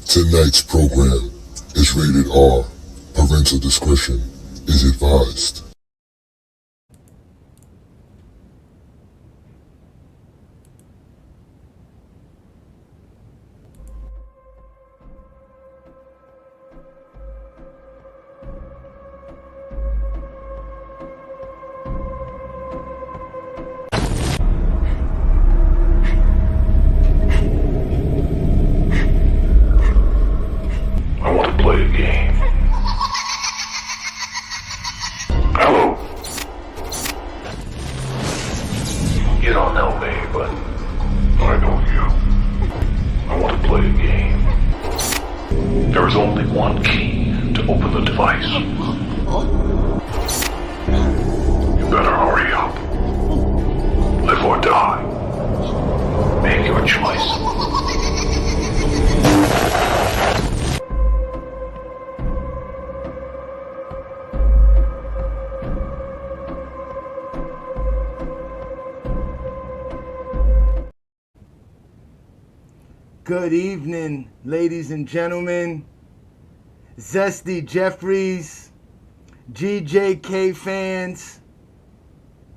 Tonight's program is rated R. Parental discretion is advised. I want to play a game. Hello. You don't know me, but I know you. I want to play a game. There is only one key to open the device. You better hurry up. Live or die. Make your choice. Good evening, ladies and gentlemen, Zesty Jeffreys, GJK fans.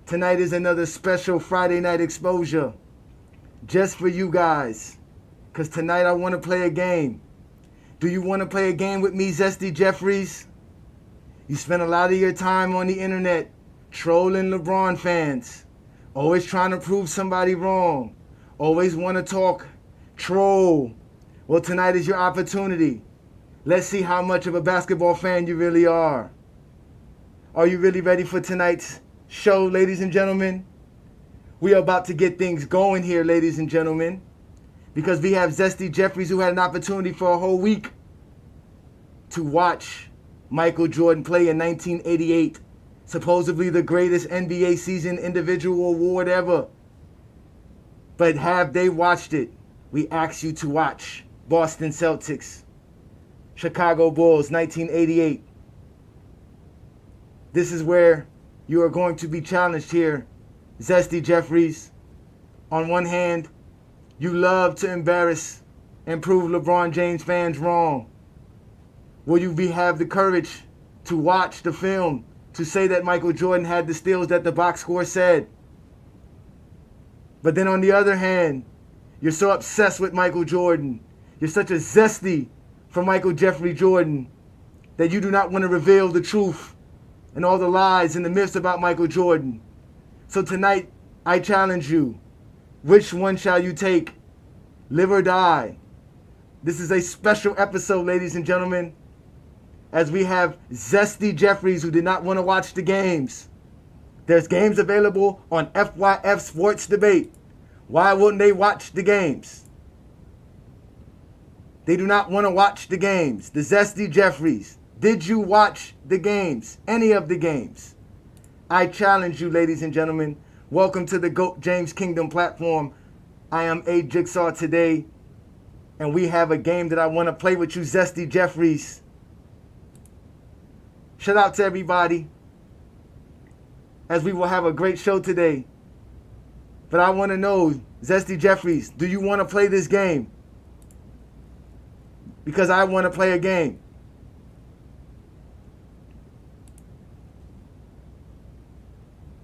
Tonight is another special Friday night exposure just for you guys, because tonight I want to play a game. Do you want to play a game with me, Zesty Jeffreys? You spend a lot of your time on the internet trolling LeBron fans, always trying to prove somebody wrong, always want to talk troll. Well, tonight is your opportunity. Let's see how much of a basketball fan you really are. Are you really ready for tonight's show, ladies and gentlemen? We are about to get things going here, ladies and gentlemen, because we have Zesty Jeffreys, who had an opportunity for a whole week to watch Michael Jordan play in 1988, supposedly the greatest NBA season individual award ever. But have they watched it? We ask you to watch Boston Celtics, Chicago Bulls, 1988. This is where you are going to be challenged here, Zesty Jeffreys. On one hand, you love to embarrass and prove LeBron James fans wrong. Will you have the courage to watch the film to say that Michael Jordan had the steals that the box score said? But then on the other hand, you're so obsessed with Michael Jordan. You're such a zesty for Michael Jeffrey Jordan that you do not want to reveal the truth and all the lies and the myths about Michael Jordan. So tonight, I challenge you. Which one shall you take? Live or die? This is a special episode, ladies and gentlemen, as we have Zesty Jeffreys who did not want to watch the games. There's games available on FYF Sports Debate. Why wouldn't they watch the games? They do not want to watch the games. The Zesty Jeffreys, did you watch the games? Any of the games? I challenge you, ladies and gentlemen. Welcome to the GOAT James Kingdom platform. I am A Jigsaw today, and we have a game that I want to play with you, Zesty Jeffreys. Shout out to everybody, as we will have a great show today. But I want to know, Zesty Jeffreys, do you want to play this game? Because I want to play a game.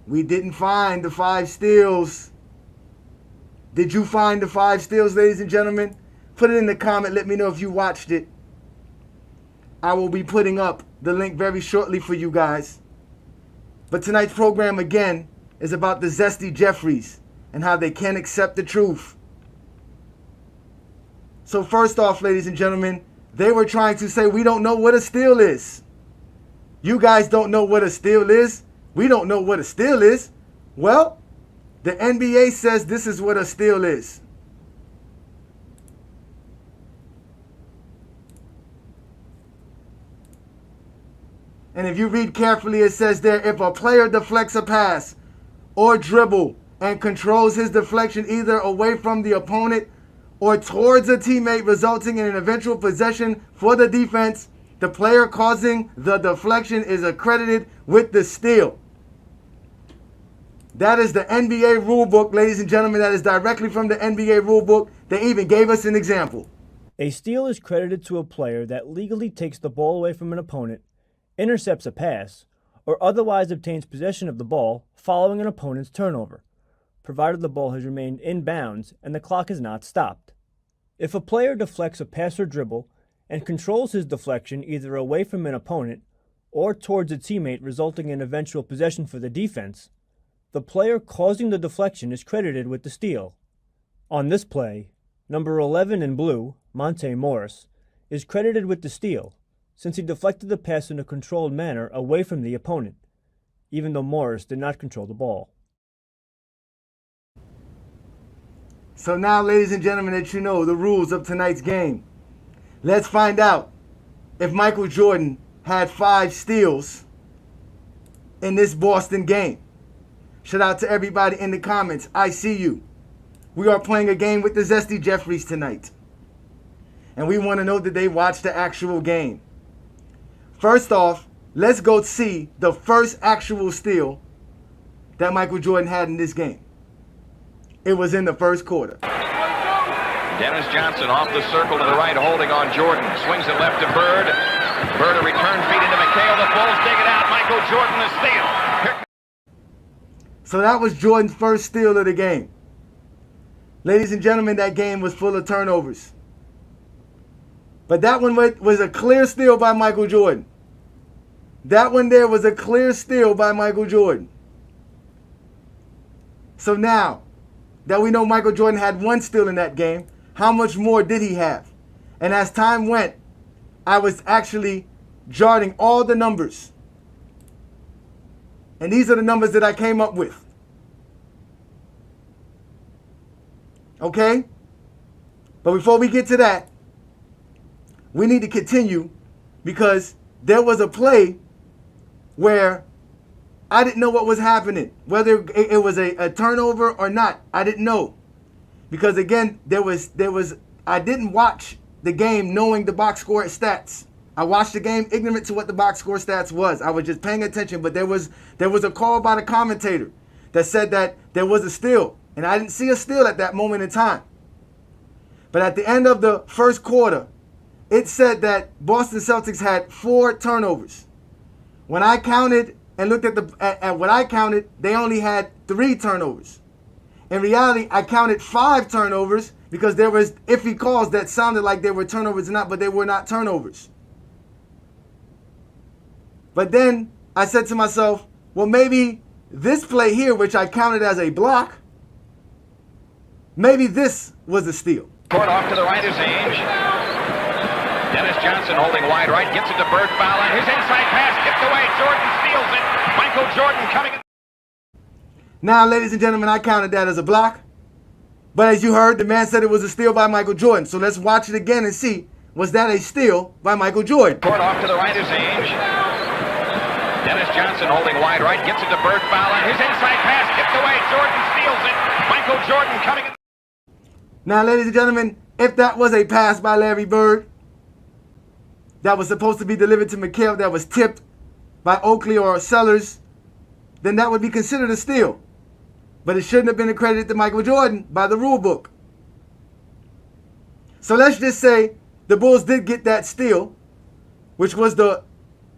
We didn't find the 5 steals. Did you find the 5 steals, ladies and gentlemen? Put it in the comment. Let me know if you watched it. I will be putting up the link very shortly for you guys. But tonight's program, again, is about the Zesty Jeffreys and how they can't accept the truth. So first off, ladies and gentlemen, they were trying to say we don't know what a steal is. You guys don't know what a steal is. We don't know what a steal is. Well, the NBA says this is what a steal is. And if you read carefully, it says there, if a player deflects a pass or dribble and controls his deflection either away from the opponent or towards a teammate, resulting in an eventual possession for the defense, the player causing the deflection is accredited with the steal. That is the NBA rulebook, ladies and gentlemen. That is directly from the NBA rulebook. They even gave us an example. A steal is credited to a player that legally takes the ball away from an opponent, intercepts a pass, or otherwise obtains possession of the ball following an opponent's turnover, provided the ball has remained in bounds and the clock is not stopped. If a player deflects a pass or dribble and controls his deflection either away from an opponent or towards a teammate resulting in eventual possession for the defense, the player causing the deflection is credited with the steal. On this play, number 11 in blue, Monte Morris, is credited with the steal, since he deflected the pass in a controlled manner away from the opponent, even though Morris did not control the ball. So now, ladies and gentlemen, that you know the rules of tonight's game, let's find out if Michael Jordan had 5 steals in this Boston game. Shout out to everybody in the comments. I see you. We are playing a game with the Zesty Jeffreys tonight. And we want to know that they watched the actual game. First off, let's go see the first actual steal that Michael Jordan had in this game. It was in the first quarter. Dennis Johnson off the circle to the right, holding on Jordan. Swings it left to Bird. Bird a return feed into McHale. The Bulls dig it out. Michael Jordan the steal. So that was Jordan's first steal of the game. Ladies and gentlemen, that game was full of turnovers. But that one was a clear steal by Michael Jordan. That one there was a clear steal by Michael Jordan. So now that we know Michael Jordan had 1 steal in that game, how much more did he have? And as time went, I was actually jotting all the numbers. And these are the numbers that I came up with. Okay? But before we get to that, we need to continue because there was a play where I didn't know what was happening. Whether it was a turnover or not, I didn't know. Because again, I didn't watch the game knowing the box score stats. I watched the game ignorant to what the box score stats was. I was just paying attention, but there was a call by the commentator that said that there was a steal. And I didn't see a steal at that moment in time. But at the end of the first quarter, it said that Boston Celtics had 4 turnovers. When I counted and looked at what I counted, they only had 3 turnovers. In reality, I counted 5 turnovers because there was iffy calls that sounded like they were turnovers or not, but they were not turnovers. But then I said to myself, well, maybe this play here, which I counted as a block, maybe this was a steal. Court off to the right is Ainge. Dennis Johnson holding wide right, gets it to Bird, foul line. His inside pass tipped away. Jordan steals it. Michael Jordan coming in. Now, ladies and gentlemen, I counted that as a block. But as you heard, the man said it was a steal by Michael Jordan. So let's watch it again and see, was that a steal by Michael Jordan? Court off to the right is Ainge. Dennis Johnson holding wide right, gets it to Bird, foul line. His inside pass tipped away. Jordan steals it. Michael Jordan coming in. Now, ladies and gentlemen, if that was a pass by Larry Bird that was supposed to be delivered to McHale that was tipped by Oakley or Sellers, then that would be considered a steal. But it shouldn't have been accredited to Michael Jordan by the rule book. So let's just say the Bulls did get that steal, which was the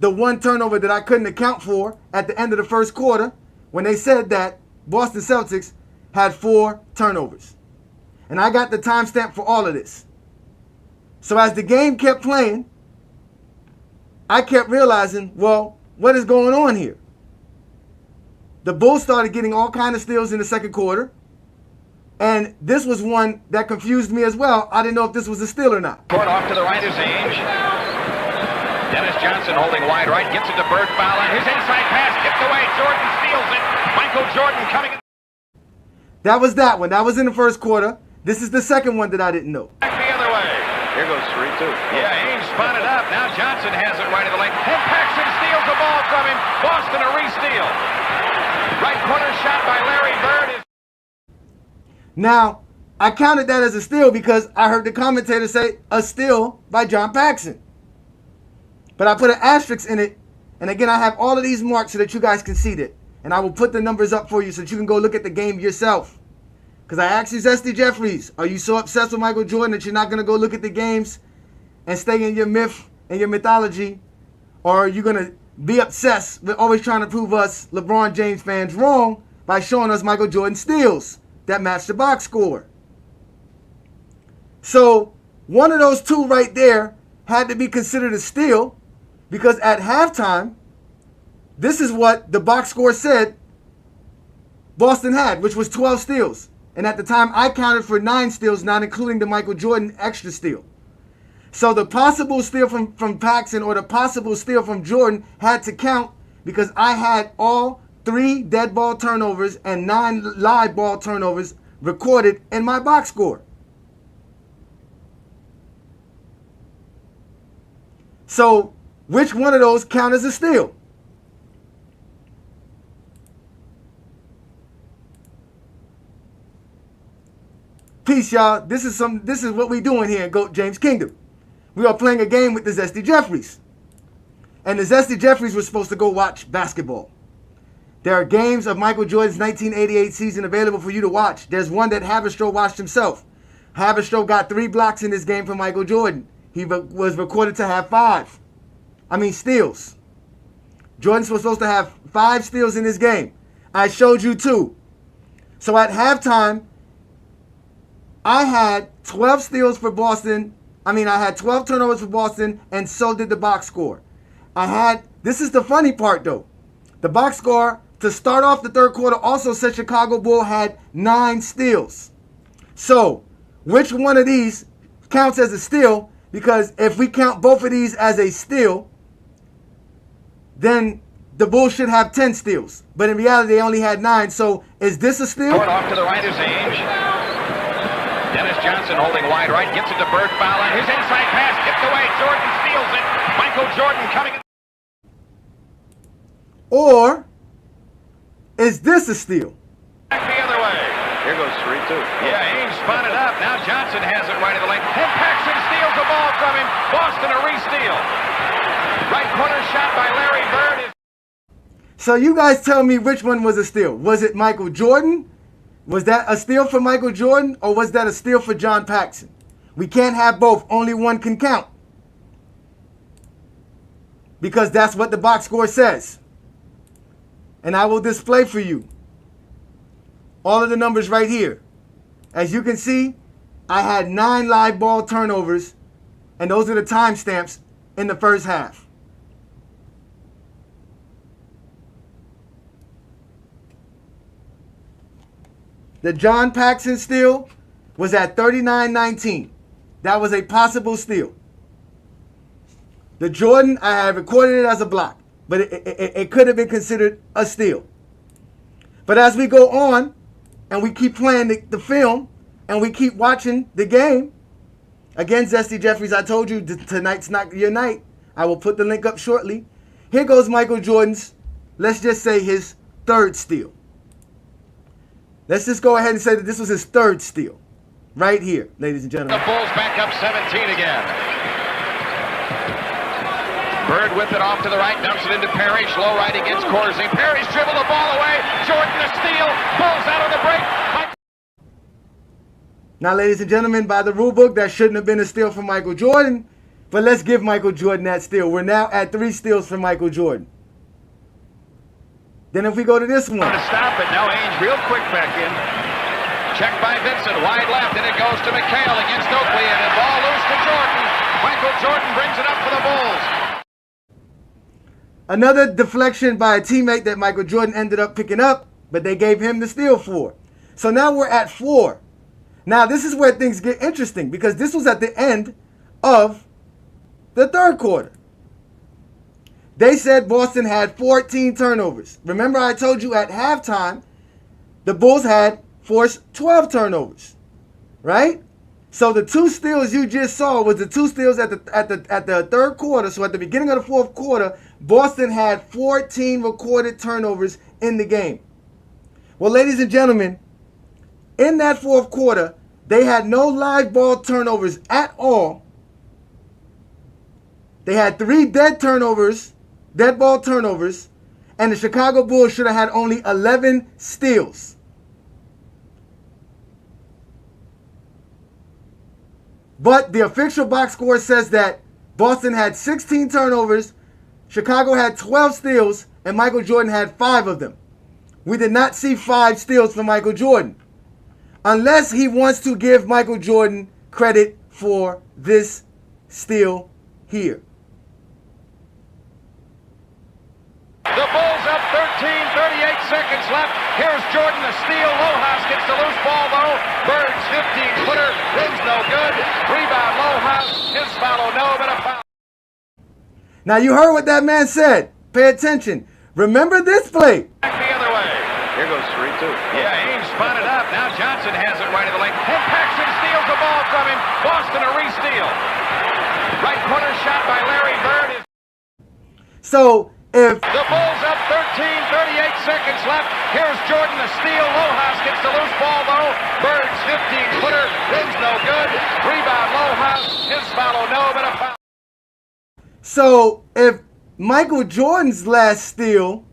1 turnover that I couldn't account for at the end of the first quarter when they said that Boston Celtics had 4 turnovers. And I got the timestamp for all of this. So as the game kept playing, I kept realizing, well, what is going on here? The Bulls started getting all kinds of steals in the second quarter. And this was one that confused me as well. I didn't know if this was a steal or not. Court off to the right is Ainge. Dennis Johnson holding wide right, gets it to Bird, foul line. His inside pass tipped away. Jordan steals it. Michael Jordan coming in. That was that one. That was in the first quarter. This is the second one that I didn't know. Back the other way. Here goes 3-2. Yeah, Ainge spotted up. Now Johnson has it right of the lane. And Paxson steals the ball from him. Boston a re-steal. Right corner shot by Larry Bird. Now, I counted that as a steal because I heard the commentator say a steal by John Paxson. But I put an asterisk in it. And again, I have all of these marks so that you guys can see that. And I will put the numbers up for you so that you can go look at the game yourself. Because I asked you, Zesty Jeffries, are you so obsessed with Michael Jordan that you're not going to go look at the games and stay in your myth and your mythology? Or are you going to be obsessed with always trying to prove us LeBron James fans wrong by showing us Michael Jordan steals that match the box score? So one of those two right there had to be considered a steal, because at halftime, this is what the box score said Boston had, which was 12 steals. And at the time, I counted for 9 steals, not including the Michael Jordan extra steal. So the possible steal from Paxson or the possible steal from Jordan had to count, because I had all 3 dead ball turnovers and 9 live ball turnovers recorded in my box score. So which one of those count as a steal? Peace, y'all. This is what we doing here in GOAT James Kingdom. We are playing a game with the Zesty Jeffries. And the Zesty Jeffries were supposed to go watch basketball. There are games of Michael Jordan's 1988 season available for you to watch. There's one that Haberstroh watched himself. Haberstroh got 3 blocks in this game for Michael Jordan. He was recorded to have 5. Steals. Jordan was supposed to have 5 steals in this game. I showed you 2. So at halftime, I had 12 steals for Boston. I had 12 turnovers for Boston, and so did the box score. This is the funny part though. The box score to start off the third quarter also said Chicago Bull had 9 steals. So, which one of these counts as a steal? Because if we count both of these as a steal, then the Bulls should have 10 steals. But in reality, they only had 9. So, is this a steal? Court off to the right is Ainge. Dennis Johnson holding wide right, gets it to Bird, foul line. His inside pass tipped away. Jordan steals it. Michael Jordan coming in. Or is this a steal? Back the other way. Here goes 3-2. Yeah, Ainge spun it up. Now Johnson has it right of the lane. And Paxson steals the ball from him. Boston a re-steal. Right corner shot by Larry Bird. So you guys tell me which one was a steal. Was it Michael Jordan? Was that a steal for Michael Jordan, or was that a steal for John Paxson? We can't have both. Only one can count. Because that's what the box score says. And I will display for you all of the numbers right here. As you can see, I had 9 live ball turnovers, and those are the timestamps in the first half. The John Paxson steal was at 39-19. That was a possible steal. The Jordan, I have recorded it as a block, but it could have been considered a steal. But as we go on and we keep playing the film and we keep watching the game, again, Zesty Jeffries, I told you tonight's not your night. I will put the link up shortly. Here goes Michael Jordan's, let's just say his 3rd steal. Let's just go ahead and say that this was his 3rd steal. Right here, ladies and gentlemen. The Bulls back up 17 again. Bird with it off to the right, dumps it into Parrish. Low right against Corsi. Parrish dribbled the ball away. Jordan a steal. Bulls out on the break. Now, ladies and gentlemen, by the rule book, that shouldn't have been a steal for Michael Jordan. But let's give Michael Jordan that steal. We're now at 3 steals for Michael Jordan. Then if we go to this one. To stop it. Now Ainge real quick back in. Check by Vincent. Wide left. And it goes to McHale against Oakley. And the ball loose to Jordan. Michael Jordan brings it up for the Bulls. Another deflection by a teammate that Michael Jordan ended up picking up. But they gave him the steal for. So now we're at 4. Now this is where things get interesting. Because this was at the end of the 3rd quarter. They said Boston had 14 turnovers. Remember I told you at halftime, the Bulls had forced 12 turnovers, right? So the 2 steals you just saw was the 2 steals at the 3rd quarter. So at the beginning of the 4th quarter, Boston had 14 recorded turnovers in the game. Well, ladies and gentlemen, in that 4th quarter, they had no live ball turnovers at all. They had 3 dead ball turnovers, and the Chicago Bulls should have had only 11 steals. But the official box score says that Boston had 16 turnovers, Chicago had 12 steals, and Michael Jordan had 5 of them. We did not see 5 steals from Michael Jordan. Unless he wants to give Michael Jordan credit for this steal here. The Bulls up 13, 38 seconds left. Here's Jordan, the steal. Lohaus gets the loose ball, though. Bird's 15-footer. Rim's no good. Rebound, Lohaus. His follow, no, but a foul. Now you heard what that man said. Pay attention. Remember this play. Back the other way. Here goes 3-2. Yeah, Ames spun it up. Now Johnson has it right of the lane. And Paxson steals the ball from him. Boston a re-steal. Right corner shot by Larry Bird. So if The Bulls up 13, 38 seconds left. Here's Jordan, the steal. Lohaus gets the loose ball, though. Bird's 15-footer. Rim's no good. Rebound, Lohaus. His follow, no, but a foul. So if Michael Jordan's last steal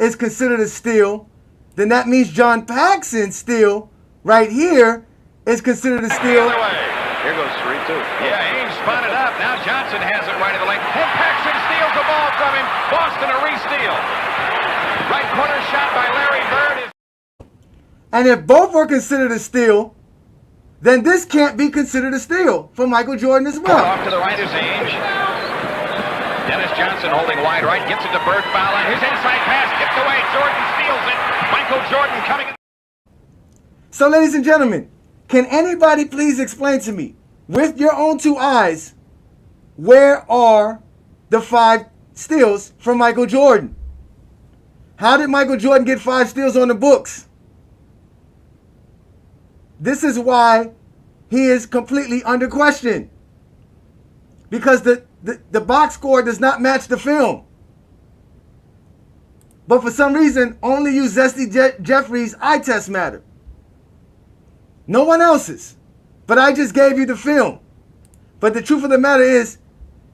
is considered a steal, then that means John Paxson's steal right here is considered a steal. The other way. Here goes 3-2. Yeah, Ames spun it up. Now Johnson has it right of the lane. And Paxson steals the ball from him. Boston a re-steal. Right corner shot by Larry Bird. And if both were considered a steal, then this can't be considered a steal for Michael Jordan as well. Off to the right is Ames. Dennis Johnson holding wide right. Gets it to Bird, foul line. His inside pass tipped away. Jordan steals it. Michael Jordan coming. So ladies and gentlemen, can anybody please explain to me, with your own 2 eyes, where are the 5 steals from Michael Jordan? How did Michael Jordan get 5 steals on the books? This is why he is completely under question. Because the box score does not match the film. But for some reason, only you Zesty Jeffrey's eye test matter. No one else's. But I just gave you the film. But the truth of the matter is,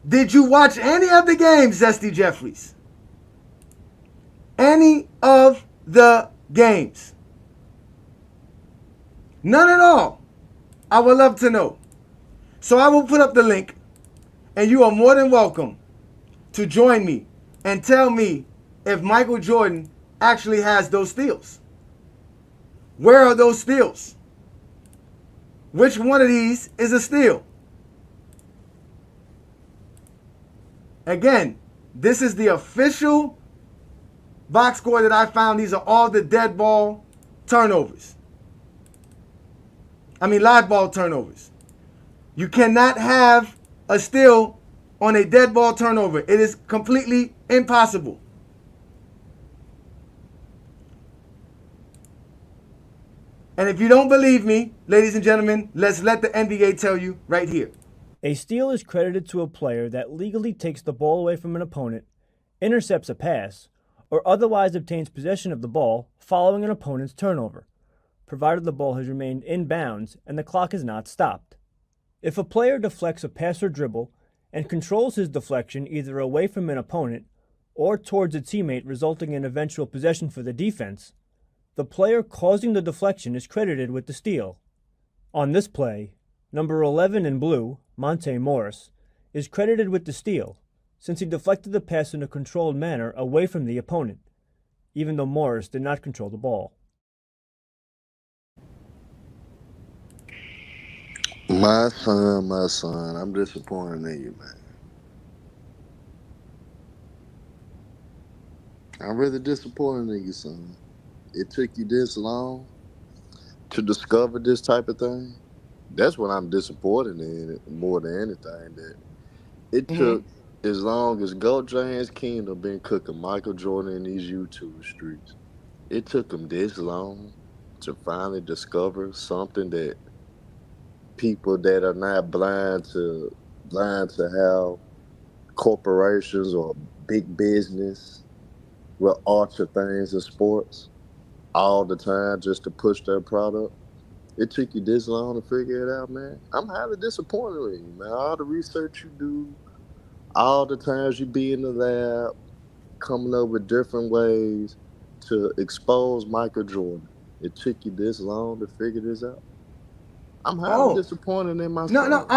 did you watch any of the games, Zesty Jeffries? Any of the games? None at all. I would love to know. So I will put up the link, and you are more than welcome to join me and tell me if Michael Jordan actually has those steals. Where are those steals? Which one of these is a steal? Again, this is the official box score that I found. These are all the dead ball turnovers. Live ball turnovers. You cannot have a steal on a dead ball turnover. It is completely impossible. And if you don't believe me, ladies and gentlemen, let's let the NBA tell you right here. A steal is credited to a player that legally takes the ball away from an opponent, intercepts a pass, or otherwise obtains possession of the ball following an opponent's turnover, provided the ball has remained in bounds and the clock is not stopped. If a player deflects a pass or dribble and controls his deflection either away from an opponent or towards a teammate, resulting in eventual possession for the defense, the player causing the deflection is credited with the steal. On this play, number 11 in blue, Monte Morris, is credited with the steal, since he deflected the pass in a controlled manner away from the opponent, even though Morris did not control the ball. My son, I'm disappointed in you, man. I'm really disappointed in you, son. It took you this long to discover this type of thing. That's what I'm disappointed in it more than anything. That it took as long as Gold James Kingdom been cooking Michael Jordan in these YouTube streets. It took him this long to finally discover something that people that are not blind to how corporations or big business will alter things in sports all the time just to push their product. It took you this long to figure it out, man. I'm highly disappointed in you, man. All the research you do, all the times you be in the lab, coming up with different ways to expose Michael Jordan. It took you this long to figure this out. I'm highly Oh. disappointed in my No, son.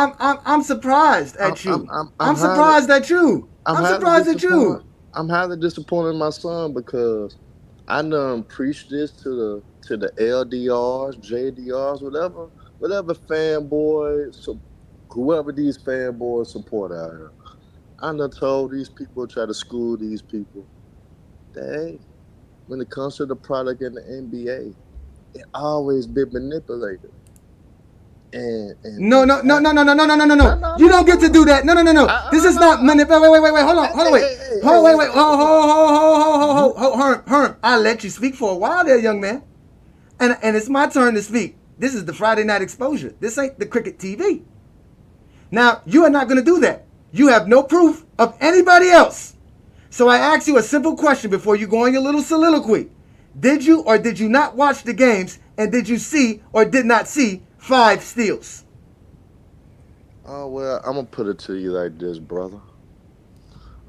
I'm surprised at you. I'm highly, surprised at you. I'm I'm highly surprised at you. disappointed. I'm highly disappointed in my son because I done preached this to the LDRs, JDRs, whatever fanboys, so whoever these fanboys support out here. I done told these people, try to school these people that hey, when it comes to the product in the NBA, it always been manipulated. No, And no, no, I, no, no, no, no, no, no, no, no, no. no, You no, don't get to no. do that. No, no, no, no. This is No. not money. Wait. Hold on, Hey, hey, wait. hey, Hold, hey, wait. hey, hey. Herm. I'll let you speak for a while there, young man. And it's my turn to speak. This is the Friday Night Exposure. This ain't the Cricket TV. Now, you are not going to do that. You have no proof of anybody else. So I ask you a simple question before you go on your little soliloquy. Did you or did you not watch the games, and did you see or did not see 5 steals? Oh well, I'm gonna put it to you like this, brother.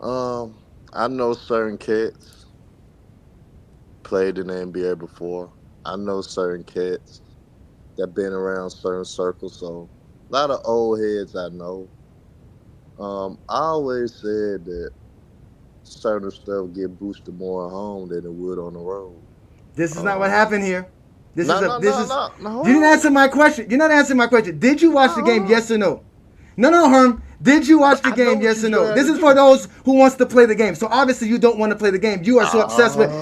Um, I know certain cats played in the NBA before. I know certain cats that been around certain circles, so a lot of old heads I know. I always said that certain stuff get boosted more at home than it would on the road. This is not what Um, happened here. no, no, This no, is no, no. You Hold didn't on, answer my question. You're not answering my question. Did you watch no, the hold game? on. Yes or no? No, Herm. Did you watch the I know game? what Yes you or no? trying This to is for do. those who wants to play the game. So obviously you don't want to play the game. You are so obsessed with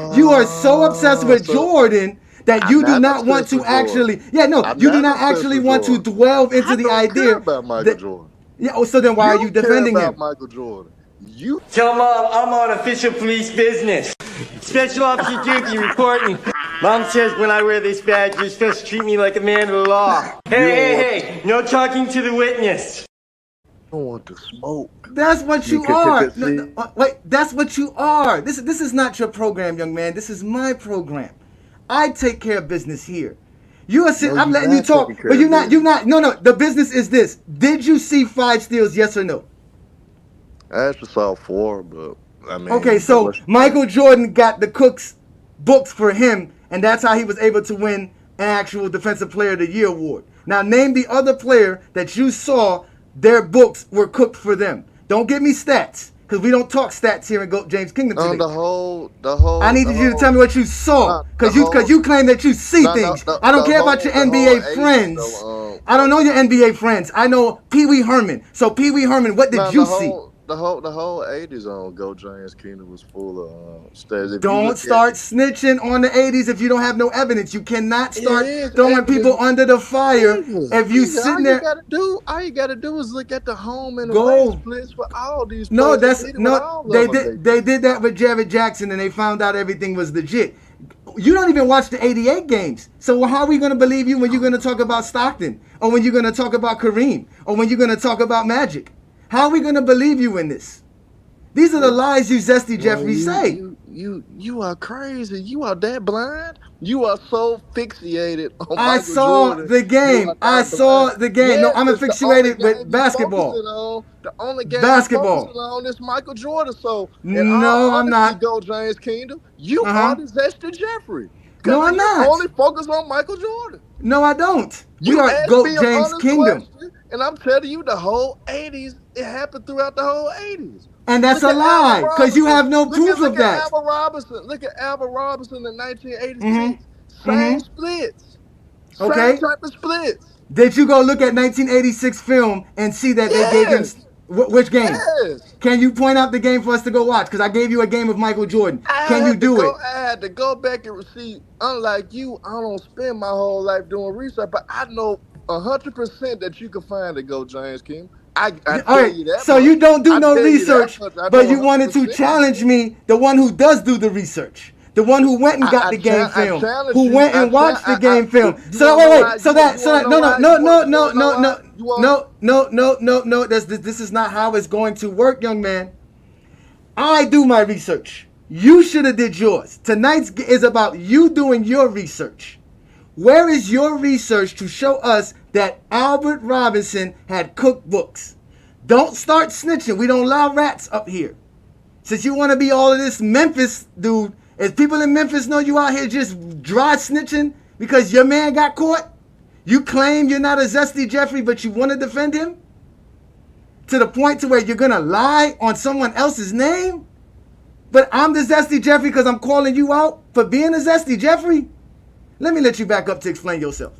So Jordan that I'm you do not not want obsessed to with Jordan. actually. Yeah, no, I'm you do not not obsessed actually with want to Jordan. delve into I the don't care idea about Michael that. Jordan. Yeah. Oh, so then why are You you care defending about him? Michael Jordan. You Tell Mom I'm on official police business. Special Officer Dookie reporting. Mom says when I wear this badge, you're supposed to treat me like a man of the law. you don't want Hey, no talking to the witness. don't want to smoke. That's what You you are. see? Wait, that's what you are. This is not your program, young man. This is my program. I take care of business here. You are No, sitting. I'm you're letting you not taking talk, care but of you're not. You're business. not. No, no. The business is this. Did you see 5 steals? Yes or no? I actually saw 4, but I Okay, mean, but so what you think? Michael Jordan got the Cook's books for him, and that's how he was able to win an actual Defensive Player of the Year award. Now, name the other player that you saw their books were cooked for them. Don't give me stats, because we don't talk stats here in Goat James Kingdom No, today. the I needed you to tell me what you saw, no, because you claim that you see things. I don't care about your the whole NBA 80s friends. though. I don't know your NBA friends. I know Pee Wee Herman. So Pee Wee Herman, what did No, you see? the whole 80s on Go Giants Kingdom was full of stats. If you Don't look at start snitching on the 80s if you don't have no evidence. You cannot it start is throwing evidence. people under the fire if you Nigga, sitting there. all you gotta do is look at the home and away Go. splits for all these No, players. They that's did it with no. all of them. They They did. did that with Jared Jackson, and they found out everything was legit. You don't even watch the '88 games, so how are we gonna believe you when you're gonna talk about Stockton, or when you're gonna talk about Kareem, or when you're gonna talk about Magic? How are we gonna believe you in this? These are the lies you Zesty Well, Jeffrey say. you are crazy. You are that blind. You are so fixated on I Michael saw Jordan. the You game. are I that blind. saw the game. No, Yes, I'm it's the only infatuated with game you basketball. focusing on. The only game you focusing Basketball. on is Michael Jordan. So, in No, all I'm honesty, not. Go Giants Kingdom, you Uh are huh. the Zesty Jeffrey because No, I'm you not. only focus on Michael Jordan. No, I don't. We You are asked me Goat an James honest Kingdom. question, and I'm telling you, the whole '80s. It happened throughout the whole '80s. And that's Look a at Alvin lie, because you Robinson. have no proof Look of at that. Alvin Robinson. Look at Alvin Robinson in 1986. Mm-hmm. Same Mm-hmm. splits. Same Okay. type of splits. Did you go look at 1986 film and see that they gave him Yes. which game? Yes. Can you point out the game for us to go watch? Because I gave you a game of Michael Jordan. Can you do it? I had to go back and see. Unlike you, I don't spend my whole life doing research, but I know 100% that you can find the Go Giants King. I All tell right, you that so much. you don't do I no tell you that research, much. I know but you wanted to 100% you challenge can. me, the one who does do the research, the one who went and got the game I film, challenge who you. went and watched the I game film. you So want to know wait, why? wait, so that, You want to know no, no, why? no, no, You want no, to know no, why? no, You want no. This is not how it's going to work, young man. I do my research. You should have did yours. Tonight's is about you doing your research. Where is your research to show us that Albert Robinson had cookbooks? Don't start snitching. We don't allow rats up here. Since you want to be all of this Memphis dude, as people in Memphis know you out here just dry snitching because your man got caught, You claim you're not a Zesty Jeffrey, but you want to defend him? To the point to where you're going to lie on someone else's name? But I'm the Zesty Jeffrey because I'm calling you out for being a Zesty Jeffrey? Let me let you back up to explain yourself.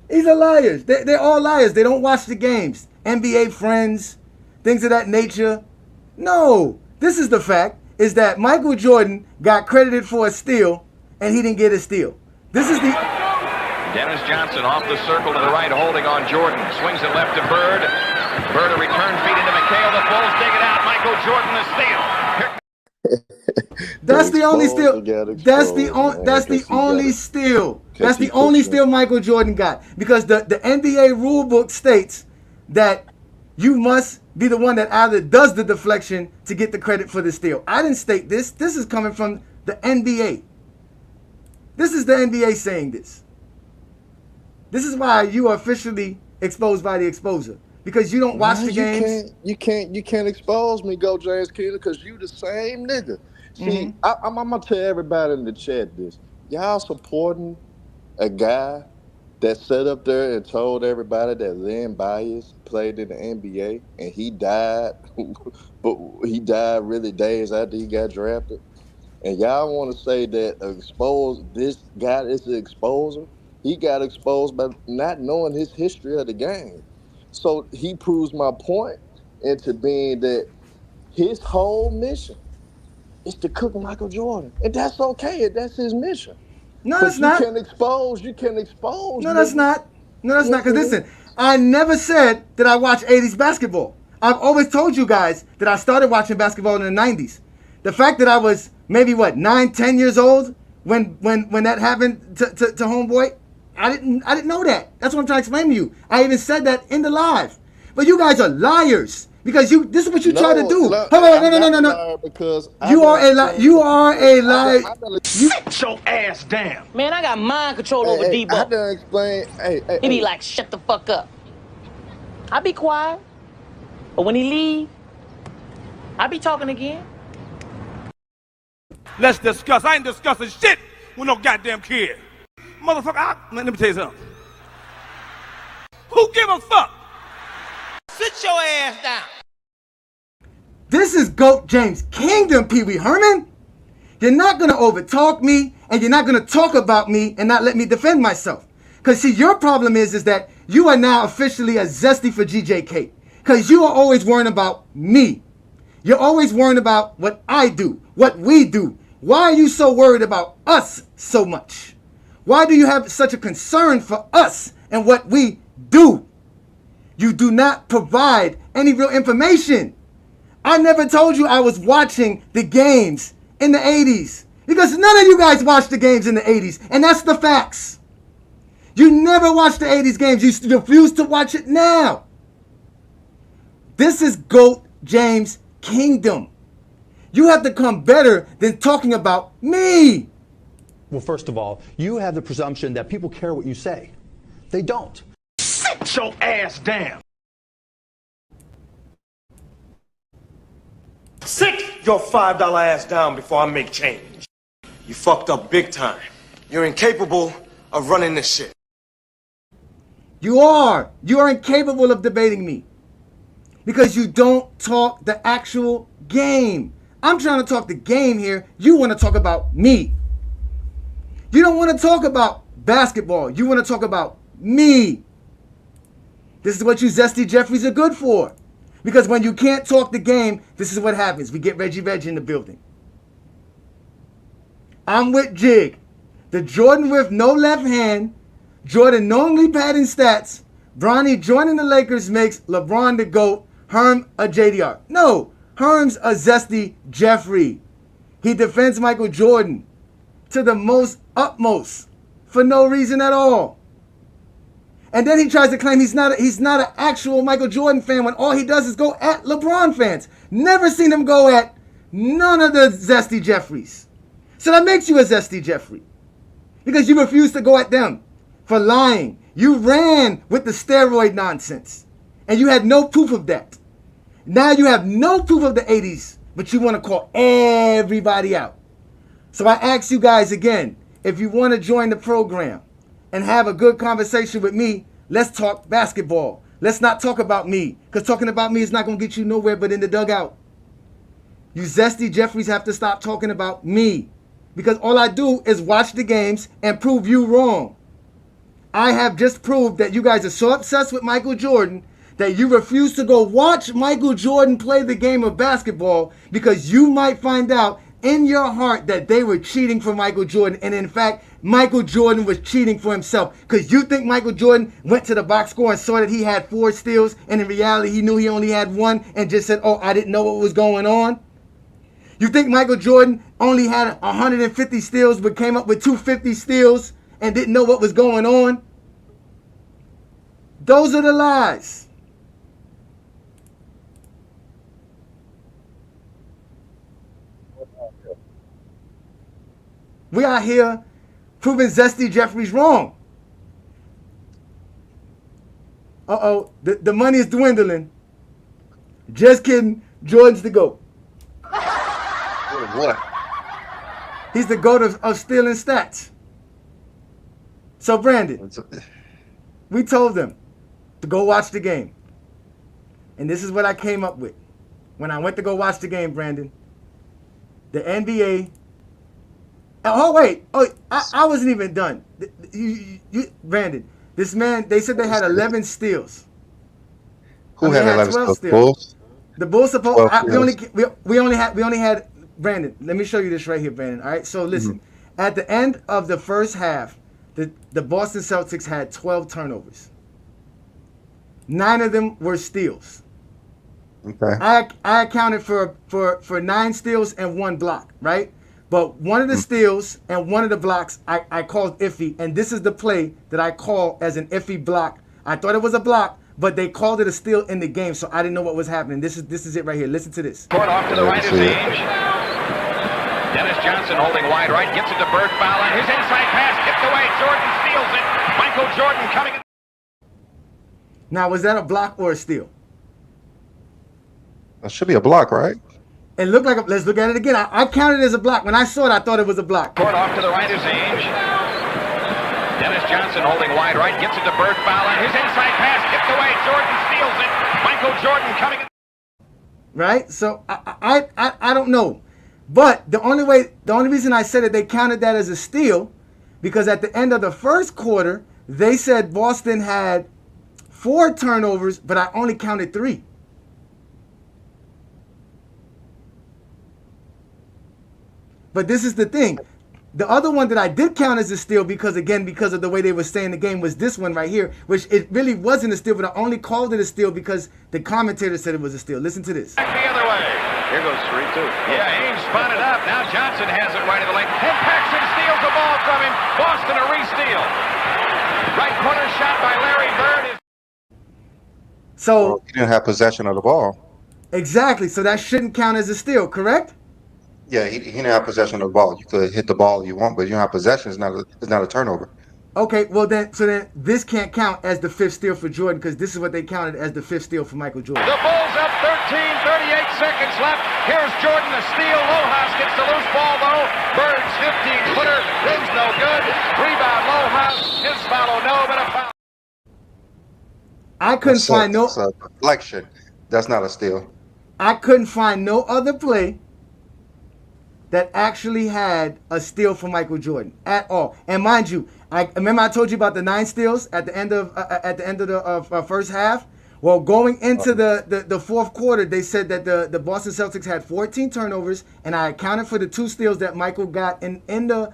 These are liars. They're all liars. They don't watch the games. NBA friends, things of that nature. No, this is the fact, is that Michael Jordan got credited for a steal, and he didn't get a steal. This is the... Dennis Johnson off the circle to the right, holding on Jordan. Swings it left to Bird. Bird a return feed into McHale. The Bulls dig it out. Michael Jordan the steal. That's the only steal. That's the only steal. That's the only steal Michael Jordan got. Because the NBA rule book states that you must be the one that either does the deflection to get the credit for the steal. I didn't state this. This is coming from the NBA. This is the NBA saying this. This is why you are officially exposed by the exposer. Because you don't watch the games. You can't expose me, Go James Keener, because you the same nigga. See, I'm gonna tell everybody in the chat this. Y'all supporting a guy that sat up there and told everybody that Len Bias played in the NBA and he died, but he died really days after he got drafted. And y'all want to say that this guy is the exposer? He got exposed by not knowing his history of the game. So he proves my point into being that his whole mission is to cook Michael Jordan. And that's okay. That's his mission. No, it's not. You can expose. No, that's not. No, that's not. Because listen, I never said that I watch 80s basketball. I've always told you guys that I started watching basketball in the 90s. The fact that I was maybe, 9, 10 years old when that happened to homeboy, I didn't know that. That's what I'm trying to explain to you. I even said that in the live. But you guys are liars because this is what you try to do. No. Because you are a liar. You are a liar. Sit your ass down. Man, I got mind control over Debo. I done explain. He be like, shut the fuck up. I be quiet, but when he leave, I be talking again. Let's discuss. I ain't discussing shit with no goddamn kid. Motherfucker, let me tell you something. Who give a fuck? Sit your ass down. This is GOAT James Kingdom, Pee Wee Herman. You're not going to overtalk me, and you're not going to talk about me and not let me defend myself. Because, see, your problem is that you are now officially a Zesty for GJK. Because you are always worrying about me. You're always worrying about what I do, what we do. Why are you so worried about us so much? Why do you have such a concern for us and what we do? You do not provide any real information. I never told you I was watching the games in the 80s because none of you guys watched the games in the 80s, and that's the facts. You never watched the 80s games. You refuse to watch it now. This is GOAT James Kingdom. You have to come better than talking about me. Well, first of all, you have the presumption that people care what you say. They don't. Sit your ass down. Sit your $5 ass down before I make change. You fucked up big time. You're incapable of running this shit. You are. You are incapable of debating me. Because you don't talk the actual game. I'm trying to talk the game here. You want to talk about me. You don't want to talk about basketball. You want to talk about me. This is what you Zesty Jeffreys are good for. Because when you can't talk the game, this is what happens. We get Reggie Veg in the building. I'm with Jig. The Jordan with no left hand. Jordan knowingly padding stats. Bronny joining the Lakers makes LeBron the GOAT. Herm a JDR. No, Herm's a Zesty Jeffrey. He defends Michael Jordan to the most utmost for no reason at all. And then he tries to claim he's not an actual Michael Jordan fan when all he does is go at LeBron fans. Never seen him go at none of the Zesty Jeffreys. So that makes you a Zesty Jeffrey. Because you refuse to go at them for lying. You ran with the steroid nonsense. And you had no proof of that. Now you have no proof of the 80s, but you want to call everybody out. So I ask you guys again, if you want to join the program and have a good conversation with me, let's talk basketball. Let's not talk about me, because talking about me is not going to get you nowhere but in the dugout. You Zesty Jeffreys have to stop talking about me, because all I do is watch the games and prove you wrong. I have just proved that you guys are so obsessed with Michael Jordan that you refuse to go watch Michael Jordan play the game of basketball because you might find out in your heart that they were cheating for Michael Jordan, and in fact, Michael Jordan was cheating for himself, because you think Michael Jordan went to the box score and saw that he had 4 steals, and in reality he knew he only had 1 and just said, oh, I didn't know what was going on? You think Michael Jordan only had 150 steals but came up with 250 steals and didn't know what was going on? Those are the lies. We are here proving Zesty Jeffrey's wrong. Uh-oh, the money is dwindling. Just kidding. Jordan's the GOAT. What? He's the GOAT of stealing stats. So, Brandon, we told them to go watch the game. And this is what I came up with. When I went to go watch the game, Brandon, the NBA... Oh, wait. Oh, I wasn't even done. Brandon, this man, they said they had 11 steals. Who had 11 steals? Bulls? The Bulls supposed... We only had... Brandon, let me show you this right here, Brandon. All right? So, listen. At the end of the first half, the Boston Celtics had 12 turnovers. 9 of them were steals. Okay. I accounted for 9 steals and 1 block, right? But one of the steals and one of the blocks I called iffy, and this is the play that I call as an iffy block. I thought it was a block, but they called it a steal in the game, so I didn't know what was happening. This is it right here. Listen to this. Court off to the right is Ainge. Dennis Johnson holding wide right, gets it to Bird foul, and his inside pass tipped away. Jordan steals it. Michael Jordan coming in. Now, was that a block or a steal? That should be a block, right? It looked like let's look at it again. I counted it as a block. When I saw it, I thought it was a block. Court off to the right is Ainge. Dennis Johnson holding wide right, gets it to Bird foul, and his inside pass tipped away. Jordan steals it. Michael Jordan coming in. Right? So I don't know. But the only reason I said that they counted that as a steal, because at the end of the first quarter, they said Boston had 4 turnovers, but I only counted 3. But this is the thing. The other one that I did count as a steal, because of the way they were saying the game, was this one right here, which it really wasn't a steal, but I only called it a steal because the commentator said it was a steal. Listen to this. Back the other way. Here goes 3-2. Yeah, Ainge spotted up. Now Johnson has it right of the lane. And Paxson steals the ball from him. Boston a re-steal. Right corner shot by Larry Bird. So he didn't have possession of the ball. Exactly. So that shouldn't count as a steal, correct? Yeah, he didn't have possession of the ball. You could hit the ball if you want, but you don't have possession. It's not a turnover. Okay, well then this can't count as the 5th steal for Jordan, because this is what they counted as the 5th steal for Michael Jordan. The Bulls up 13, 38 seconds left. Here's Jordan, the steal. Lohaus gets the loose ball though. Bird's 15-footer, rim's no good. Rebound Lohaus, his follow no, but a foul. I couldn't find no. It's a deflection. That's not a steal. I couldn't find no other play that actually had a steal for Michael Jordan at all. And mind you, I remember I told you about the 9 steals at the end of the first half. Well, going into the fourth quarter, they said that the Boston Celtics had 14 turnovers, and I accounted for the 2 steals that Michael got in the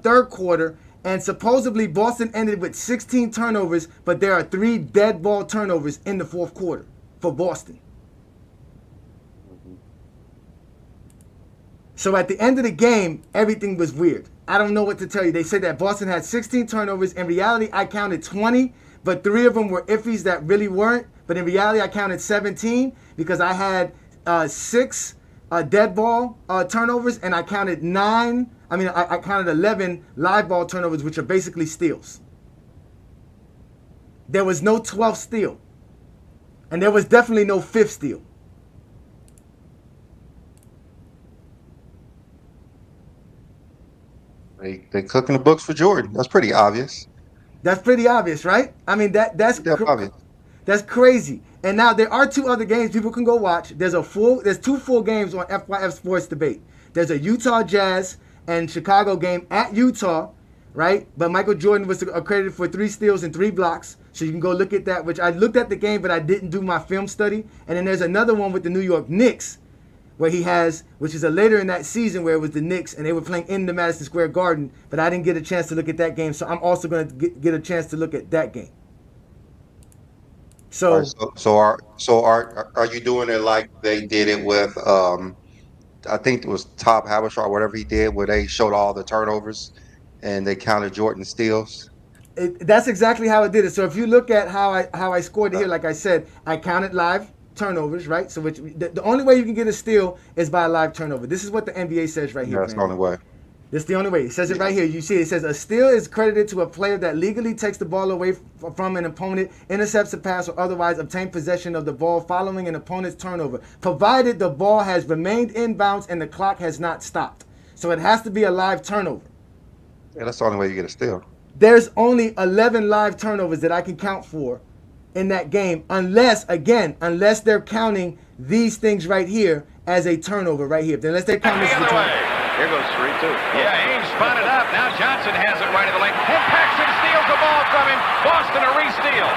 third quarter. And supposedly Boston ended with 16 turnovers, but there are 3 dead ball turnovers in the fourth quarter for Boston. So at the end of the game, everything was weird. I don't know what to tell you. They said that Boston had 16 turnovers. In reality, I counted 20, but 3 of them were iffies that really weren't. But in reality, I counted 17 because I had 6 dead ball turnovers, and I counted 9. I counted 11 live ball turnovers, which are basically steals. There was no 12th steal, and there was definitely no 5th steal. They cooking the books for Jordan. That's pretty obvious. That's pretty obvious, right? I mean, Yeah, obvious. that's crazy. And now there are two other games people can go watch. There's two full games on FYF Sports Debate. There's a Utah Jazz and Chicago game at Utah, right? But Michael Jordan was accredited for 3 steals and 3 blocks. So you can go look at that, which I looked at the game, but I didn't do my film study. And then there's another one with the New York Knicks, where he has, which is a later in that season where it was the Knicks and they were playing in the Madison Square Garden, but I didn't get a chance to look at that game. So I'm also going to get a chance to look at that game. So, Are you doing it like they did it with I think it was Tom Haberstroh, whatever he did, where they showed all the turnovers and they counted Jordan steals? that's exactly how I did it. So if you look at how I scored it here, like I said, I counted live turnovers, right? So the only way you can get a steal is by a live turnover. This is what the NBA says right here. That's the only way. That's the only way. It says it right here. You see it says a steal is credited to a player that legally takes the ball away from an opponent, intercepts a pass, or otherwise obtain possession of the ball following an opponent's turnover, provided the ball has remained inbounds and the clock has not stopped. So it has to be a live turnover. Yeah, that's the only way you get a steal. There's only 11 live turnovers that I can count for in that game, unless they're counting these things right here as a turnover right here. Unless they're counting this as a turnover. Here goes 3-2. Yeah, Ainge spun it up. Now Johnson has it right of the lane. And Paxson steals the ball from him. Boston a re-steal.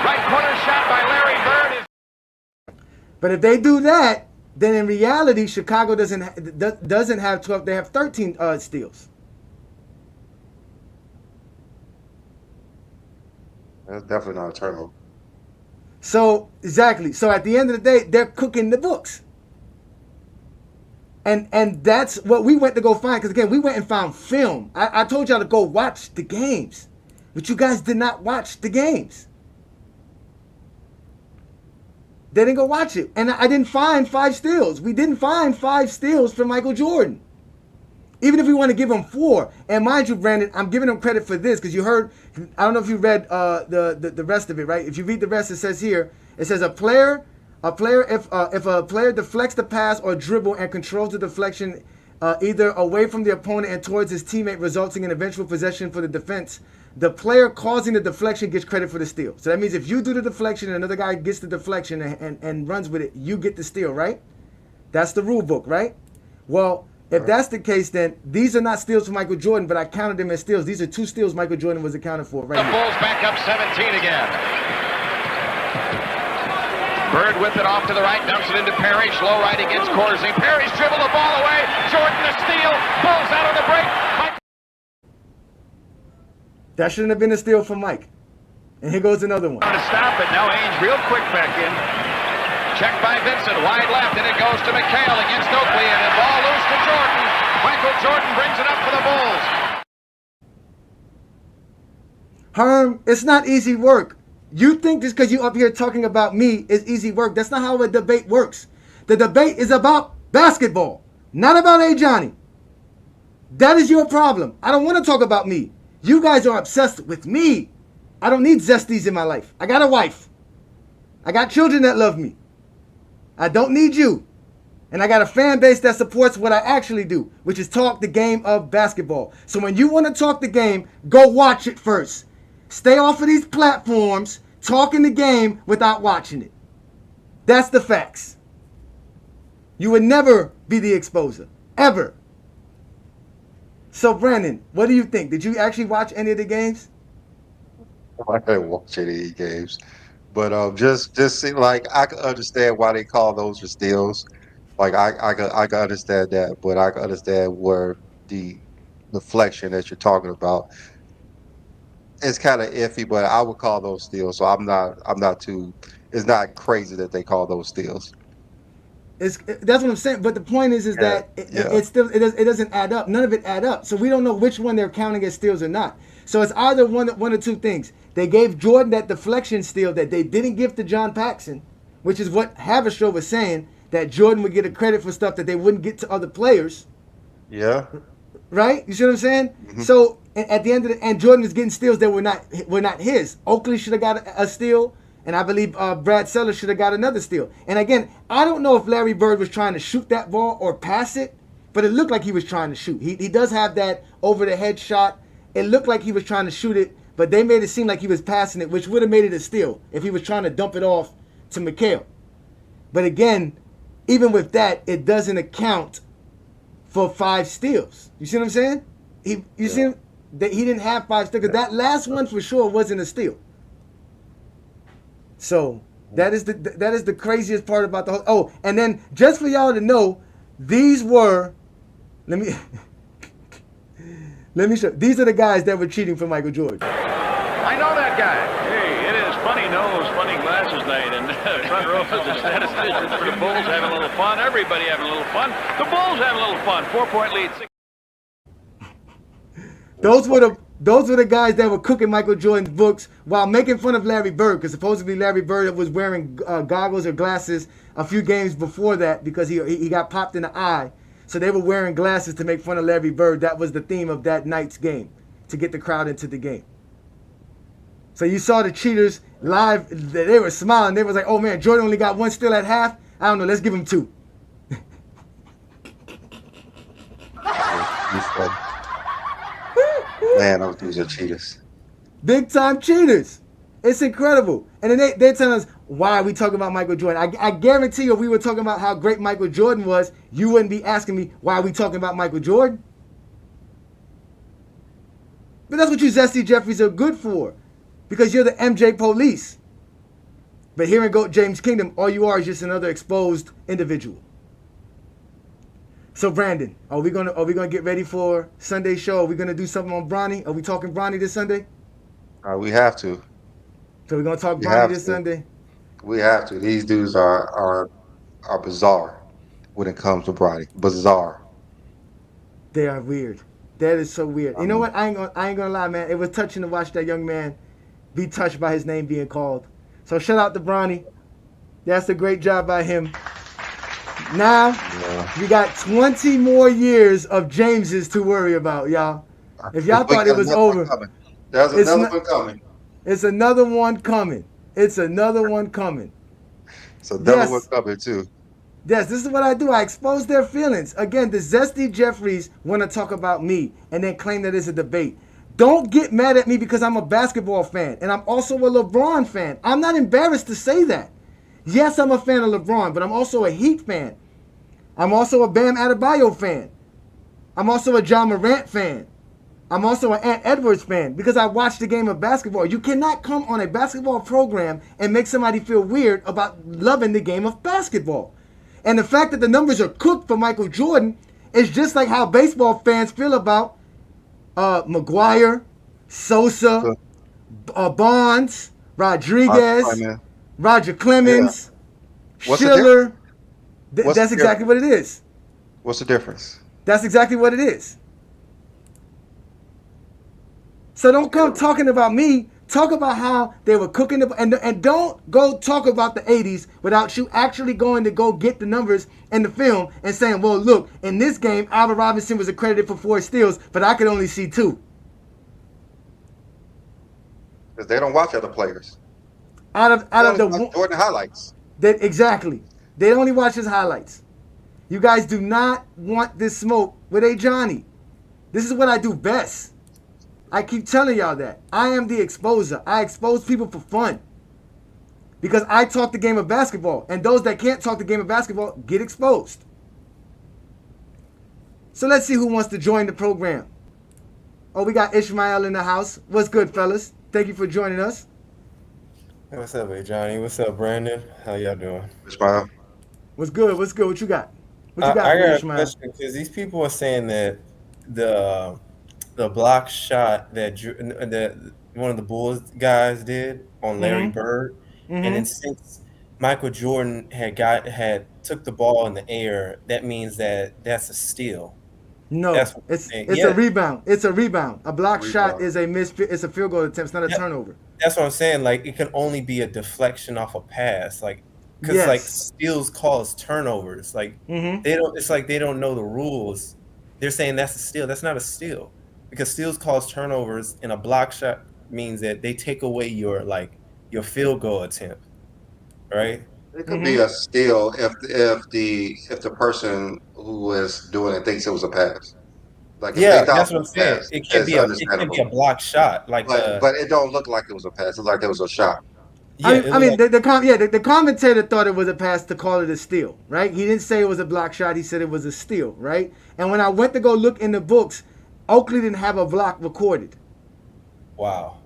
Right corner shot by Larry Bird. But if they do that, then in reality, Chicago doesn't have 12. They have 13 steals. That's definitely not a turnover. So exactly. So at the end of the day, they're cooking the books. And that's what we went to go find. Because again, we went and found film. I told y'all to go watch the games. But you guys did not watch the games. They didn't go watch it. And I didn't find 5 steals. We didn't find 5 steals for Michael Jordan. Even if we want to give him 4. And mind you, Brandon, I'm giving him credit for this. Because you heard, I don't know if you read the rest of it, right? If you read the rest, it says here, it says if a player deflects the pass or dribble and controls the deflection either away from the opponent and towards his teammate, resulting in eventual possession for the defense, the player causing the deflection gets credit for the steal. So that means if you do the deflection and another guy gets the deflection and runs with it, you get the steal, right? That's the rule book, right? Well, if that's the case, then these are not steals for Michael Jordan, but I counted them as steals. These are 2 steals Michael Jordan was accounted for right The here. Bulls back up 17 again. Bird with it off to the right, dumps it into Parrish, low right against Corsi. Parrish dribbled the ball away. Jordan the steal, Bulls out on the break. Mike. That shouldn't have been a steal for Mike. And here goes another one. To stop it, now Ainge real quick back in. Checked by Vincent, wide left, and it goes to McHale against Oakley, and the ball loose to Jordan. Michael Jordan brings it up for the Bulls. Herm, it's not easy work. You think just because you're up here talking about me is easy work. That's not how a debate works. The debate is about basketball, not about Ajani. That is your problem. I don't want to talk about me. You guys are obsessed with me. I don't need Zesties in my life. I got a wife. I got children that love me. I don't need you. And I got a fan base that supports what I actually do, which is talk the game of basketball. So when you want to talk the game, go watch it first. Stay off of these platforms talking the game without watching it. That's the facts. You would never be the exposer. Ever. So, Brandon, what do you think? Did you actually watch any of the games? I didn't watch any of the games. But just seem like I can understand why they call those for steals. Like I can understand that, but I can understand where the deflection that you're talking about. It's kind of iffy, but I would call those steals. So I'm not too. It's not crazy that they call those steals. That's what I'm saying. But the point is that it doesn't add up. None of it add up. So we don't know which one they're counting as steals or not. So it's either one or two things. They gave Jordan that deflection steal that they didn't give to John Paxson, which is what Haberstroh was saying, that Jordan would get a credit for stuff that they wouldn't get to other players. Yeah. Right? You see what I'm saying? Mm-hmm. So at the end of and Jordan is getting steals that were not his. Oakley should have got a steal, and I believe Brad Sellers should have got another steal. And again, I don't know if Larry Bird was trying to shoot that ball or pass it, but it looked like he was trying to shoot. He does have that over the head shot. It looked like he was trying to shoot it, but they made it seem like he was passing it, which would have made it a steal if he was trying to dump it off to Mikal. But again, even with that, it doesn't account for 5 steals. You see what I'm saying? You see him? That he didn't have 5 steals. That last one for sure wasn't a steal. So that is the craziest part about the whole. Oh, and then just for y'all to know, these were, let me show. These are the guys that were cheating for Michael Jordan. I know that guy. Hey, it is funny nose, funny glasses night, and front row is the statisticians for the Bulls having a little fun. Everybody having a little fun. The Bulls having a little fun. 4-point lead. Those were the guys that were cooking Michael Jordan's books while making fun of Larry Bird, because supposedly Larry Bird was wearing goggles or glasses a few games before that because he got popped in the eye. So they were wearing glasses to make fun of Larry Bird. That was the theme of that night's game, to get the crowd into the game. So you saw the cheaters live. They were smiling. They was like, oh man, Jordan only got 1 steal at half. I don't know. Let's give him 2. Man, those dudes are cheaters. Big time cheaters. It's incredible. And then they tell us, why are we talking about Michael Jordan? I guarantee you, if we were talking about how great Michael Jordan was, you wouldn't be asking me, why are we talking about Michael Jordan? But that's what you Zesty Jeffreys are good for, because you're the MJ police. But here in GOAT James Kingdom, all you are is just another exposed individual. So Brandon, are we gonna get ready for Sunday's show? Are we gonna do something on Bronny? Are we talking Bronny this Sunday? We have to. So we're gonna talk Bronny this Sunday. We have to. These dudes are bizarre when it comes to Bronny. Bizarre. They are weird. That is so weird. You know what? I ain't gonna lie, man. It was touching to watch that young man be touched by his name being called. So shout out to Bronny. That's a great job by him. Now, we got 20 more years of Jameses to worry about, y'all. If y'all thought it was over, there's another one coming. It's another one coming. It's another one coming. So another one coming too. Yes, this is what I do. I expose their feelings. Again, the Zesty Jeffreys want to talk about me and then claim that it's a debate. Don't get mad at me because I'm a basketball fan and I'm also a LeBron fan. I'm not embarrassed to say that. Yes, I'm a fan of LeBron, but I'm also a Heat fan. I'm also a Bam Adebayo fan. I'm also a John Morant fan. I'm also an Ant Edwards fan because I watch the game of basketball. You cannot come on a basketball program and make somebody feel weird about loving the game of basketball. And the fact that the numbers are cooked for Michael Jordan is just like how baseball fans feel about McGuire, Sosa, Bonds, Rodriguez, Roger Clemens, Schiller. That's exactly what it is. What's the difference? That's exactly what it is. So don't come talking about me. Talk about how they were cooking the, and don't go talk about the 80s without you actually going to go get the numbers in the film and saying, well, look, in this game, Alvin Robinson was accredited for 4 steals, but I could only see 2. Because they don't watch other players. Out of the Jordan highlights. Exactly. They only watch his highlights. You guys do not want this smoke with Ajani. This is what I do best. I keep telling y'all that. I am the exposer. I expose people for fun. Because I talk the game of basketball. And those that can't talk the game of basketball get exposed. So let's see who wants to join the program. Oh, we got Ishmael in the house. What's good, fellas? Thank you for joining us. Hey, what's up, Ajani? What's up, Brandon? How y'all doing? Ishmael. What's good? What's good? What you got? What you got, I got Ishmael? a question because these people are saying that the block shot that one of the Bulls guys did on Larry Bird, and then since Michael Jordan had took the ball in the air, that means that's a steal. No, it's a rebound. It's a rebound. A block shot is it's a field goal attempt. It's not a turnover. That's what I'm saying. Like it can only be a deflection off a pass. Like because like steals cause turnovers. Like they don't. It's like they don't know the rules. They're saying that's a steal. That's not a steal because steals cause turnovers, and a block shot means that they take away your field goal attempt, right? It could be a steal if the person who is doing it thinks it was a pass. Like if they Yeah, thought that's it what I'm was a saying. pass, It can it's be understandable. a block shot. Like But it don't look like it was a pass. It's like there was a shot. yeah, I mean, the commentator thought it was a pass to call it a steal, right? He didn't say it was a block shot. He said it was a steal, right? And when I went to go look in the books, Oakley didn't have a block recorded. wow.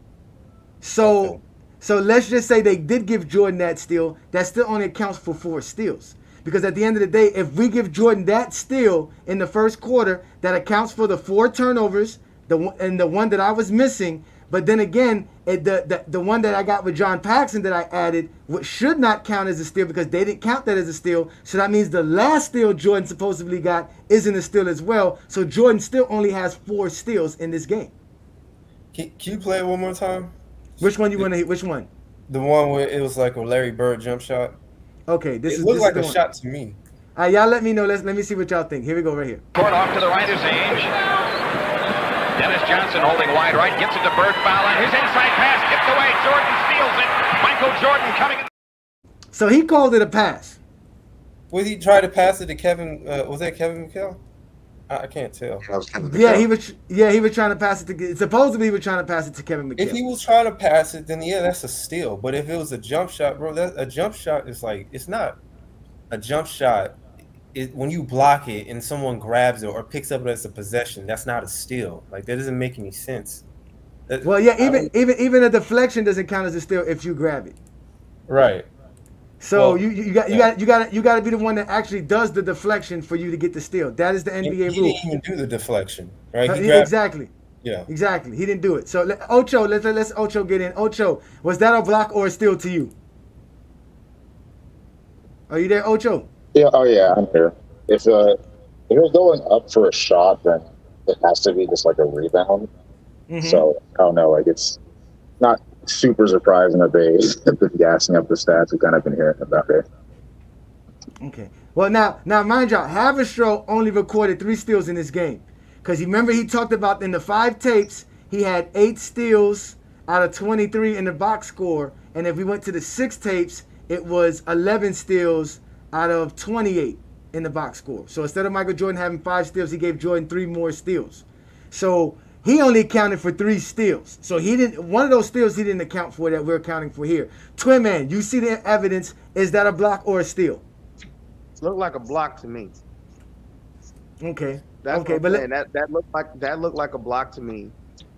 So let's just say they did give Jordan that steal. That still only accounts for 4 steals. Because at the end of the day, if we give Jordan that steal in the first quarter, that accounts for the 4 turnovers, the one that I was missing. But then again, the one that I got with John Paxson that I added, which should not count as a steal because they didn't count that as a steal. So that means the last steal Jordan supposedly got isn't a steal as well. So Jordan still only has 4 steals in this game. Can you play it one more time? Which one you want to hit? Which one? The one where it was like a Larry Bird jump shot. Okay, It looked like a shot to me. All right, y'all let me know. Let me see what y'all think. Here we go, right here. Court off to the right is Ainge. Dennis Johnson holding wide right, gets it to Bird, foul line. His inside pass kicked away. Jordan steals it. Michael Jordan coming in. So he called it a pass. Was he trying to pass it to Kevin? Was that Kevin McHale? I can't tell. That was Kevin McHale. He was trying to pass it to. Supposedly, he was trying to pass it to Kevin McHale. If he was trying to pass it, then yeah, that's a steal. But if it was a jump shot, bro, a jump shot is like it's not a jump shot. When you block it and someone grabs it or picks up it as a possession, that's not a steal. Like that doesn't make any sense. Well, yeah, even a deflection doesn't count as a steal if you grab it. Right. So you got to be the one that actually does the deflection for you to get the steal. That is the NBA rule. He didn't even do the deflection, right? Exactly. Yeah. Exactly. He didn't do it. So Ocho, let's Ocho get in. Ocho, was that a block or a steal to you? Are you there, Ocho? Yeah. Oh yeah, I'm here. If it was going up for a shot, then it has to be just like a rebound. Mm-hmm. So I don't know. Like it's not super surprising that they've been gassing up the stats. We've kind of been hearing about it. Okay. Well, now, mind y'all, Haberstroh only recorded 3 steals in this game. Because remember he talked about in the 5 tapes, he had 8 steals out of 23 in the box score. And if we went to the 6 tapes, it was 11 steals out of 28 in the box score. So instead of Michael Jordan having 5 steals, he gave Jordan 3 more steals. So he only accounted for 3 steals. So one of those steals he didn't account for that we're accounting for here. Twin Man, you see the evidence. Is that a block or a steal? It looked like a block to me. Okay. That's okay, what but I'm saying. That looked like a block to me.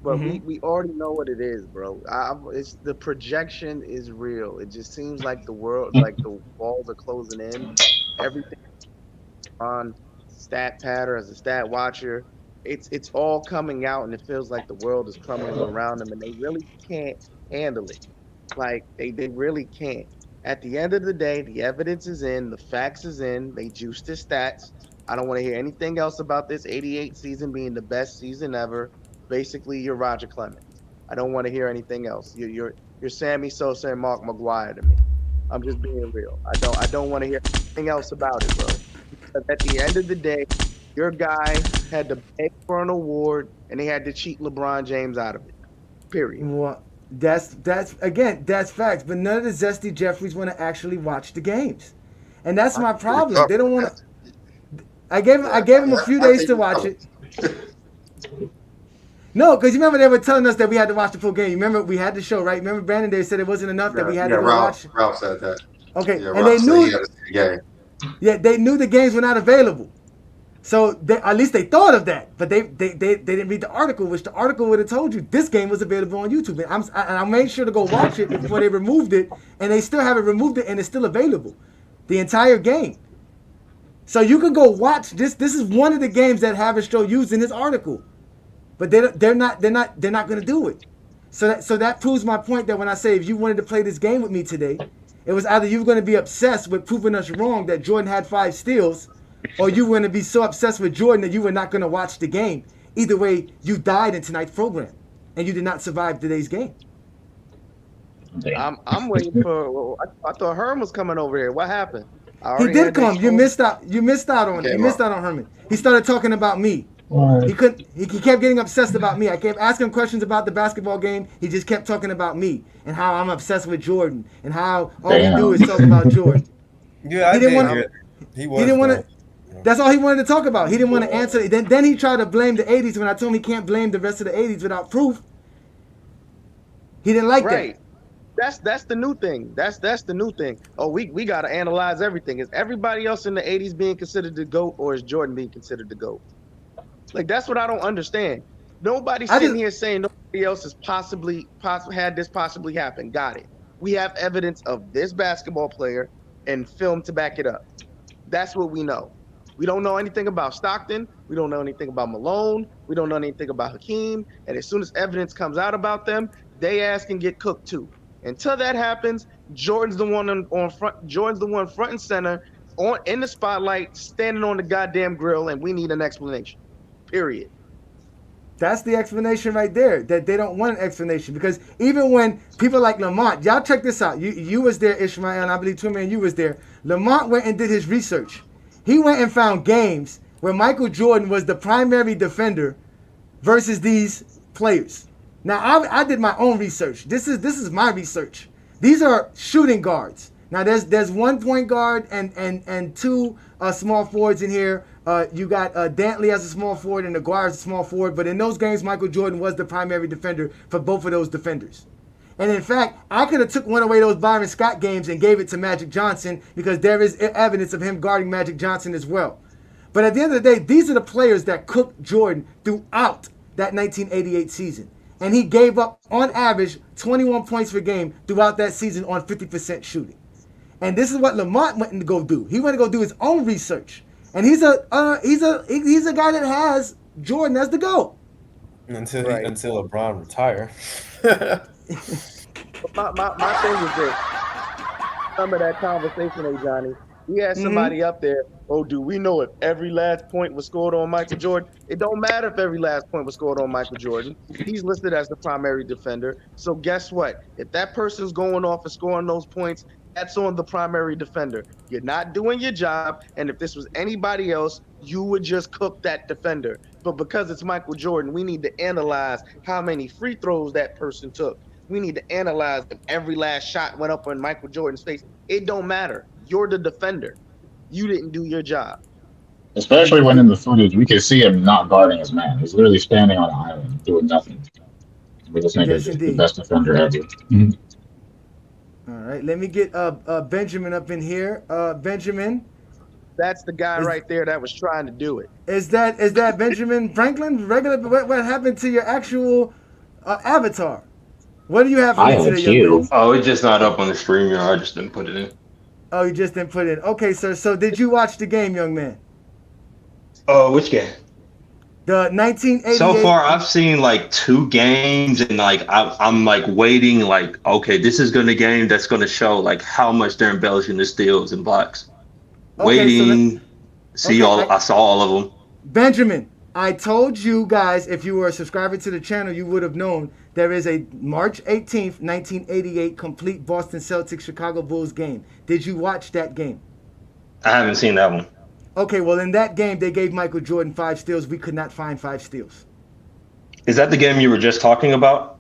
But we already know what it is, bro. It's the projection is real. It just seems like the world, like the walls are closing in. Everything on stat patter as a stat watcher. It's all coming out, and it feels like the world is crumbling around them, and they really can't handle it. Like they really can't. At the end of the day, the evidence is in, the facts is in. They juiced the stats. I don't want to hear anything else about this 88 season being the best season ever. Basically, you're Roger Clemens. I don't want to hear anything else. You're Sammy Sosa and Mark McGuire to me. I'm just being real. I don't want to hear anything else about it, bro. Because at the end of the day, your guy had to beg for an award, and they had to cheat LeBron James out of it. Period. Well, that's facts. But none of the Zesty Jeffreys want to actually watch the games, and that's my problem. They don't want to. I gave him a few days to watch it. No, because you remember they were telling us that we had to watch the full game. You remember we had the show, right? Remember Brandon Day said it wasn't enough that we had to go watch. Ralph said that. Okay, yeah, and they knew. He had to see the game. Yeah, they knew the games were not available. So at least they thought of that, but they didn't read the article, which the article would have told you this game was available on YouTube. And I made sure to go watch it before they removed it, and they still haven't removed it, and it's still available, the entire game. So you can go watch this. This is one of the games that Haberstroh used in his article, but they're not going to do it. So that proves my point that when I say if you wanted to play this game with me today, it was either you were going to be obsessed with proving us wrong that Jordan had 5 steals, or you were going to be so obsessed with Jordan that you were not going to watch the game. Either way, you died in tonight's program, and you did not survive today's game. I'm waiting for. I thought Herm was coming over here. What happened? He did come. You missed out. You missed out on it. You missed out on Herman. He started talking about me. He couldn't. He kept getting obsessed about me. I kept asking him questions about the basketball game. He just kept talking about me and how I'm obsessed with Jordan and how all we do is talk about Jordan. Yeah, He didn't want hear to. He He was. didn't want though. to. That's all he wanted to talk about. He didn't want to answer. Then he tried to blame the 80s when I told him he can't blame the rest of the 80s without proof. He didn't like Right. That's the new thing. That's the new thing. Oh, we got to analyze everything. Is everybody else in the 80s being considered the GOAT, or is Jordan being considered the GOAT? Like, that's what I don't understand. Nobody's sitting here saying nobody else has possibly had this possibly happen. Got it. We have evidence of this basketball player and film to back it up. That's what we know. We don't know anything about Stockton. We don't know anything about Malone. We don't know anything about Hakeem. And as soon as evidence comes out about them, they ass can get cooked too. Until that happens, Jordan's the one on front. Jordan's the one front and center, in the spotlight, standing on the goddamn grill, and we need an explanation. Period. That's the explanation right there. That they don't want an explanation, because even when people like Lamont, y'all check this out. You was there, Ishmael, and I believe Twin Man, you was there. Lamont went and did his research. He went and found games where Michael Jordan was the primary defender versus these players. Now I did my own research. This is my research. These are shooting guards. Now there's one point guard and two small forwards in here. You got Dantley as a small forward and Aguirre as a small forward. But in those games, Michael Jordan was the primary defender for both of those defenders. And in fact, I could have took one away those Byron Scott games and gave it to Magic Johnson, because there is evidence of him guarding Magic Johnson as well. But at the end of the day, these are the players that cooked Jordan throughout that 1988 season. And he gave up, on average, 21 points per game throughout that season on 50% shooting. And this is what Lamont went to go do. He went to go do his own research. And he's a guy that has Jordan as the GOAT. Until LeBron retire. my thing is this. Some of that conversation, Ajani, we had somebody up there. Oh, do we know if every last point was scored on Michael Jordan? It don't matter if every last point was scored on Michael Jordan. He's listed as the primary defender. So guess what? If that person's going off and scoring those points, that's on the primary defender. You're not doing your job, and if this was anybody else, you would just cook that defender. But because it's Michael Jordan, we need to analyze how many free throws that person took. We need to analyze if every last shot went up on Michael Jordan's face. It don't matter. You're the defender. You didn't do your job. Especially when in the footage, we can see him not guarding his man. He's literally standing on an island doing nothing. But this nigga is the best defender ever. All right, let me get Benjamin up in here. Benjamin. That's the guy right there that was trying to do it. Is that Benjamin Franklin? Regular. What happened to your actual avatar? What do you have for me today, young man? Oh, it's just not up on the stream. I just didn't put it in. Oh, you just didn't put it in. Okay, sir. So did you watch the game, young man? Oh, which game? The 1988. So far, I've seen like 2 games, and like I'm like waiting. Like, okay, this is gonna game that's gonna show like how much they're embellishing the steals and blocks. Waiting. I saw all of them. Benjamin, I told you guys, if you were a subscriber to the channel, you would have known there is a March 18th, 1988 complete Boston Celtics Chicago Bulls game. Did you watch that game? I haven't seen that one. Okay, well, in that game, they gave Michael Jordan 5 steals. We could not find 5 steals. Is that the game you were just talking about?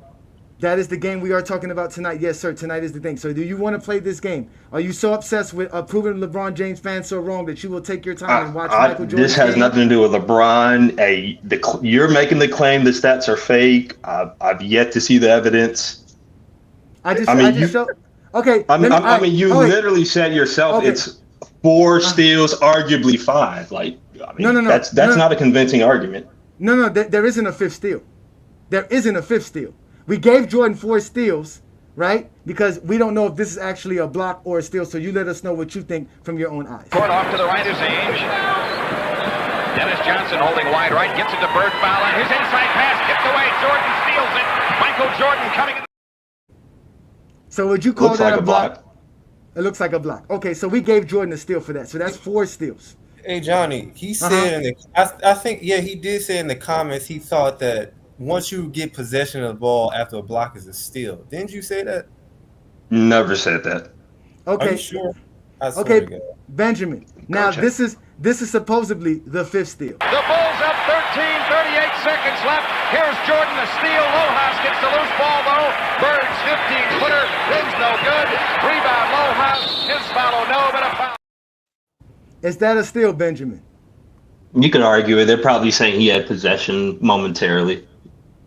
That is the game we are talking about tonight. Yes, sir. Tonight is the thing. So do you want to play this game? Are you so obsessed with proving LeBron James fans so wrong that you will take your time and watch Michael Jordan? This has nothing to do with LeBron. You're making the claim the stats are fake. I've yet to see the evidence. Literally said yourself it's 4 steals, arguably 5. That's not a convincing argument. No, there isn't a 5th steal. There isn't a 5th steal. We gave Jordan 4 steals, right? Because we don't know if this is actually a block or a steal. So you let us know what you think from your own eyes. Court off to the right is Ainge. Dennis Johnson holding wide right, gets it to Bird Fowler. His inside pass tipped away. Jordan steals it. Michael Jordan coming in. So would you call that a block? It looks like a block. Okay, so we gave Jordan a steal for that. So that's 4 steals. Hey, Johnny, he said I think he did say in the comments he thought that once you get possession of the ball after a block is a steal. Didn't you say that? Never said that. Okay. Are you sure? Okay, Benjamin. Now this is supposedly the 5th steal. The Bulls up 13, 38 seconds left. Here's Jordan, the steal. Lohaus gets the loose ball though. Bird's 15-footer, rims no good. Rebound Lohaus. His follow no, but a foul. Is that a steal, Benjamin? You could argue it. They're probably saying he had possession momentarily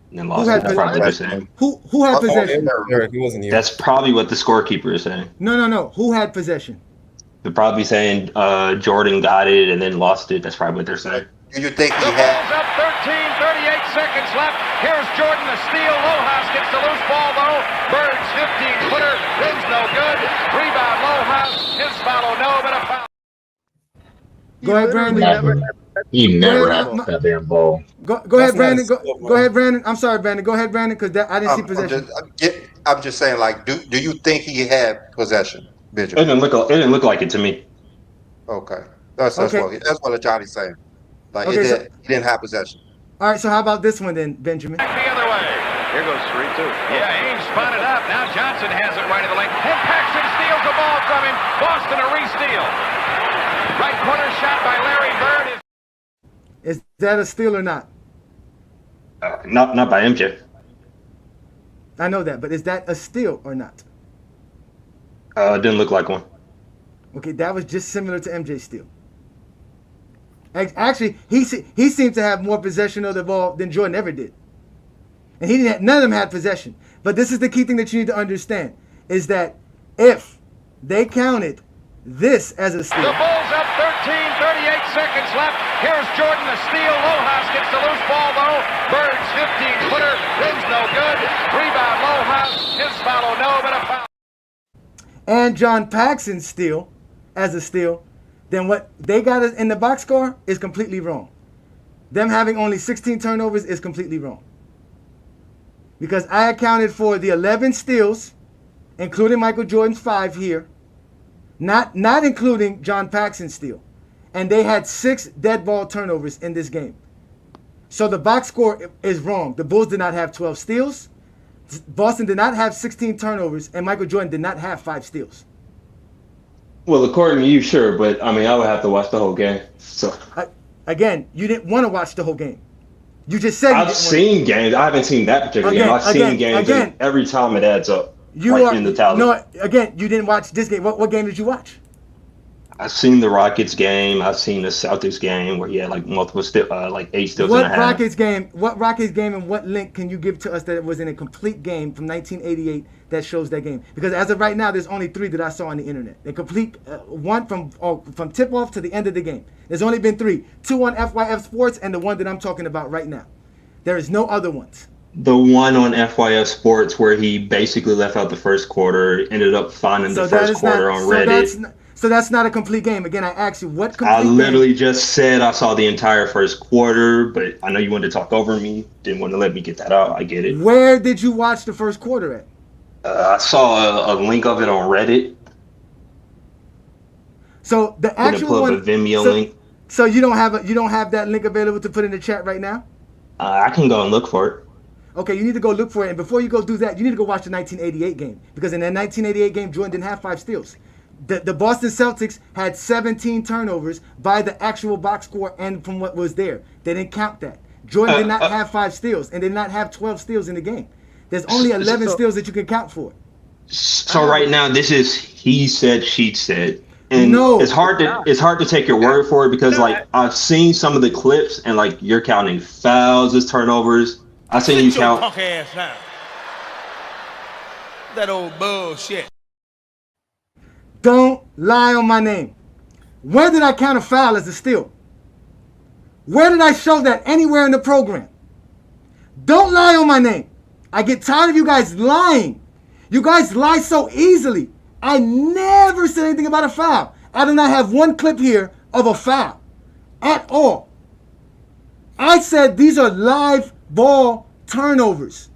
and then lost it. That's probably what they're saying. Who had possession? He wasn't here. That's probably what the scorekeeper is saying. No. Who had possession? They're probably saying Jordan got it and then lost it. That's probably what they're saying. Do you think he The had? Bulls up 13, 38 seconds left. Here's Jordan, the steal. Lohaus gets the loose ball, though. Bird's 15-footer. Rim's no good. Rebound, Lohaus. His follow, no, but a foul. Go ahead, Brandon. He never had that damn ball. Go ahead, Brandon. Go ahead, Brandon. I'm sorry, Brandon. Go ahead, Brandon, because I didn't see possession. I'm just saying, like, do you think he had possession, Benjamin? It didn't look like it to me. Okay, that's what Ajani's saying. Like, Okay, he didn't have possession. All right, so how about this one then, Benjamin? Back the other way. Here goes 3-2. Yeah, Ames spun it up. Now Johnson has it right of the lane. And Paxson steals the ball from him. Boston a re-steal. Right corner shot by Larry Bird. Is that a steal or not? Not by MJ. I know that, but is that a steal or not? It didn't look like one. Okay, that was just similar to MJ's steal. Actually, he seemed to have more possession of the ball than Jordan ever did. And none of them had possession. But this is the key thing that you need to understand, is that if they counted this as a steal. The Bulls up 13, 38 seconds left. Here's Jordan, the steal. Lohaus gets the loose ball, though. Bird's 15-footer. Rim's no good. Rebound, Lohaus. His follow, no, but a foul. And John Paxson's steal as a steal, then what they got in the box score is completely wrong. Them having only 16 turnovers is completely wrong. Because I accounted for the 11 steals, including Michael Jordan's 5 here, not including John Paxson's steal. And they had 6 dead ball turnovers in this game. So the box score is wrong. The Bulls did not have 12 steals. Boston did not have 16 turnovers, and Michael Jordan did not have 5 steals. Well, according to you, sure, but I mean, I would have to watch the whole game. So again, you didn't want to watch the whole game. You just said I've seen games. I haven't seen that particular game. I've seen games, and every time it adds up. In the tally. No, again, you didn't watch this game. What game did you watch? I've seen the Rockets game. I've seen the Celtics game where he had like multiple 8 steals and a half. What Rockets game and what link can you give to us that it was in a complete game from 1988 that shows that game? Because as of right now, there's only 3 that I saw on the internet. A complete one from tip-off to the end of the game. There's only been 3. 2 on FYF Sports and the one that I'm talking about right now. There is no other ones. The one on FYF Sports where he basically left out the first quarter, ended up finding the first quarter on Reddit. So that's not a complete game. Again, I asked you what complete I literally just said I saw the entire first quarter, but I know you wanted to talk over me. Didn't want to let me get that out. I get it. Where did you watch the first quarter at? I saw a link of it on Reddit. So the actual one, a Vimeo link. So you don't have that link available to put in the chat right now? I can go and look for it. Okay, you need to go look for it. And before you go do that, you need to go watch the 1988 game. Because in that 1988 game, Jordan didn't have 5 steals. The Boston Celtics had 17 turnovers by the actual box score and from what was there. They didn't count that. Jordan did not have 5 steals and did not have 12 steals in the game. There's only 11 steals that you can count for. So right now, this is he said, she said. And no, it's hard to take your word for it because like I've seen some of the clips and like you're counting fouls as turnovers. I seen you count. Punk ass now. That old bullshit. Don't lie on my name. Where did I count a foul as a steal? Where did I show that anywhere in the program? Don't lie on my name. I get tired of you guys lying. You guys lie so easily. I never said anything about a foul. I do not have one clip here of a foul at all. I said these are live ball turnovers.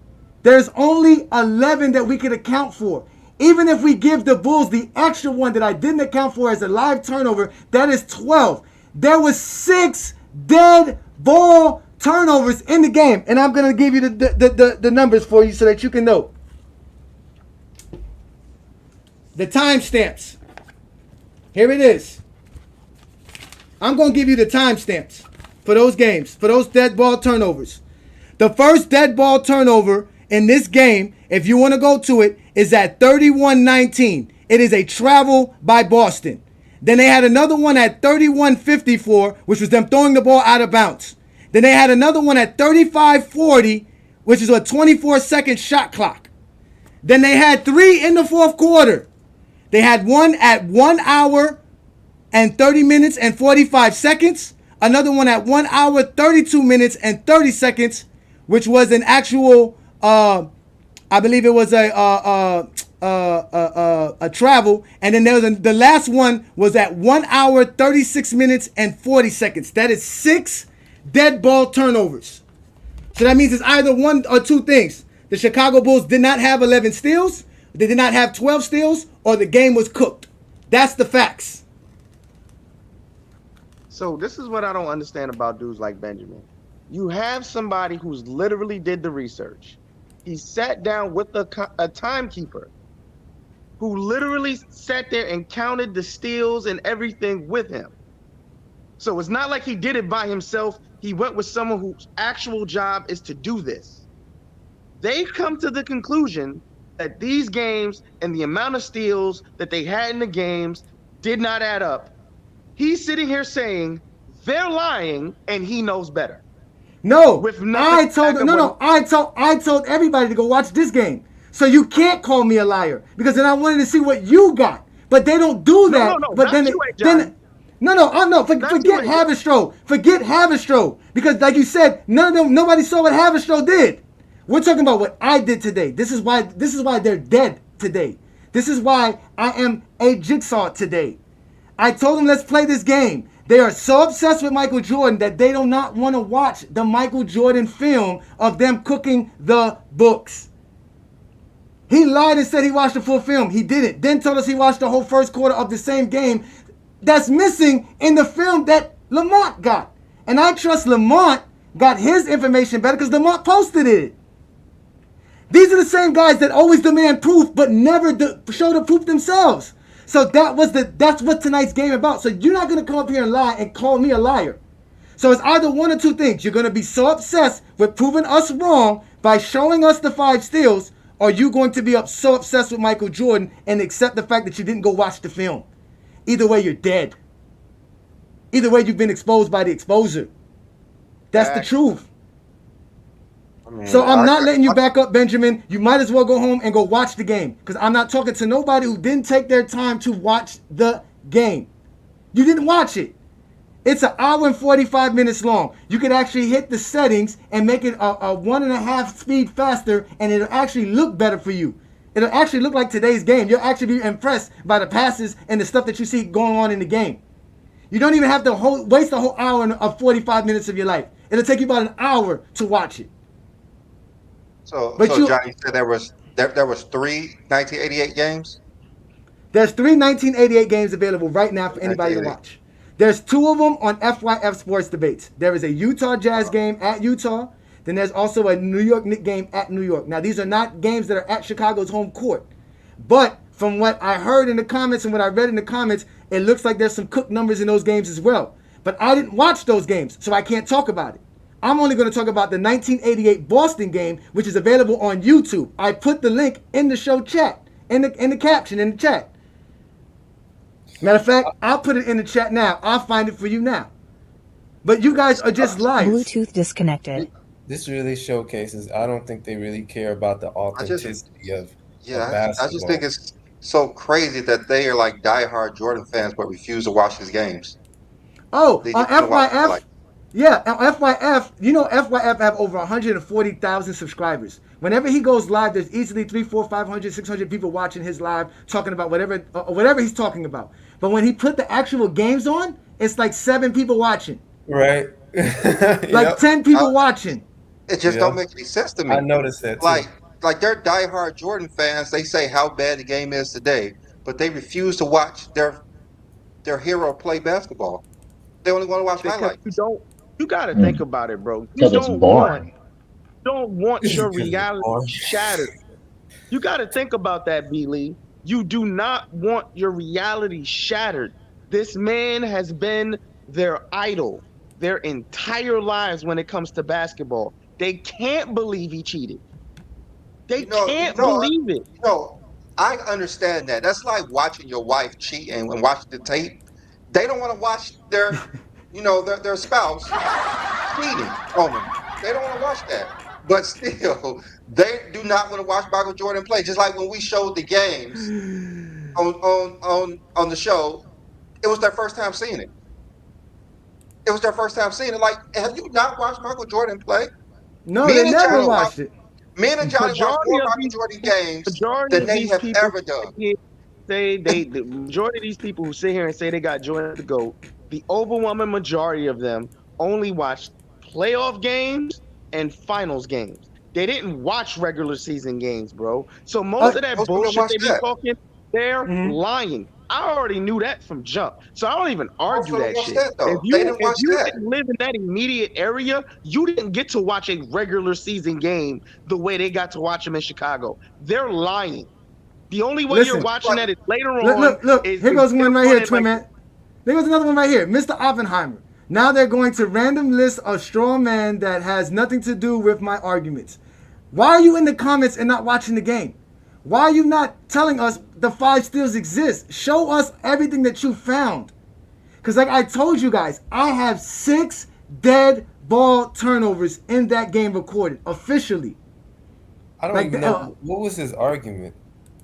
There's only 11 that we could account for. Even if we give the Bulls the extra one that I didn't account for as a live turnover, that is 12. There was 6 dead ball turnovers in the game. And I'm going to give you the numbers for you so that you can know. The timestamps. Here it is. I'm going to give you the timestamps for those games, for those dead ball turnovers. The first dead ball turnover in this game, if you want to go to it, is at 31-19. It is a travel by Boston. Then they had another one at 31:54, which was them throwing the ball out of bounds. Then they had another one at 35:40, which is a 24-second shot clock. Then they had 3 in the fourth quarter. They had one at 1 hour and 30 minutes and 45 seconds. Another one at 1 hour, 32 minutes and 30 seconds, which was an actual, I believe it was a travel. And then there was the last one was at 1 hour, 36 minutes and 40 seconds. That is 6 dead ball turnovers. So that means it's either one or two things. The Chicago Bulls did not have 11 steals, they did not have 12 steals, or the game was cooked. That's the facts. So this is what I don't understand about dudes like Benjamin. You have somebody who's literally did the research. He sat down with a timekeeper who literally sat there and counted the steals and everything with him. So it's not like he did it by himself. He went with someone whose actual job is to do this. They come to the conclusion that these games and the amount of steals that they had in the games did not add up. He's sitting here saying they're lying and he knows better. No, I told everybody to go watch this game. So you can't call me a liar because then I wanted to see what you got. But they don't do that. No, but then forget Haberstroh. Forget Haberstroh because like you said, nobody saw what Haberstroh did. We're talking about what I did today. This is why they're dead today. This is why I am a jigsaw today. I told them let's play this game. They are so obsessed with Michael Jordan that they do not want to watch the Michael Jordan film of them cooking the books. He lied and said he watched the full film. He didn't. Then told us he watched the whole first quarter of the same game that's missing in the film that Lamont got. And I trust Lamont got his information better because Lamont posted it. These are the same guys that always demand proof but never show the proof themselves. So that's what tonight's game about. So you're not going to come up here and lie and call me a liar. So it's either one or two things. You're going to be so obsessed with proving us wrong by showing us the 5 steals, or you're going to be so obsessed with Michael Jordan and accept the fact that you didn't go watch the film. Either way, you're dead. Either way, you've been exposed by the exposure. That's the truth. So I'm not letting you back up, Benjamin. You might as well go home and go watch the game because I'm not talking to nobody who didn't take their time to watch the game. You didn't watch it. It's an hour and 45 minutes long. You could actually hit the settings and make it a 1.5 speed faster, and it'll actually look better for you. It'll actually look like today's game. You'll actually be impressed by the passes and the stuff that you see going on in the game. You don't even have to waste a whole hour of 45 minutes of your life. It'll take you about an hour to watch it. So Johnny said there was 3 1988 games? There's 3 1988 games available right now for anybody to watch. There's 2 of them on FYF Sports Debates. There is a Utah Jazz game at Utah. Then there's also a New York Knicks game at New York. Now, these are not games that are at Chicago's home court. But from what I heard in the comments and what I read in the comments, it looks like there's some cooked numbers in those games as well. But I didn't watch those games, so I can't talk about it. I'm only going to talk about the 1988 Boston game, which is available on YouTube. I put the link in the show chat, in the caption, in the chat. Matter of fact, I'll put it in the chat now. I'll find it for you now. But you guys are just liars. Bluetooth disconnected. This really showcases, I don't think they really care about the authenticity of basketball. I just think it's so crazy that they are like diehard Jordan fans but refuse to watch his games. Oh, on FYF, yeah, on FYF, you know FYF have over 140,000 subscribers. Whenever he goes live, there's easily 300, 400, 500, 600 people watching his live talking about whatever he's talking about. But when he put the actual games on, it's like 7 people watching. Right. Like 10 people watching. It just don't make any sense to me. I noticed that too. Like they're diehard Jordan fans. They say how bad the game is today, but they refuse to watch their hero play basketball. They only want to watch highlights. You got to think about it, bro. Because it's boring. Don't want your reality shattered. You got to think about that, B-Lee. You do not want your reality shattered. This man has been their idol their entire lives when it comes to basketball. They can't believe he cheated. They can't believe it. I understand that. That's like watching your wife cheat and watching the tape They don't want to watch their spouse cheating on them. They don't want to watch that. But still, they do not want to watch Michael Jordan play. Just like when we showed the games on the show, it was their first time seeing it. It was their first time seeing it. Like, have you not watched Michael Jordan play? No, they never watched it. Me and Johnny watched more Michael Jordan games than they have ever done. The majority of these people who sit here and say they got Jordan the GOAT, the overwhelming majority of them only watched playoff games and finals games. They didn't watch regular season games, bro. So most of that bullshit they be talking, they're lying. I already knew that from jump. So I don't even argue that shit. If you didn't live in that immediate area, you didn't get to watch a regular season game the way they got to watch them in Chicago. They're lying. The only way you're watching that is later on. Look, here goes one right here, Twin Man. There goes another one right here. Mr. Oppenheimer. Now they're going to random list a straw man that has nothing to do with my arguments. Why are you in the comments and not watching the game? Why are you not telling us the 5 steals exist? Show us everything that you found. Because like I told you guys, I have 6 dead ball turnovers in that game recorded, officially. I don't even know. What was his argument?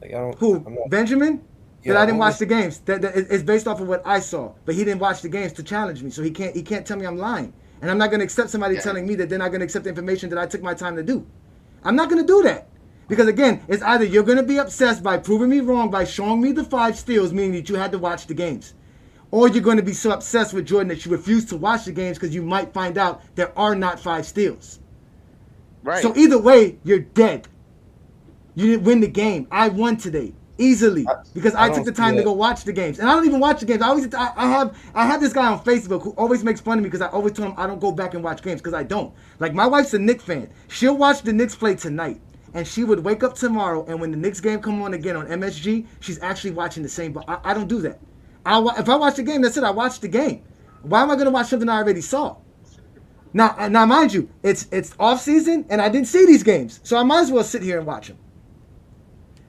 Like, Benjamin? That I didn't watch the games. That it's based off of what I saw. But he didn't watch the games to challenge me. So he can't tell me I'm lying. And I'm not going to accept somebody telling me that they're not going to accept the information that I took my time to do. I'm not going to do that. Because again, it's either you're going to be obsessed by proving me wrong by showing me the 5 steals, meaning that you had to watch the games. Or you're going to be so obsessed with Jordan that you refuse to watch the games because you might find out there are not 5 steals. Right. So either way, you're dead. You didn't win the game. I won today. Easily. Because I took the time to go watch the games. And I don't even watch the games. I have this guy on Facebook who always makes fun of me because I always tell him I don't go back and watch games because I don't. Like my wife's a Knicks fan. She'll watch the Knicks play tonight. And she would wake up tomorrow, and when the Knicks game come on again on MSG, she's actually watching the same. But I don't do that. If I watch the game, that's it. I watched the game. Why am I going to watch something I already saw? Now, mind you, it's off season, and I didn't see these games, so I might as well sit here and watch them.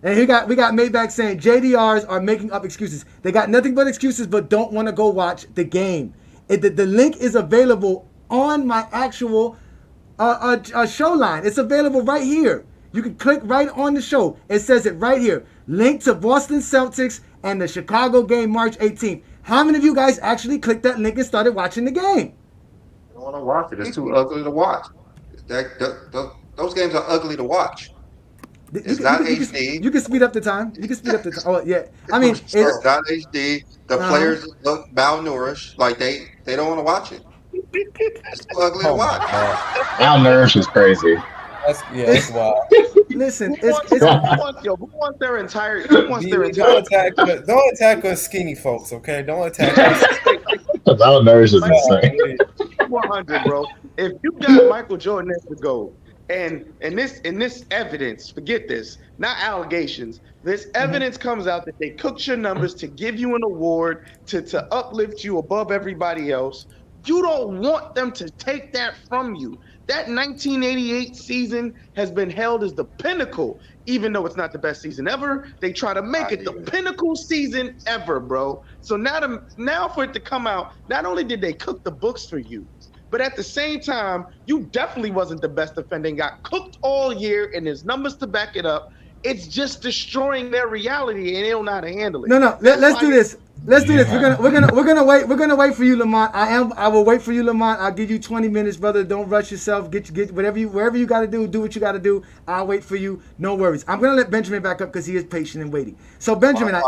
And we got Maybach saying JDRs are making up excuses. They got nothing but excuses, but don't want to go watch the game. The link is available on my actual show line. It's available right here. You can click right on the show. It says it right here. Link to Boston Celtics and the Chicago game March 18th. How many of you guys actually clicked that link and started watching the game? I don't want to watch it. It's too ugly to watch. Those games are ugly to watch. It's not HD. You can speed up the time. Oh, yeah. I mean, it's not HD. The players look malnourished. Like they don't want to watch it. It's too ugly to watch. Malnourished is crazy. That's wild. Listen, who wants their entire? Don't attack us skinny folks, okay? Don't attack us. Malnourished is insane. 100, bro. If you got Michael Jordan as the GOAT, and this evidence, forget this, not allegations. This evidence comes out that they cooked your numbers to give you an award to uplift you above everybody else. You don't want them to take that from you. That 1988 season has been held as the pinnacle, even though it's not the best season ever. They try to make it the pinnacle season ever, bro. So now for it to come out, not only did they cook the books for you, but at the same time, you definitely wasn't the best defender and got cooked all year, and there's numbers to back it up. It's just destroying their reality, and they don't know how to handle it. No. Let's do this. Let's do this. We're gonna wait for you, Lamont. I will wait for you, Lamont. I'll give you 20 minutes, brother. Don't rush yourself. Get wherever you got to do what you got to do. I'll wait for you. No worries. I'm gonna let Benjamin back up because he is patient and waiting. So Benjamin, I'm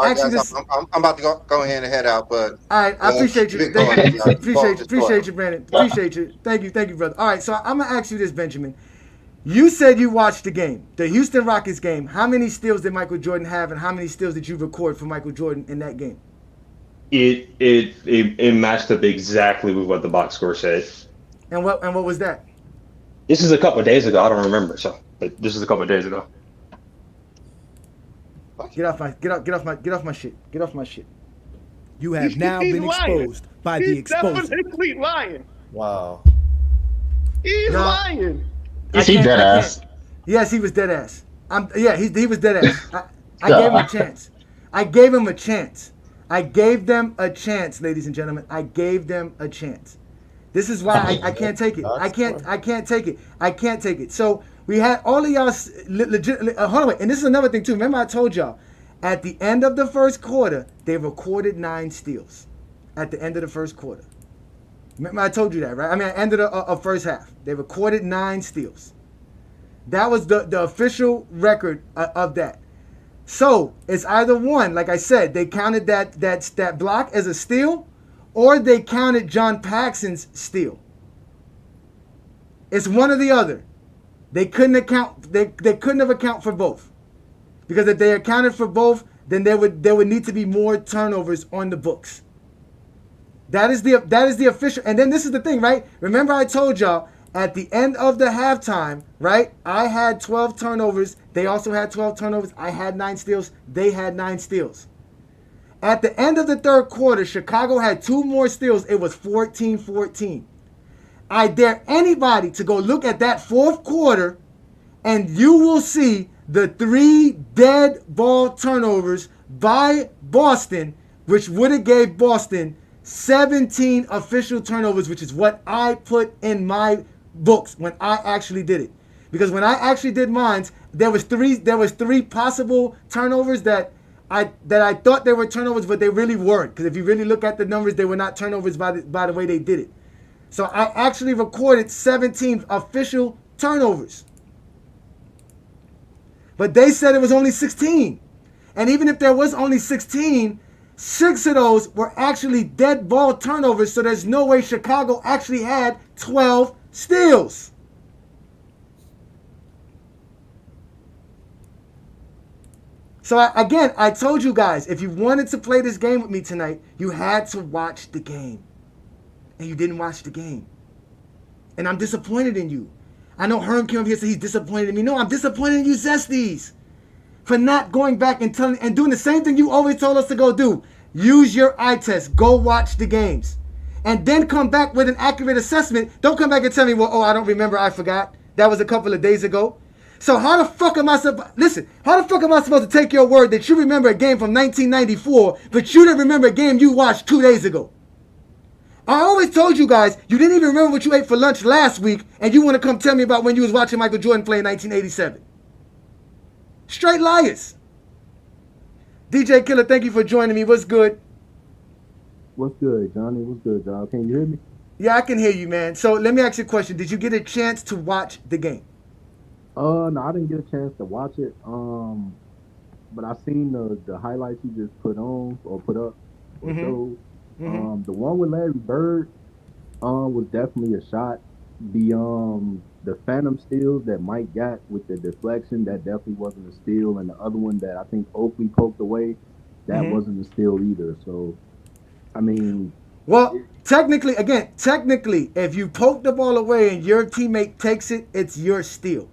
about to go ahead and head out, but all right. I appreciate you. Appreciate you, Brandon. Appreciate you. Thank you, brother. All right. So I'm gonna ask you this, Benjamin. You said you watched the game, the Houston Rockets game. How many steals did Michael Jordan have, and how many steals did you record for Michael Jordan in that game? It matched up exactly with what the box score said. And what was that? This is a couple of days ago. I don't remember. But this is a couple of days ago. Get off my shit. You have now been exposed by the exposer. He's definitely lying. Wow. He's lying. Is he dead ass? Yes, he was dead ass. He was dead ass. I gave him a chance. I gave them a chance, ladies and gentlemen. I gave them a chance. This is why I can't take it. I can't take it. I can't take it. So we had all of y'all legit. Hold on, wait. And this is another thing too. Remember I told y'all, at the end of the first quarter, they recorded 9 steals. At the end of the first quarter. Remember I told you that, right? I mean, at the end of the first half, they recorded 9 steals. That was the official record of that. So it's either one, like I said, they counted that block as a steal, or they counted John Paxson's steal. It's one or the other. They couldn't account. They couldn't have accounted for both, because if they accounted for both, then there would need to be more turnovers on the books. That is the official. And then this is the thing, right? Remember I told y'all at the end of the halftime, right? I had 12 turnovers. They also had 12 turnovers. I had 9 steals. They had 9 steals. At the end of the third quarter, Chicago had 2 more steals. It was 14-14. I dare anybody to go look at that fourth quarter, and you will see the 3 dead ball turnovers by Boston, which would have gave Boston 17 official turnovers, which is what I put in my books when I actually did it. Because when I actually did mine, there was three possible turnovers that I thought they were turnovers, but they really weren't. Because if you really look at the numbers, they were not turnovers by the way they did it. So I actually recorded 17 official turnovers. But they said it was only 16. And even if there was only 16, 6 of those were actually dead ball turnovers, so there's no way Chicago actually had 12 steals. So I told you guys, if you wanted to play this game with me tonight, you had to watch the game. And you didn't watch the game. And I'm disappointed in you. I know Herm came up here and said he's disappointed in me. No, I'm disappointed in you, Zesties, for not going back and doing the same thing you always told us to go do. Use your eye test. Go watch the games. And then come back with an accurate assessment. Don't come back and tell me, well, I don't remember, I forgot. That was a couple of days ago. So how the fuck am I supposed to take your word that you remember a game from 1994, but you didn't remember a game you watched 2 days ago? I always told you guys, you didn't even remember what you ate for lunch last week, and you want to come tell me about when you was watching Michael Jordan play in 1987. Straight liars. DJ Killer, thank you for joining me. What's good? What's good, Johnny? What's good, dog? Can you hear me? Yeah, I can hear you, man. So let me ask you a question. Did you get a chance to watch the game? No, I didn't get a chance to watch it. But I seen the highlights you just put on or put up or showed. The one with Larry Bird was definitely a shot. The phantom steals that Mike got with the deflection, that definitely wasn't a steal, and the other one that I think Oakley poked away, that wasn't a steal either. So, I mean, well, technically, if you poke the ball away and your teammate takes it, it's your steal.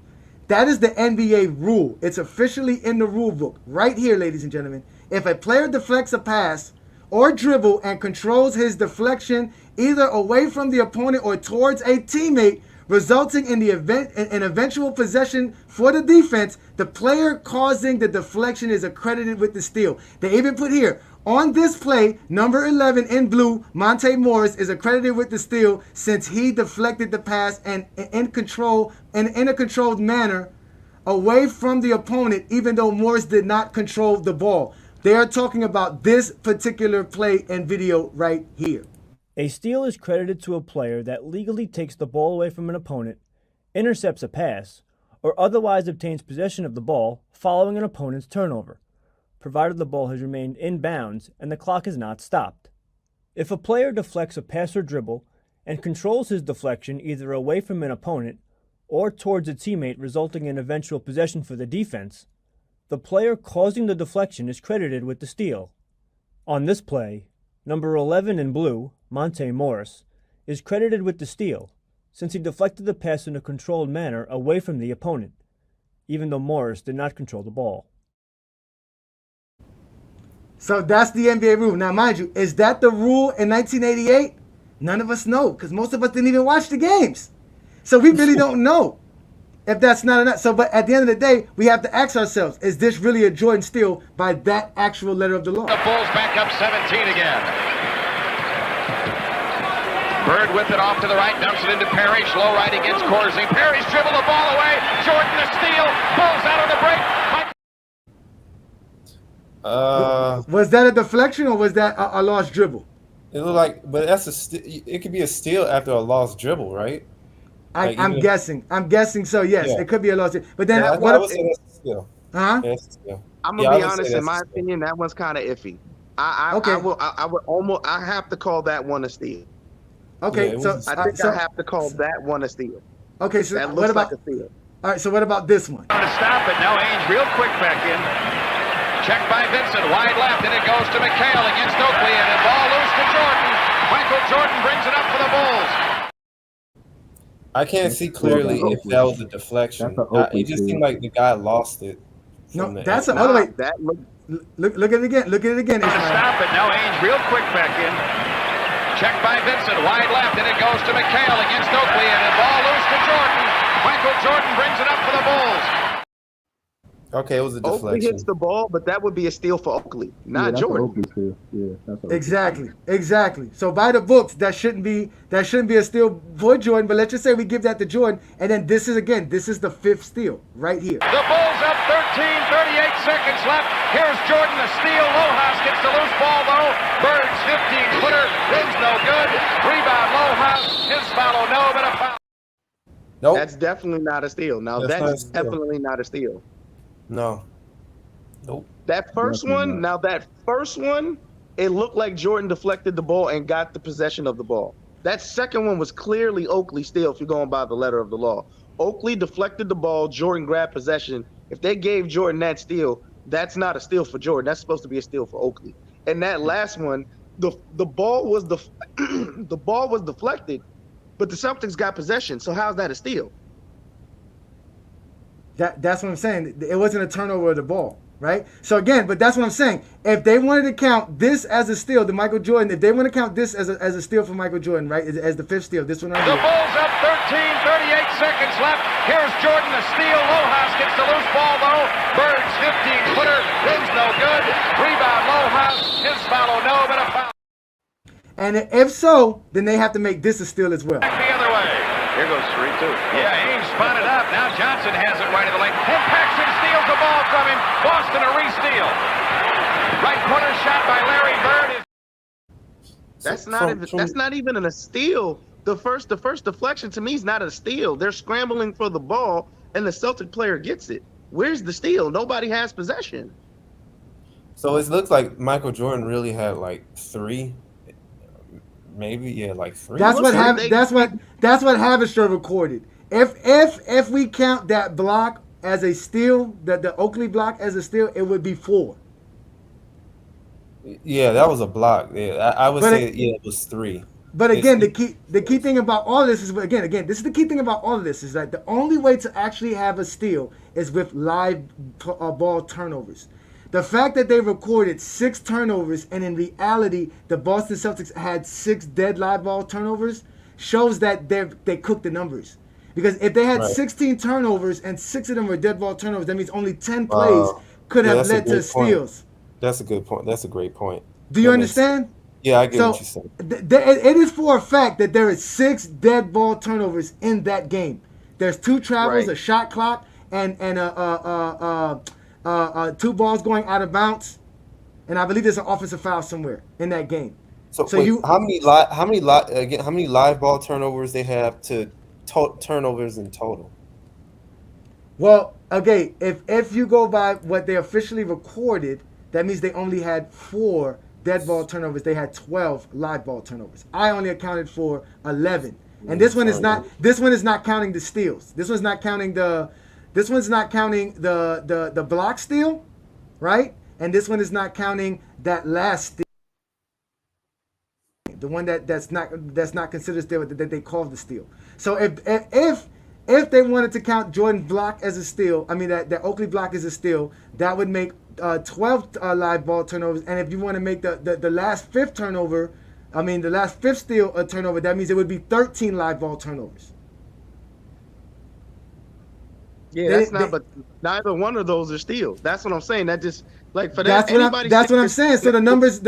That is the NBA rule. It's officially in the rule book right here, ladies and gentlemen. If a player deflects a pass or dribble and controls his deflection either away from the opponent or towards a teammate, resulting in an eventual possession for the defense, the player causing the deflection is accredited with the steal. They even put here, on this play, number 11 in blue, Monte Morris is accredited with the steal since he deflected the pass and in a controlled manner away from the opponent, even though Morris did not control the ball. They are talking about this particular play and video right here. A steal is credited to a player that legally takes the ball away from an opponent, intercepts a pass, or otherwise obtains possession of the ball following an opponent's turnover, provided the ball has remained in bounds and the clock is not stopped. If a player deflects a pass or dribble and controls his deflection either away from an opponent or towards a teammate, resulting in eventual possession for the defense, the player causing the deflection is credited with the steal. On this play, number 11 in blue, Monte Morris, is credited with the steal, since he deflected the pass in a controlled manner away from the opponent, even though Morris did not control the ball. So that's the NBA rule. Now, mind you, is that the rule in 1988? None of us know, because most of us didn't even watch the games. So we really don't know. If that's not enough, so but at the end of the day, we have to ask ourselves: is this really a Jordan steal by that actual letter of the law? The Bulls back up 17 again. Bird with it off to the right, dumps it into Parrish. Low right against Corsi. Parrish dribble the ball away. Jordan a steal. Bulls out on the break. Was that a deflection or was that a lost dribble? It looked like, but it could be a steal after a lost dribble, right? I'm guessing. I'm guessing so. Yes, it could be a lost. But then what? I would say that's a steal. Huh? Yeah, that's a steal. I'm gonna be honest. In my opinion, that one's kind of iffy. I would almost. I have to call that one a steal. Okay, I think I have to call that one a steal. Okay, so that what looks about like a steal? All right, so what about this one? To stop it now, Ainge real quick back in. Checked by Vincent, wide left, and it goes to McHale against Oakley, and the ball loose to Jordan. Michael Jordan brings it up for the Bulls. I can't see clearly if that was a deflection. It just seemed like the guy lost it. No, that's the other way. Look at it again. Look at it again. Stop it now, Ainge real quick back in. Checked by Vincent, wide left, and it goes to McHale against Oakley, and the ball loose to Jordan. Michael Jordan brings it up for the Bulls. Okay, it was a deflection. Oakley hits the ball, but that would be a steal for Oakley, not Jordan. Exactly. So by the books, that shouldn't be a steal for Jordan. But let's just say we give that to Jordan, and then this is the fifth steal right here. The Bulls up 13, 38 seconds left. Here's Jordan, the steal. Lohaus gets the loose ball though. Bird's 15-footer, rim's no good. Rebound Lohaus, his follow no, but a foul. Nope. That's definitely not a steal. Now that's definitely not a steal. No. Nope. That first one, it looked like Jordan deflected the ball and got the possession of the ball. That second one was clearly Oakley steal if you're going by the letter of the law. Oakley deflected the ball, Jordan grabbed possession. If they gave Jordan that steal, that's not a steal for Jordan. That's supposed to be a steal for Oakley. And that last one, the ball was the ball was deflected, but the Celtics got possession. So how's that a steal? That's what I'm saying. It wasn't a turnover of the ball, right? So again, but that's what I'm saying. If they wanted to count this as a steal, the Michael Jordan, if they want to count this as a steal for Michael Jordan, right, as the fifth steal, this one right here. The Bulls up 13, 38 seconds left. Here's Jordan, the steal. Lohaus gets the loose ball though. Bird's 15-footer, rim's no good. Rebound Lohaus, his follow no, but a foul. And if so, then they have to make this a steal as well. Back the other way. Here goes 3-2. Yeah, Ainge spotted up. Now Johnson has it right of the lane. And Paxson steals the ball from him. Boston a re-steal. Right corner shot by Larry Bird. That's not even a steal. The first deflection to me is not a steal. They're scrambling for the ball, and the Celtic player gets it. Where's the steal? Nobody has possession. So it looks like Michael Jordan really had like three. Maybe like three. That's what Haberstroh recorded. If we count that block as a steal, the Oakley block as a steal, it would be 4. Yeah, that was a block. Yeah, I would say it was 3. But again, the key thing about all of this is again this is the key thing about all of this is that the only way to actually have a steal is with live ball turnovers. The fact that they recorded 6 turnovers and in reality the Boston Celtics had 6 dead live ball turnovers shows that they cooked the numbers. Because if they had 16 turnovers and 6 of them were dead ball turnovers, that means only 10 plays could have led to steals. That's a good point. That's a great point. Do you understand? Yeah, I get what you're saying. It is for a fact that there is 6 dead ball turnovers in that game. There's 2 travels, a shot clock, and 2 balls going out of bounds, and I believe there's an offensive foul somewhere in that game. So wait, how many live ball turnovers they have to turnovers in total? Well, okay, if you go by what they officially recorded, that means they only had 4 dead ball turnovers. They had 12 live ball turnovers. I only accounted for 11, and this one is not counting the steals. This one's not counting the block steal, right? And this one is not counting that last steal, the one that's not considered steal that they called the steal. So if they wanted to count Jordan's block as a steal, I mean that Oakley block as a steal, that would make 12 live ball turnovers. And if you want to make the last fifth turnover, the last fifth steal a turnover, that means it would be 13 live ball turnovers. Yeah, that's not. But neither one of those are steals. That's what I'm saying. That just like for that. That's what I'm saying. So the numbers.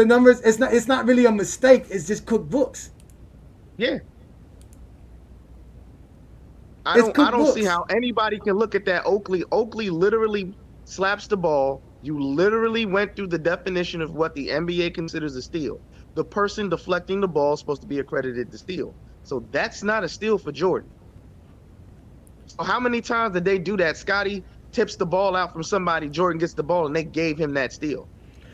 It's not really a mistake. It's just cooked books. Yeah. I don't see how anybody can look at that. Oakley literally slaps the ball. You literally went through the definition of what the NBA considers a steal. The person deflecting the ball is supposed to be accredited to steal. So that's not a steal for Jordan. So how many times did they do that? Scotty tips the ball out from somebody, Jordan gets the ball, and they gave him that steal.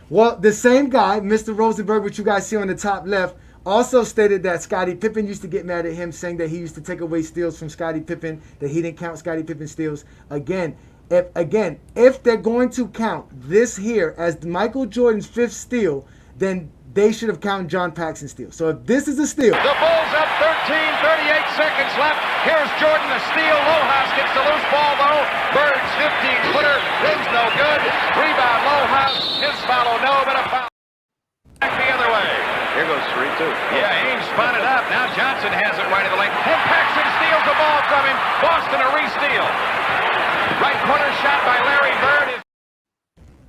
Well, the same guy, Mr. Rosenberg, which you guys see on the top left, also stated that Scottie Pippen used to get mad at him, saying that he used to take away steals from Scottie Pippen, that he didn't count Scottie Pippen steals. Again, if they're going to count this here as Michael Jordan's 5th steal, then they should have counted John Paxson's steal. So if this is a steal. The Bulls up 13, 38 seconds left. Here's Jordan, the steal. Lohaus gets the loose ball, though. Bird's 15-footer. Rim's no good. Rebound, Lohaus. His follow, no, but a foul. Back the other way. Here goes 3-2. Yeah, Ames spun it up. Now Johnson has it right of the lane. And Paxson steals the ball from him. Boston a re-steal. Right corner shot by Larry Bird.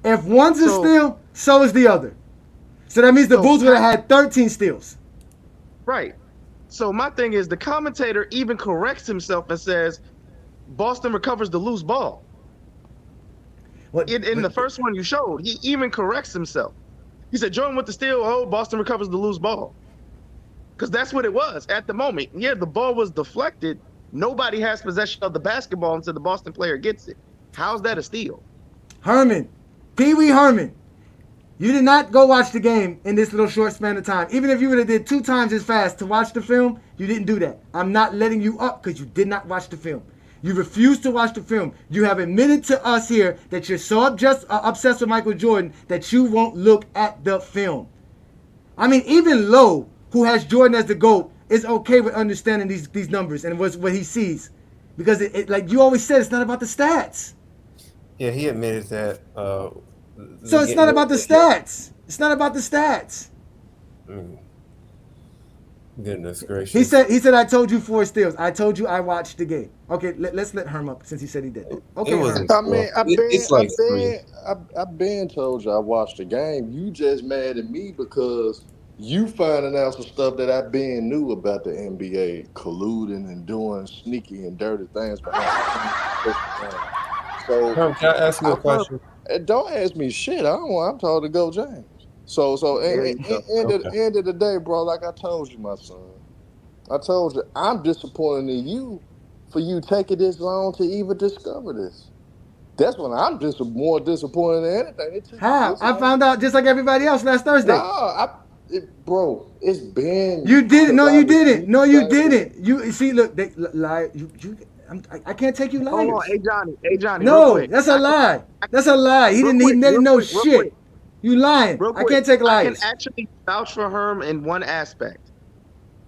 If one's a steal, so is the other. So that means the Bulls would have had 13 steals. Right. So my thing is the commentator even corrects himself and says Boston recovers the loose ball. In the first one you showed, he even corrects himself. He said Jordan with the steal, oh, Boston recovers the loose ball. Because that's what it was at the moment. Yeah, the ball was deflected. Nobody has possession of the basketball until the Boston player gets it. How's that a steal? Herman, Pee Wee Herman, you did not go watch the game in this little short span of time. Even if you would have did 2 times as fast to watch the film, you didn't do that. I'm not letting you up because you did not watch the film. You refused to watch the film. You have admitted to us here that you're so obsessed with Michael Jordan that you won't look at the film. I mean, even Lowe, who has Jordan as the GOAT, is okay with understanding these numbers and what he sees. Because, like you always said, it's not about the stats. Yeah, he admitted that. So it's not about the stats. It's not about the stats. Goodness gracious. He said, I told you 4 steals. I told you I watched the game. Okay, let's let Herm up since he said he did. Okay, I mean, I've been told you I watched the game. You just mad at me because you finding out some stuff that I've been knew about the NBA, colluding and doing sneaky and dirty things behind the scenes. So Herm, can I ask you a question? Don't ask me shit. I'm told to go James. So end of the day, bro, like I told you, my son. I told you, I'm disappointed in you for you taking this long to even discover this. That's when I'm just more disappointed than anything. How? I found out just like everybody else last Thursday. Bro, it's been. You didn't. No, you didn't. No, you didn't. You see, look, they lie. I can't take you liars. Hold on, hey Johnny. No, that's a lie. That's a lie. He didn't know shit. You lying. I can't take liars. I can actually vouch for Herm in one aspect.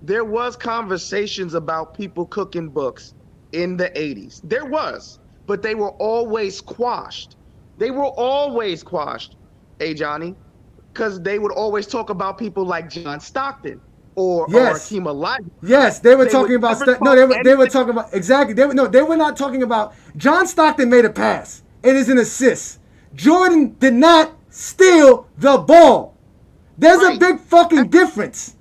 There was conversations about people cooking books in the 80s. There was, but they were always quashed. Hey, Johnny, because they would always talk about people like John Stockton or Hakeem Olajuwon. Yes, they were talking about they were talking about exactly. They were not talking about John Stockton made a pass. It is an assist. Jordan did not steal the ball. There's a big fucking difference.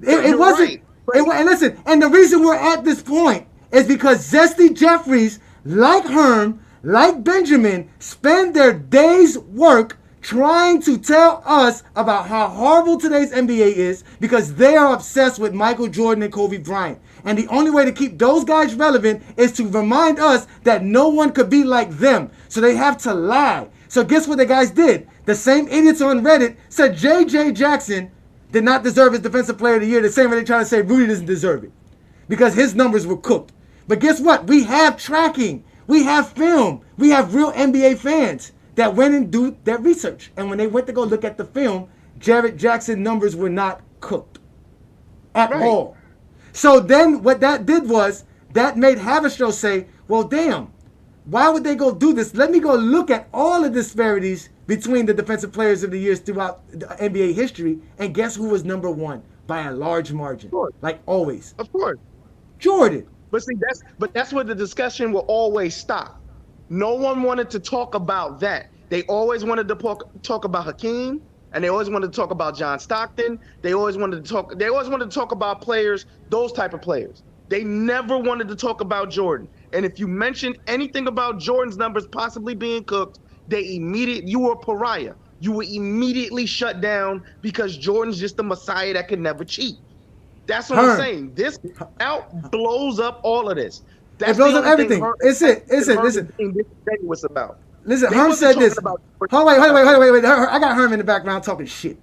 It wasn't. And listen, and the reason we're at this point is because Zesty Jeffries, like Herm, like Benjamin, spend their day's work trying to tell us about how horrible today's NBA is because they are obsessed with Michael Jordan and Kobe Bryant. And the only way to keep those guys relevant is to remind us that no one could be like them. So they have to lie. So guess what the guys did? The same idiots on Reddit said J.J. Jackson did not deserve his Defensive Player of the Year, the same way they're trying to say Rudy doesn't deserve it because his numbers were cooked. But guess what? We have tracking. We have film. We have real NBA fans that went and do that research. And when they went to go look at the film, Jared Jackson numbers were not cooked at all. So then what that did was that made Haberstroh say, well, damn, why would they go do this? Let me go look at all the disparities between the Defensive Players of the Years throughout the NBA history. And guess who was number 1 by a large margin? Like always. Of course. Jordan. But see, that's where the discussion will always stop. No one wanted to talk about that. They always wanted to talk about Hakeem, and they always wanted to talk about John Stockton. They always wanted to talk about players, those type of players. They never wanted to talk about Jordan. And if you mentioned anything about Jordan's numbers possibly being cooked, you were a pariah. You were immediately shut down because Jordan's just the messiah that could never cheat. That's what I'm saying. This out blows up all of this. That's it blows up everything. Listen. What's about? Listen, Herm said this. Wait. I got Herm in the background talking shit.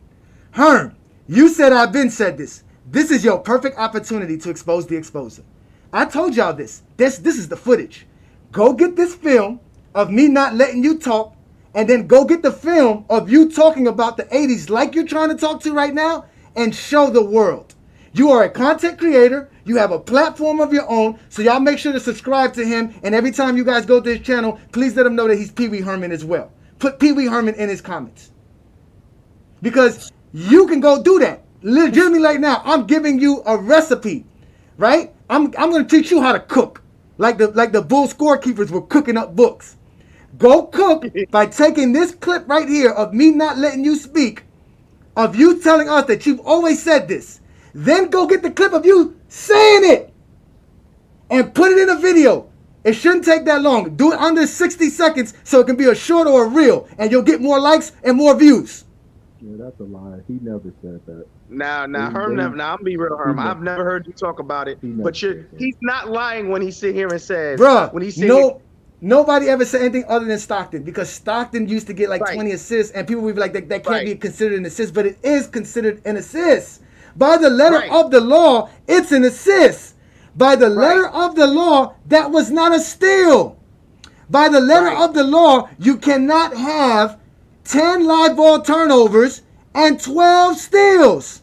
Herm, you said I've been said this. This is your perfect opportunity to expose the exposer. I told y'all this. This is the footage. Go get this film of me not letting you talk, and then go get the film of you talking about the 80s like you're trying to talk to right now, and show the world. You are a content creator. You have a platform of your own. So y'all make sure to subscribe to him. And every time you guys go to his channel, please let him know that he's Pee Wee Herman as well. Put Pee Wee Herman in his comments. Because you can go do that. Legitimately right now, I'm giving you a recipe. Right? I'm going to teach you how to cook. Like the Bull scorekeepers were cooking up books. Go cook by taking this clip right here of me not letting you speak. Of you telling us that you've always said this. Then go get the clip of you saying it and put it in a video. It shouldn't take that long. Do it under 60 seconds so it can be a short or a reel, and you'll get more likes and more views. Yeah, that's a lie. He never said that. Now, Herm, I'm gonna be real, Herm. I've never heard you talk about it, but he's not lying when he sit here and says, bruh, nobody ever said anything other than Stockton, because Stockton used to get like 20 assists, and people would be like, that can't be considered an assist, but it is considered an assist. By the letter of the law, it's an assist. By the letter of the law, that was not a steal. By the letter of the law, you cannot have 10 live ball turnovers and 12 steals.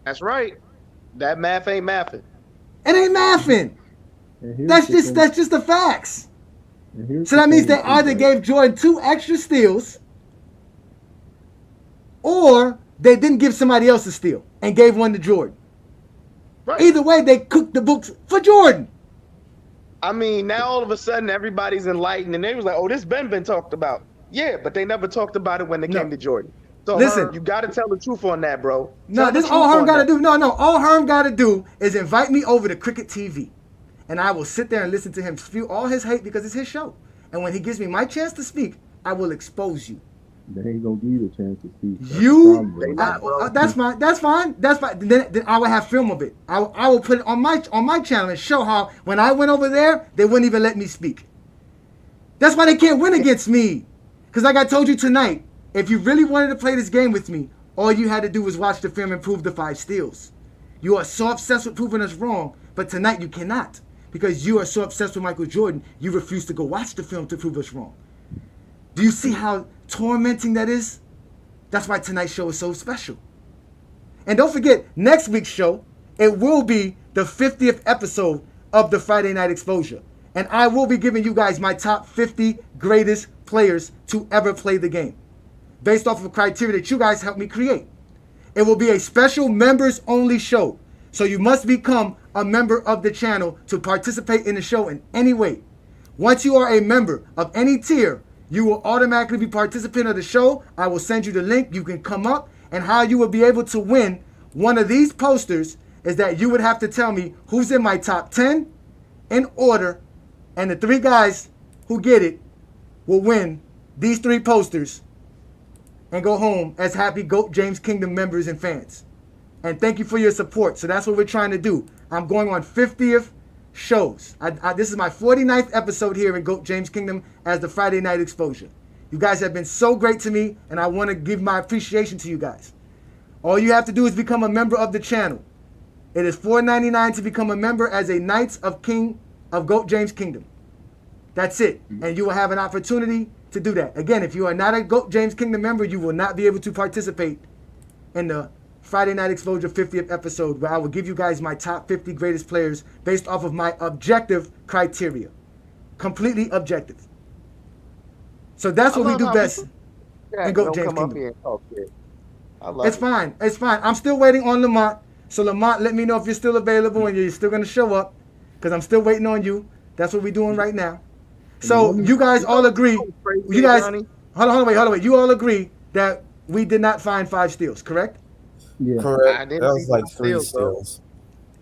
That's right. That math ain't mathing. It ain't mathing. That's just the facts. So that means they either gave Jordan 2 extra steals, or they didn't give somebody else a steal and gave one to Jordan. Right. Either way, they cooked the books for Jordan. I mean, now all of a sudden everybody's enlightened, and they was like, "Oh, this been talked about." Yeah, but they never talked about it when they came to Jordan. So listen, Herm, you got to tell the truth on that, bro. No, this all Herm got to do. No, all Herm got to do is invite me over to Cricket TV, and I will sit there and listen to him spew all his hate because it's his show. And when he gives me my chance to speak, I will expose you. They ain't gonna give you the chance to speak. That's fine. That's fine. Then I will have film of it. I will put it on my channel and show how when I went over there, they wouldn't even let me speak. That's why they can't win against me. Because like I told you tonight, if you really wanted to play this game with me, all you had to do was watch the film and prove the 5 steals. You are so obsessed with proving us wrong, but tonight you cannot. Because you are so obsessed with Michael Jordan, you refuse to go watch the film to prove us wrong. Do you see how tormenting that is? That's why tonight's show is so special. And don't forget, next week's show, it will be the 50th episode of the Friday Night Exposure. And I will be giving you guys my top 50 greatest players to ever play the game, based off of criteria that you guys helped me create. It will be a special members-only show. So you must become a member of the channel to participate in the show in any way. Once you are a member of any tier, you will automatically be participating of the show. I will send you the link. You can come up, and how you will be able to win one of these posters is that you would have to tell me who's in my top 10 in order, and the 3 guys who get it will win these 3 posters and go home as happy GOAT James Kingdom members and fans. And thank you for your support. So that's what we're trying to do. I'm going on 50th shows. This is my 49th episode here in GOAT James Kingdom as the Friday Night Exposure. You guys have been so great to me, and I want to give my appreciation to you guys. All you have to do is become a member of the channel. It is $4.99 to become a member as a Knights of GOAT James Kingdom. That's it. And you will have an opportunity to do that. Again, if you are not a GOAT James Kingdom member, you will not be able to participate in the Friday Night Exposure 50th episode, where I will give you guys my top 50 greatest players based off of my objective criteria. Completely objective. So that's what we do best in GOAT James Kingdom. It's fine. It's fine. I'm still waiting on Lamont. So Lamont, let me know if you're still available and you're still going to show up, because I'm still waiting on you. That's what we're doing right now. So you guys all agree. You guys, Johnny? hold on, wait. You all agree that we did not find 5 steals, correct? Yeah. Correct. I That didn't see was like 5 three steals, bro. steals.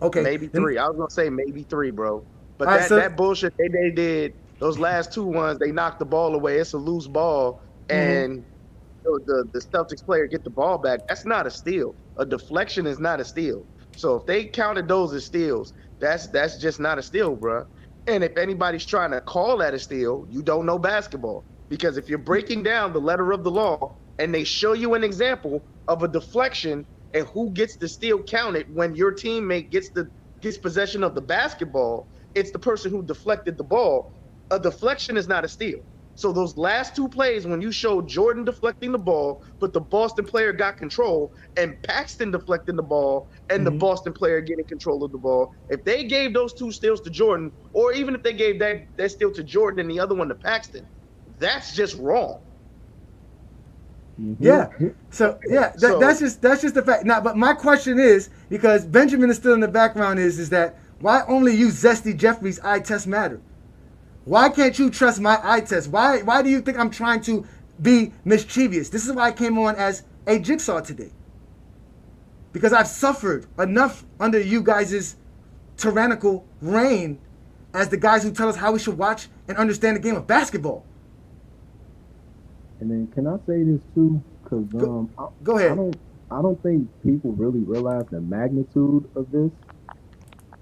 Okay. Maybe 3. I was gonna say maybe 3, bro. But All right, so- that bullshit they did, those last 2 ones, they knocked the ball away. It's a loose ball, and the Celtics player get the ball back. That's not a steal. A deflection is not a steal. So if they counted those as steals, that's just not a steal, bro. And if anybody's trying to call that a steal, you don't know basketball. Because if you're breaking down the letter of the law and they show you an example of a deflection and who gets the steal counted when your teammate gets possession of the basketball, it's the person who deflected the ball. A deflection is not a steal. So those last 2 plays, when you showed Jordan deflecting the ball, but the Boston player got control, and Paxton deflecting the ball, and the Boston player getting control of the ball, if they gave those 2 steals to Jordan, or even if they gave that steal to Jordan and the other one to Paxton, that's just wrong. Yeah. So yeah, that's just the fact. Now, but my question is, because Benjamin is still in the background, is that why only use Zesty Jeffrey's eye test matter? Why can't you trust my eye test? Why do you think I'm trying to be mischievous? This is why I came on as a jigsaw today. Because I've suffered enough under you guys' tyrannical reign as the guys who tell us how we should watch and understand the game of basketball. And then can I say this too? Because go ahead. I don't think people really realize the magnitude of this.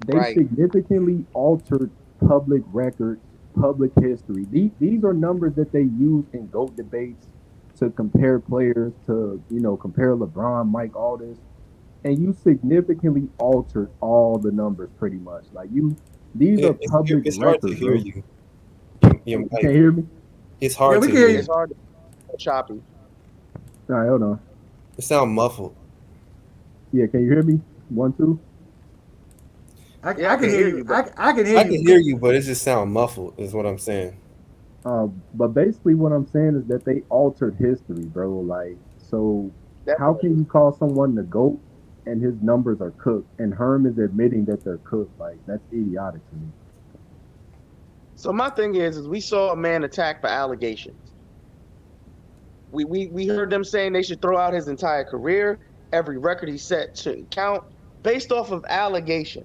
They Right. significantly altered public records, public history. These are numbers that they use in GOAT debates to compare players to, compare LeBron, Mike, all this. And you significantly altered all the numbers pretty much. Like these are public It's hard records. to hear bro. you. You can't hear me? It's hard we to can hear hear. you. It's hard to choppy. All right, hold on. It sounds muffled. Yeah, can you hear me? 1, 2. I can hear you. I can hear you. I can hear you, but it just sounds muffled, is what I'm saying. But basically what I'm saying is that they altered history, bro. Like, so how can you call someone the GOAT and his numbers are cooked, and Herm is admitting that they're cooked? Like, that's idiotic to me. So my thing is we saw a man attacked for allegations. We heard them saying they should throw out his entire career, every record he set shouldn't count, based off of allegations.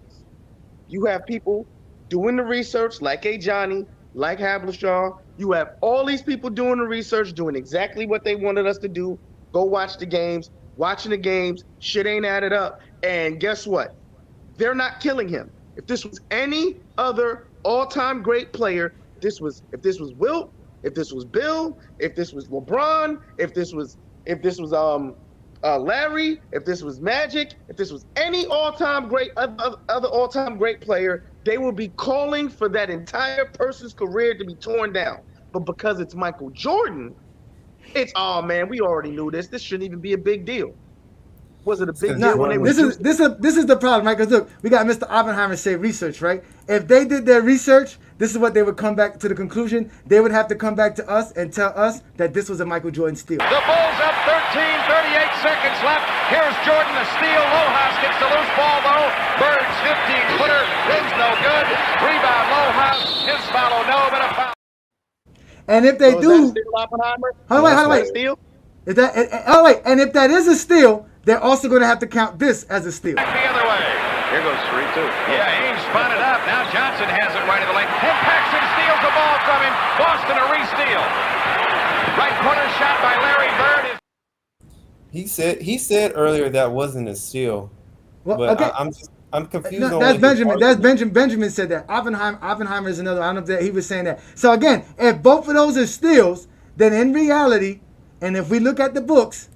You have people doing the research like Ajani, like Haberstroh. You have all these people doing the research, doing exactly what they wanted us to do. Go watch the games, watching the games, shit ain't added up. And guess what? They're not killing him. If this was any other all-time great player, if this was Wilt, if this was Bill, if this was LeBron, if this was Larry, if this was Magic, if this was any all-time great other all-time great player, they would be calling for that entire person's career to be torn down. But because it's Michael Jordan, it's man, we already knew this. This shouldn't even be a big deal. Was it a big deal when they were this is the problem, right? Because look, we got Mr. Oppenheimer say research, right? If they did their research, this is what they would come back to the conclusion. They would have to come back to us and tell us that this was a Michael Jordan steal. The Bulls up 13, 38 seconds left. Here's Jordan, the steal. Lohaus gets the loose ball, though. Bird's 15-footer. Rim's no good. Rebound, Lohaus. His follow, no, but a foul. And if they do, is that steal, Oppenheimer? hold on, wait. Steal? Is that? And if that is a steal, they're also going to have to count this as a steal. Back the other way. Here goes 3-2. Yeah, Ames spun it up. Now Johnson has it right of the lane. And Paxton steals the ball from him. Boston a re-steal. Right corner shot by Larry Bird. He said earlier that wasn't a steal. Well, but okay. I'm confused. No, on that's what Benjamin. That's Benjamin. Benjamin said that. Oppenheimer is another. I don't know if that he was saying that. So again, if both of those are steals, then in reality, and if we look at the books,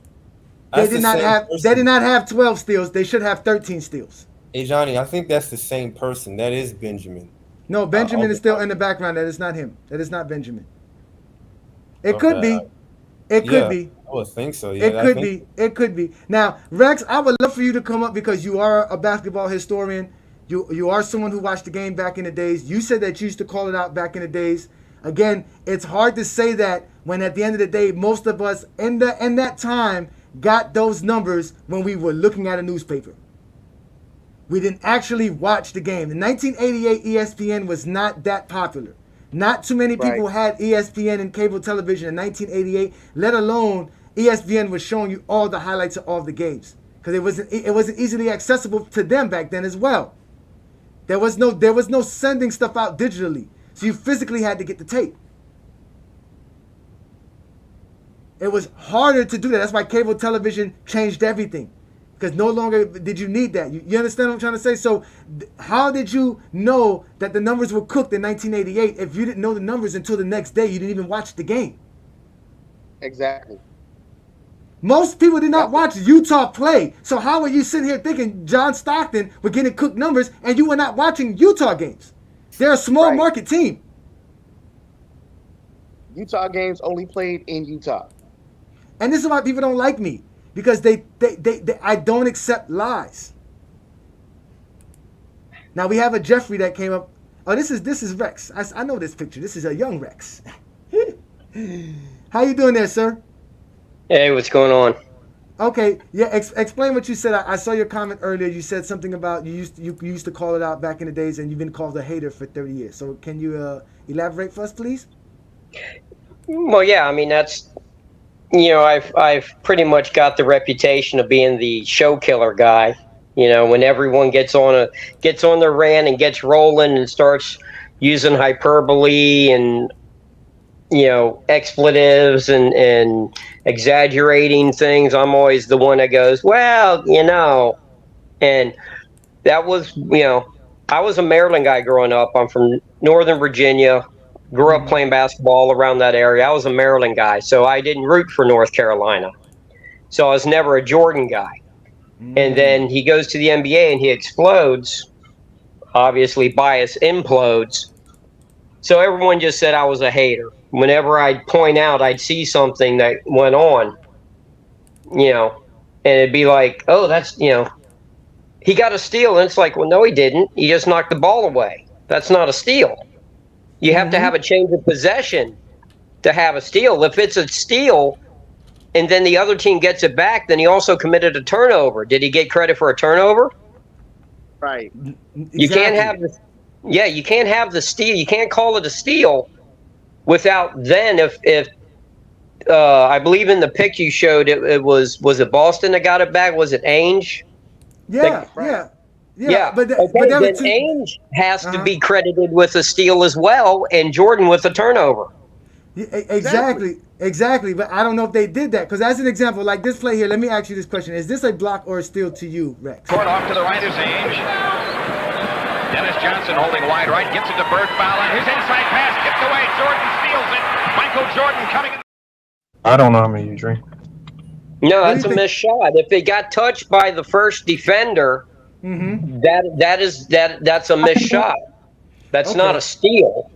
they did not have 12 steals. They should have 13 steals. Hey Johnny, I think that's the same person. That is Benjamin. No, Benjamin is still in the background. That is not him. That is not Benjamin. It could be. It could be. I would think so. Yeah, It could be. It could be. Now, Rex, I would love for you to come up because you are a basketball historian. You are someone who watched the game back in the days. You said that you used to call it out back in the days. Again, it's hard to say that when at the end of the day, most of us in that time got those numbers when we were looking at a newspaper. We didn't actually watch the game. In 1988, ESPN was not that popular. Not too many people had ESPN and cable television in 1988, let alone ESPN was showing you all the highlights of all the games because it wasn't easily accessible to them back then as well. There was no sending stuff out digitally, so you physically had to get the tape. It was harder to do that. That's why cable television changed everything, because no longer did you need that. You understand what I'm trying to say? So how did you know that the numbers were cooked in 1988 if you didn't know the numbers until the next day? You didn't even watch the game. Exactly. Most people did not watch Utah play. So how are you sitting here thinking John Stockton were getting cooked numbers and you were not watching Utah games? They're a small market team. Utah games only played in Utah. And this is why people don't like me, because I don't accept lies. Now we have a Jeffrey that came up. Oh, this is Rex. I know this picture. This is a young Rex. How you doing there, sir? Hey, what's going on? Okay, yeah. Explain what you said. I saw your comment earlier. You said something about you used to call it out back in the days, and you've been called a hater for 30 years. So can you elaborate for us, please? Well, yeah. I mean, that's, I've pretty much got the reputation of being the show killer guy. When everyone gets on their rant and gets rolling and starts using hyperbole and expletives and exaggerating things, I'm always the one that goes, well, and that was, I was a Maryland guy growing up. I'm from Northern Virginia, grew up playing basketball around that area. I was a Maryland guy, so I didn't root for North Carolina. So I was never a Jordan guy. And then he goes to the NBA and he explodes. Obviously, bias implodes. So everyone just said I was a hater. Whenever I'd point out, I'd see something that went on, and it'd be like, oh, that's, he got a steal. And it's like, well, no, he didn't. He just knocked the ball away. That's not a steal. You have to have a change of possession to have a steal. If it's a steal and then the other team gets it back, then he also committed a turnover. Did he get credit for a turnover? Right. You can't have the, you can't have the steal. You can't call it a steal without then, if I believe in the pic you showed, it was it Boston that got it back? Was it Ainge? Yeah. But then Ainge has to be credited with a steal as well, and Jordan with a turnover. Yeah, exactly. But I don't know if they did that, because as an example, like this play here, let me ask you this question: is this a block or a steal to you, Rex? Court off to the right is Ainge. Dennis Johnson holding wide right, gets it to Bird, foul on his inside pass, kicked away. Jordan steals it. Michael Jordan coming in. I don't know how many you drink. No, that's a missed shot. If it got touched by the first defender, that's a missed shot. That's not a steal.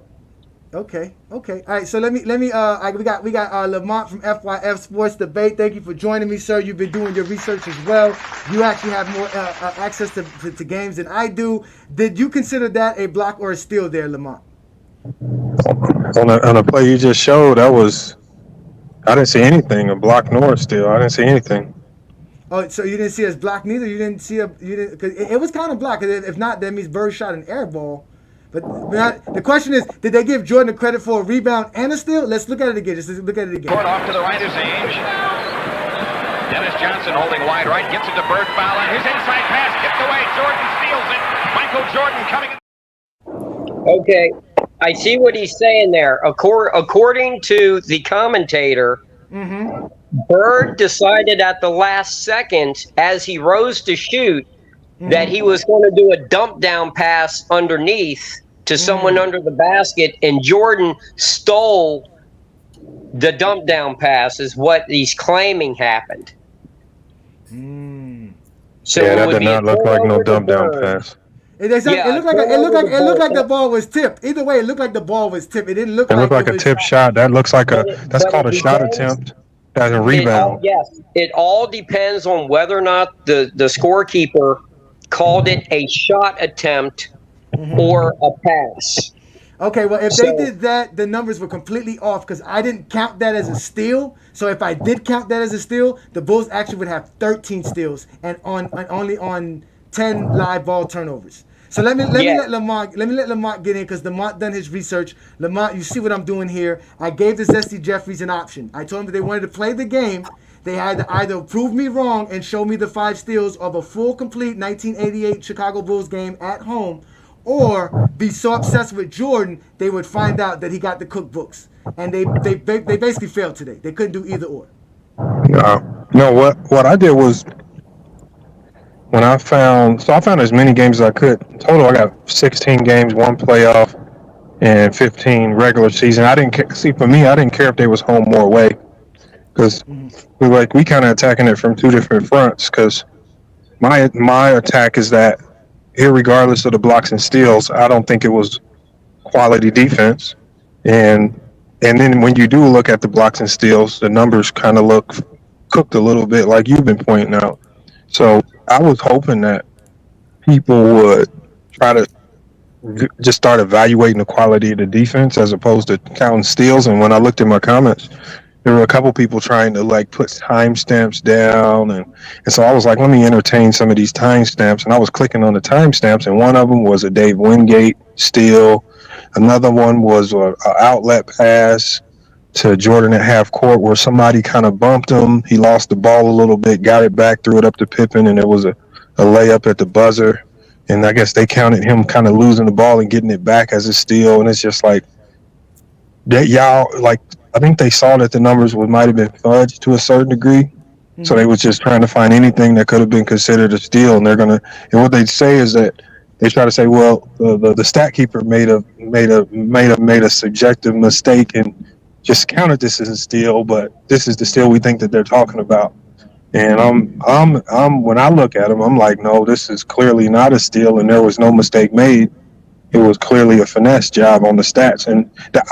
Okay. All right. So let me. We got Lamont from FYF Sports Debate. Thank you for joining me, sir. You've been doing your research as well. You actually have more access to games than I do. Did you consider that a block or a steal there, Lamont? On a play you just showed, I didn't see anything, a block nor a steal. I didn't see anything. Oh, so you didn't see us block neither? You didn't see because it was kind of blocked. If not, that means Bird shot an air ball. But the question is, did they give Jordan the credit for a rebound and a steal? Let's look at it again. Court off to the right is Ainge. Dennis Johnson holding wide right, gets it to Bird, foul on his inside pass, kicked away. Jordan steals it. Michael Jordan coming in. Okay, I see what he's saying there. According to the commentator, Bird decided at the last second, as he rose to shoot, that he was going to do a dump down pass underneath to someone under the basket, and Jordan stole the dump down pass, is what he's claiming happened. So that did not look like no dump down pass. It looked like the ball was tipped. Either way, it looked like the ball was tipped. It didn't look like a tip shot. That looks like that's called a shot attempt as a rebound. Yes, it all depends on whether or not the scorekeeper called it a shot attempt or a pass. Okay, well, if they did that, the numbers were completely off, because I didn't count that as a steal. So if I did count that as a steal, the Bulls actually would have 13 steals and only on 10 live ball turnovers. So let me let Lamont get in because Lamont done his research. Lamont, you see what I'm doing here? I gave the Zesty Jeffreys an option. I told them if they wanted to play the game, they had to either prove me wrong and show me the 5 steals of a full, complete 1988 Chicago Bulls game at home, or be so obsessed with Jordan they would find out that he got the cookbooks. And they basically failed today. They couldn't do either or. No, what I did was when I found as many games as I could. In total, I got 16 games, 1 playoff, and 15 regular season. I didn't for me, I didn't care if they was home or away, because we kind of attacking it from 2 different fronts. Because my attack is that, irregardless of the blocks and steals, I don't think it was quality defense, and then when you do look at the blocks and steals, the numbers kind of look cooked a little bit, like you've been pointing out. So I was hoping that people would try to just start evaluating the quality of the defense as opposed to counting steals. And when I looked at my comments, there were a couple people trying to put timestamps down, and so I was like, let me entertain some of these timestamps. And I was clicking on the timestamps, and one of them was a Dave Wingate steal. Another one was an outlet pass to Jordan at half court where somebody kind of bumped him. He lost the ball a little bit, got it back, threw it up to Pippen, and it was a layup at the buzzer. And I guess they counted him kind of losing the ball and getting it back as a steal. And it's just like that, y'all, I think they saw that the numbers might have been fudged to a certain degree. Mm-hmm. So they was just trying to find anything that could have been considered a steal. And and what they say is that they try to say, well, the stat keeper made a subjective mistake and just counted this as a steal, but this is the steal we think that they're talking about. And I'm when I look at them, I'm like, no, this is clearly not a steal, and there was no mistake made. It was clearly a finesse job on the stats. And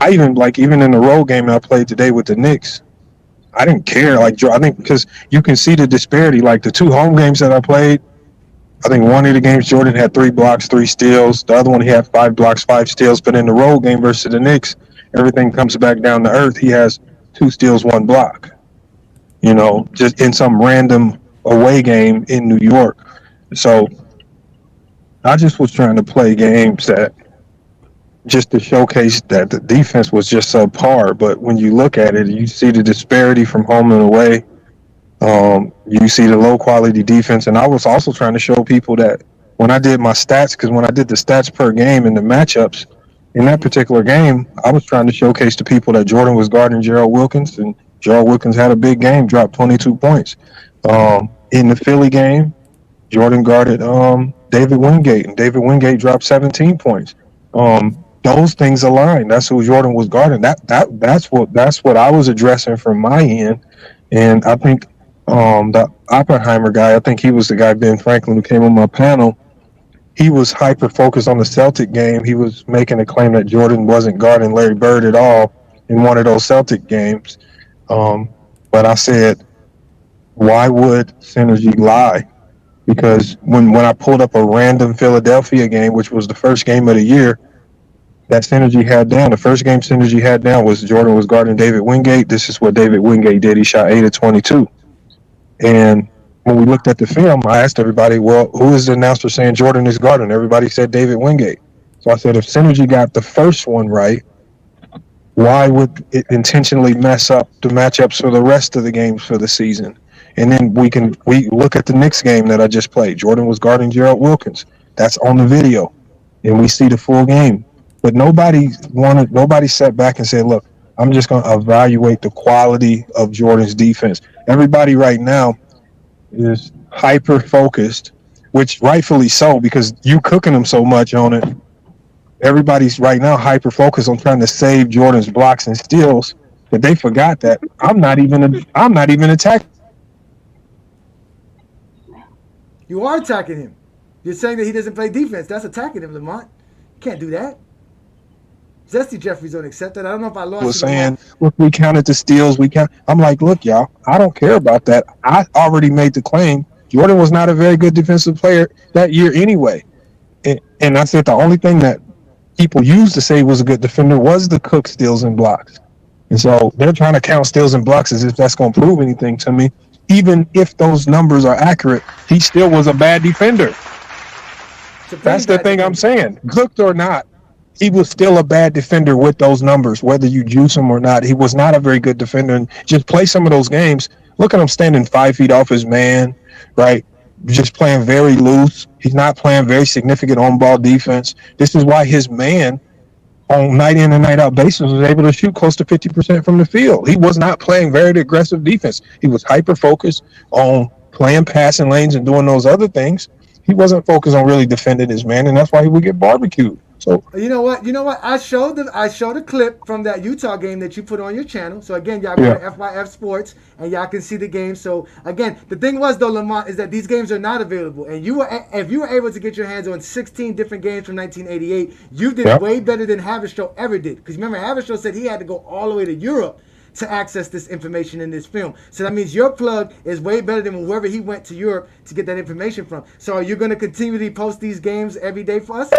even in the road game I played today with the Knicks, I didn't care. I think because you can see the disparity. Like the 2 home games that I played, I think one of the games Jordan had 3 blocks, 3 steals. The other one he had 5 blocks, 5 steals. But in the road game versus the Knicks, everything comes back down to earth. He has 2 steals, 1 block. Just in some random away game in New York. So I just was trying to play games that just to showcase that the defense was just subpar. But when you look at it, you see the disparity from home and away. You see the low quality defense. And I was also trying to show people that when I did my stats, because when I did the stats per game and the matchups in that particular game, I was trying to showcase to people that Jordan was guarding Gerald Wilkins, and Gerald Wilkins had a big game, dropped 22 points. In the Philly game, Jordan guarded David Wingate, and David Wingate dropped 17 points. Those things align. That's who Jordan was guarding. That's what I was addressing from my end. And I think the Oppenheimer guy, I think he was the guy, Ben Franklin, who came on my panel. He was hyper focused on the Celtic game. He was making a claim that Jordan wasn't guarding Larry Bird at all in one of those Celtic games. But I said, why would Synergy lie? Because when I pulled up a random Philadelphia game, which was the first game of the year, that Synergy had down. The first game Synergy had down was Jordan was guarding David Wingate. This is what David Wingate did. He shot 8 of 22. And when we looked at the film, I asked everybody, well, who is the announcer saying Jordan is guarding? Everybody said David Wingate. So I said, if Synergy got the first one right, why would it intentionally mess up the matchups for the rest of the games for the season? And then we look at the Knicks game that I just played. Jordan was guarding Gerald Wilkins. That's on the video, and we see the full game. But nobody sat back and said, look, I'm just going to evaluate the quality of Jordan's defense. Everybody right now is hyper focused, which rightfully so, because you cooking them so much on it. Everybody's right now hyper focused on trying to save Jordan's blocks and steals, but they forgot that I'm not even attacking. You are attacking him. You're saying that he doesn't play defense. That's attacking him, Lamont. You can't do that. Zesty Jeffrey's don't accept that. I don't know if I lost. Was saying, look, we counted the steals. I'm like, look, y'all, I don't care about that. I already made the claim. Jordan was not a very good defensive player that year anyway. And I said the only thing that people used to say was a good defender was the Cook steals and blocks. And so they're trying to count steals and blocks as if that's going to prove anything to me. Even if those numbers are accurate, he still was a bad defender. That's the thing I'm saying. Cooked or not, he was still a bad defender with those numbers, whether you juice him or not. He was not a very good defender. And just play some of those games. Look at him standing 5 feet off his man, right? Just playing very loose. He's not playing very significant on-ball defense. This is why his man, on night in and night out basis, was able to shoot close to 50% from the field. He was not playing very aggressive defense. He was hyper-focused on playing passing lanes and doing those other things. He wasn't focused on really defending his man, and that's why he would get barbecued. So you know what? I showed a clip from that Utah game that you put on your channel. So again, y'all go to FYF Sports and y'all can see the game. So again, the thing was though, Lamont, is that these games are not available. And if you were able to get your hands on 16 different games from 1988, you did way better than Haberstroh ever did. Because remember, Haberstroh said he had to go all the way to Europe to access this information in this film. So that means your plug is way better than wherever he went to Europe to get that information from. So are you going to continually post these games every day for us?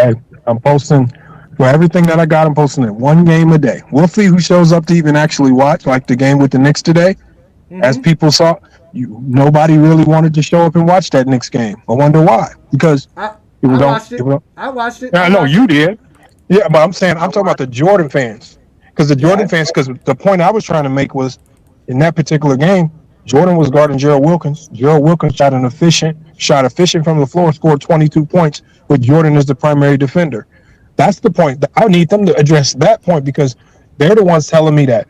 I'm posting for everything that I got. I'm posting it one game a day. We'll see who shows up to even actually watch, like the game with the Knicks today. As people saw, nobody really wanted to show up and watch that Knicks game. I wonder why. Because I watched it. I know you did. Yeah, but I'm talking about the Jordan fans. Because the point I was trying to make was, in that particular game, Jordan was guarding Gerald Wilkins. Gerald Wilkins shot efficient from the floor, scored 22 points, with Jordan as the primary defender. That's the point. I need them to address that point, because they're the ones telling me that,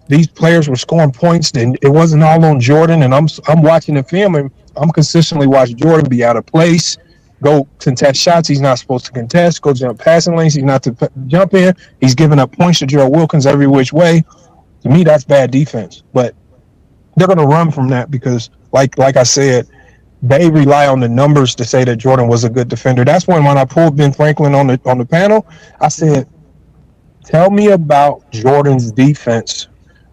these players were scoring points and it wasn't all on Jordan. And I'm watching the film and I'm consistently watching Jordan be out of place, go contest shots he's not supposed to contest, go jump passing lanes he's not to jump in. He's giving up points to Gerald Wilkins every which way. To me, that's bad defense. But they're going to run from that because, like I said, they rely on the numbers to say that Jordan was a good defender. That's when I pulled Ben Franklin on the panel, I said, tell me about Jordan's defense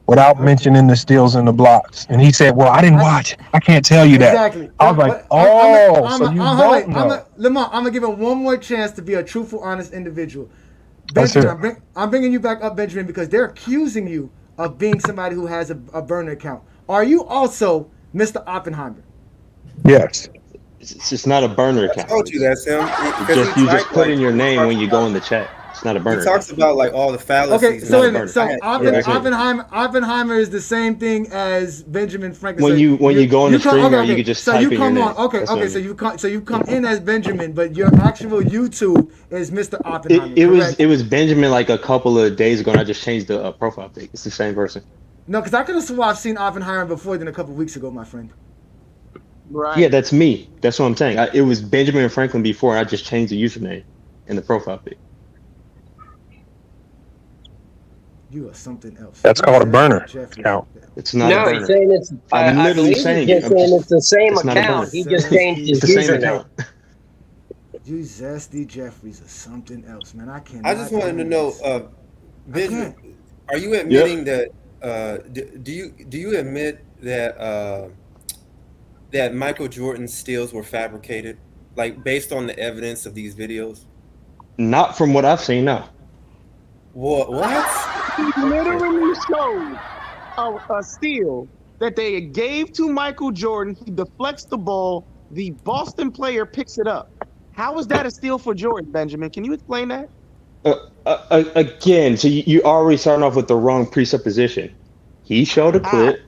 without mentioning the steals and the blocks. And he said, well, I didn't watch. I can't tell you that. Exactly. I was like, so you don't know. Lamont, I'm going to give him one more chance to be a truthful, honest individual. Benjamin, I'm bringing you back up, Benjamin, because they're accusing you of being somebody who has a burner account. Are you also Mr. Oppenheimer? Yes. It's just not a burner account. I told you that, Sam. You just put in your name when you go in the chat. It's not a burner. He talks about like all the fallacies. Okay, so Oppenheimer is the same thing as Benjamin Franklin. When you go on the stream, you can just type in your name. So you come in as Benjamin, but your actual YouTube is Mr. Oppenheimer. It was Benjamin like a couple of days ago, and I just changed the profile pic. It's the same person. No, because I could have sworn I've seen Oppenheimer before than a couple of weeks ago, my friend. Right. Yeah, that's me. That's what I'm saying. It was Benjamin Franklin before, and I just changed the username in the profile pic. You are something else. That's called a burner account. It's not a burner. He's saying it's. I'm literally saying it's the same account. He just changed his username. You Zesty Jeffries or something else, man. I can't. I just wanted to know, Benjamin, are you admitting that? Do you admit that that Michael Jordan's steals were fabricated, like based on the evidence of these videos? Not from what I've seen, no. What? He literally showed a steal that they gave to Michael Jordan. He deflects the ball. The Boston player picks it up. How is that a steal for Jordan, Benjamin? Can you explain that? Again, so you already starting off with the wrong presupposition. He showed a clip.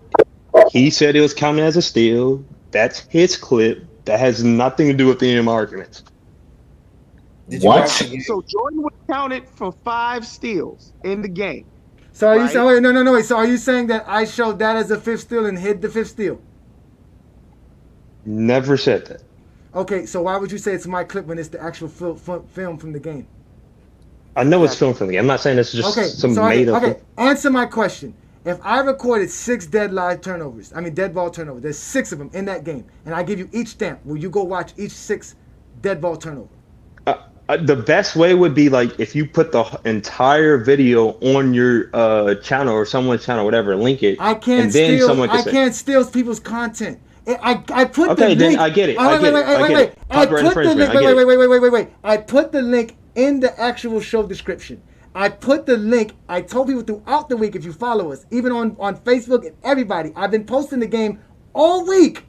He said it was counted as a steal. That's his clip. That has nothing to do with any of my arguments. What? So Jordan was counted for 5 steals in the game. So are you saying? No. So are you saying that I showed that as a 5th steal and hid the 5th steal? Never said that. Okay, so why would you say it's my clip when it's the actual film from the game? I know it's filmed from the game. I'm not saying it's just some made up. Okay, answer my question. If I recorded 6 dead ball turnovers, there's 6 of them in that game, and I give you each stamp, will you go watch each 6 dead ball turnover? The best way would be like if you put the entire video on your channel or someone's channel, whatever, link it. I can't steal people's content. I put the link. Then I get it. Wait. I put the link in the actual show description. I put the link. I told people throughout the week, if you follow us, even on Facebook and everybody, I've been posting the game all week.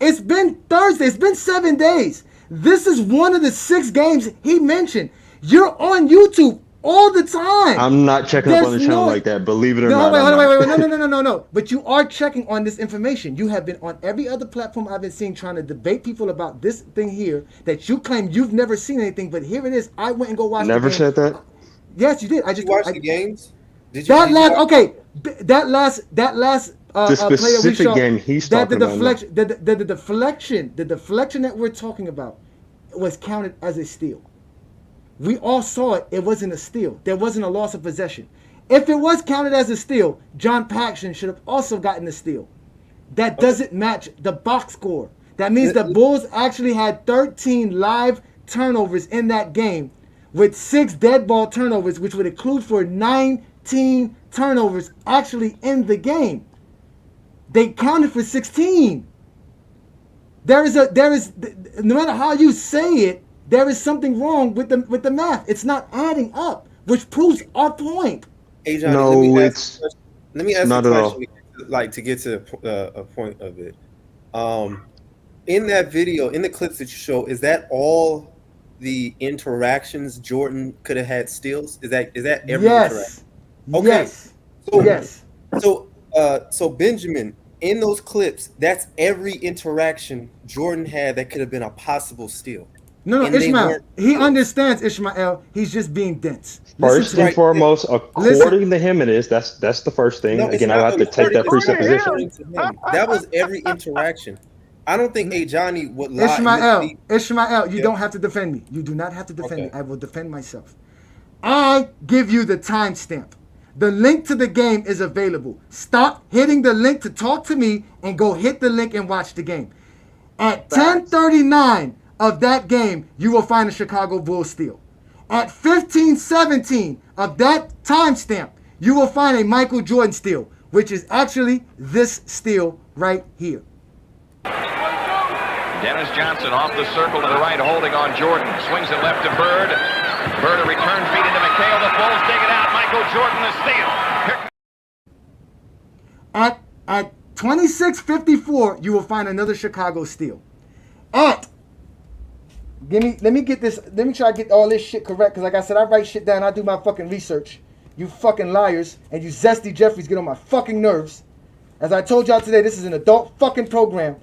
It's been Thursday. It's been 7 days. This is one of the 6 games he mentioned. You're on YouTube all the time. I'm not checking up on the channel like that. Believe it or not. No. But you are checking on this information. You have been on every other platform I've been seeing trying to debate people about this thing here that you claim you've never seen anything. But here it is. I went and go watch. Never said that. Yes, you did. I just watched the games. Did you? That last. The specific game he's talking about. The deflection that we're talking about was counted as a steal. We all saw it. It wasn't a steal. There wasn't a loss of possession. If it was counted as a steal, John Paxson should have also gotten the steal. That doesn't match the box score. That means the Bulls actually had 13 live turnovers in that game with 6 dead ball turnovers, which would include for 19 turnovers actually in the game. They counted for 16. There is no matter how you say it, there is something wrong with the math. It's not adding up, which proves our point. Hey, Johnny, no, let me ask not a at all. question, like to get to a point of it. In that video, in the clips that you show, is that all the interactions Jordan could have had steals? Is that every interaction? Okay. Yes. So, yes. So Benjamin, in those clips, that's every interaction Jordan had that could have been a possible steal. No, Ishmael. He understands, Ishmael. He's just being dense. First and foremost, according to him, it is. That's the first thing. No, Again, I have to take that presupposition. That was every interaction. I don't think Ajani would lie. Ishmael, you don't have to defend me. You do not have to defend me. I will defend myself. I give you the timestamp. The link to the game is available. Stop hitting the link to talk to me and go hit the link and watch the game. At 10:39 of that game, you will find a Chicago Bulls steal. At 15:17 of that timestamp, you will find a Michael Jordan steal, which is actually this steal right here. Dennis Johnson off the circle to the right, holding on Jordan. Swings it left to Bird. Bird, a return feed into McHale. The Bulls dig it out. Michael Jordan, the steal. At 26:54, you will find another Chicago steal. Let me get this. Let me try to get all this shit correct, because like I said, I write shit down. I do my fucking research. You fucking liars and you Zesty Jeffreys get on my fucking nerves. As I told y'all today, this is an adult fucking program.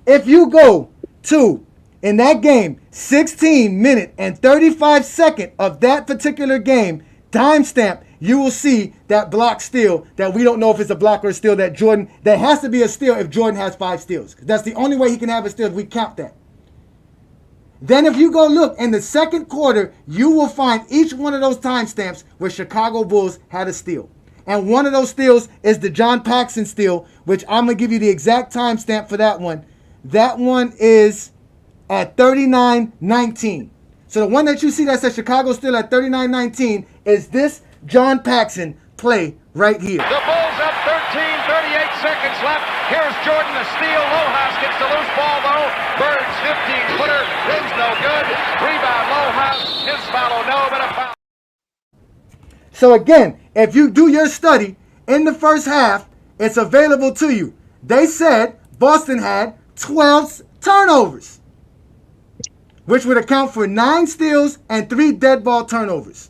If you go to, in that game, 16 minute and 35 second of that particular game, timestamp, you will see that block steal that we don't know if it's a block or a steal that Jordan, that has to be a steal if Jordan has 5 steals. That's the only way he can have a steal if we count that. Then if you go look in the second quarter, you will find each one of those timestamps where Chicago Bulls had a steal. And one of those steals is the John Paxson steal, which I'm going to give you the exact timestamp for that one. That one is at 39:19. So the one that you see that says Chicago steal at 39:19 is this John Paxson play right here. The Bulls up 13, 38 seconds left. Here's Jordan, the steal. Lohaus gets the loose ball, though. Bird's 15-footer. Rim's no good. Rebound, Lohaus. His foul, no, but a foul. So again, if you do your study in the first half, it's available to you. They said Boston had 12 turnovers, which would account for 9 steals and 3 dead ball turnovers.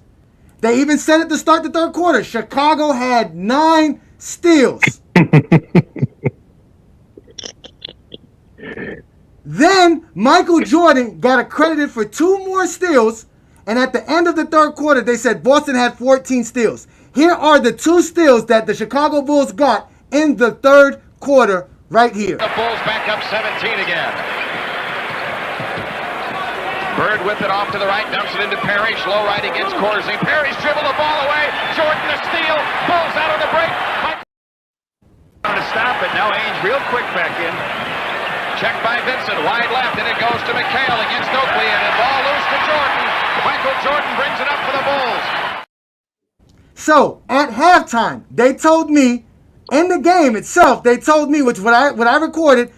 They even said at the start of the third quarter, Chicago had 9 steals. Then Michael Jordan got accredited for 2 more steals, and at the end of the third quarter, they said Boston had 14 steals. Here are the 2 steals that the Chicago Bulls got in the third quarter right here. The Bulls back up 17 again. Bird with it off to the right, dumps it into Parrish. Low right against Corsi. Parrish dribble the ball away. Jordan the steal. Bulls out on the break. Trying to stop it. Now Ainge real quick back in. Checked by Vincent. Wide left, and it goes to McHale against Oakley. And the ball loose to Jordan. Michael Jordan brings it up for the Bulls. So, at halftime, they told me, in the game itself, they told me, which what I recorded,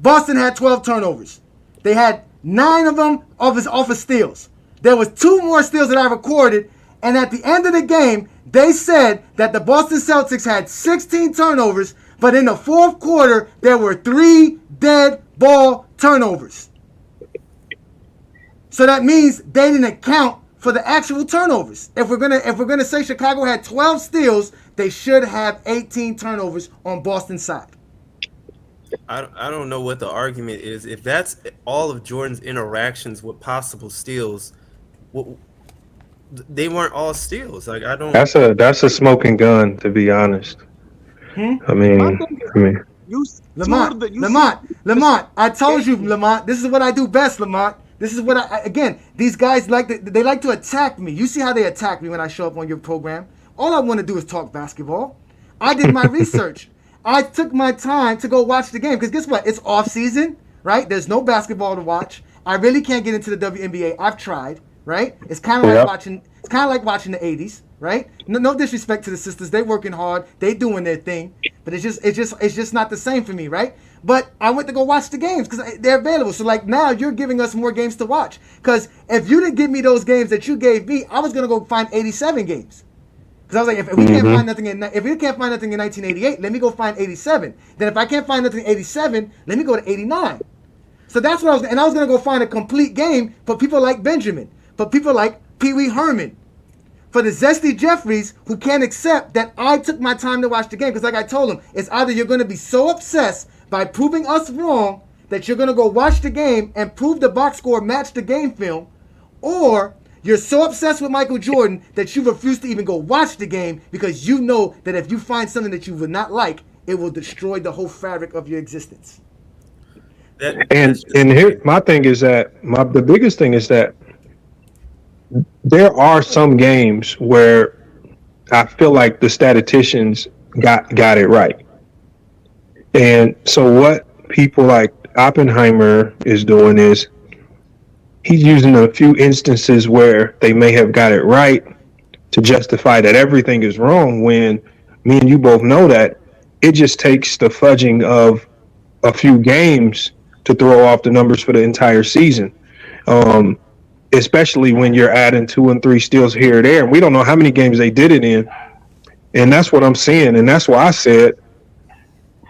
Boston had 12 turnovers. They had 9 of them off of steals. There was 2 more steals that I recorded, and at the end of the game, they said that the Boston Celtics had 16 turnovers, but in the fourth quarter, there were 3 dead ball turnovers. So that means they didn't account for the actual turnovers. If we're gonna say Chicago had 12 steals, they should have 18 turnovers on Boston's side. I don't know what the argument is. If that's all of Jordan's interactions with possible steals, they weren't all steals. Like I don't. That's a smoking gun, to be honest. I mean, Lamont, I told you, Lamont, this is what I do best, Lamont. This is what these guys they like to attack me. You see how they attack me when I show up on your program. All I want to do is talk basketball. I did my research. I took my time to go watch the game because guess what? It's off season, right? There's no basketball to watch. I really can't get into the WNBA. I've tried, right? It's kind of like watching. It's kind of like watching the '80s, right? No disrespect to the sisters. They working hard. They doing their thing, but it's just not the same for me, right? But I went to go watch the games because they're available. So like now you're giving us more games to watch. Because if you didn't give me those games that you gave me, I was gonna go find 87 games. Because I was like, if we can't find nothing in 1988, let me go find 87. Then if I can't find nothing in 87, let me go to 89. So that's what I was gonna go find a complete game for people like Benjamin, for people like Pee Wee Herman, for the Zesty Jeffreys who can't accept that I took my time to watch the game. Because like I told them, it's either you're gonna be so obsessed by proving us wrong that you're gonna go watch the game and prove the box score matched the game film, or you're so obsessed with Michael Jordan that you refuse to even go watch the game because you know that if you find something that you would not like, it will destroy the whole fabric of your existence. And here, my thing is that the biggest thing is that there are some games where I feel like the statisticians got it right. And so what people like Oppenheimer is doing is he's using a few instances where they may have got it right to justify that everything is wrong, when me and you both know that it just takes the fudging of a few games to throw off the numbers for the entire season. Especially when you're adding 2 and 3 steals here or there. And we don't know how many games they did it in. And that's what I'm seeing. And that's why I said,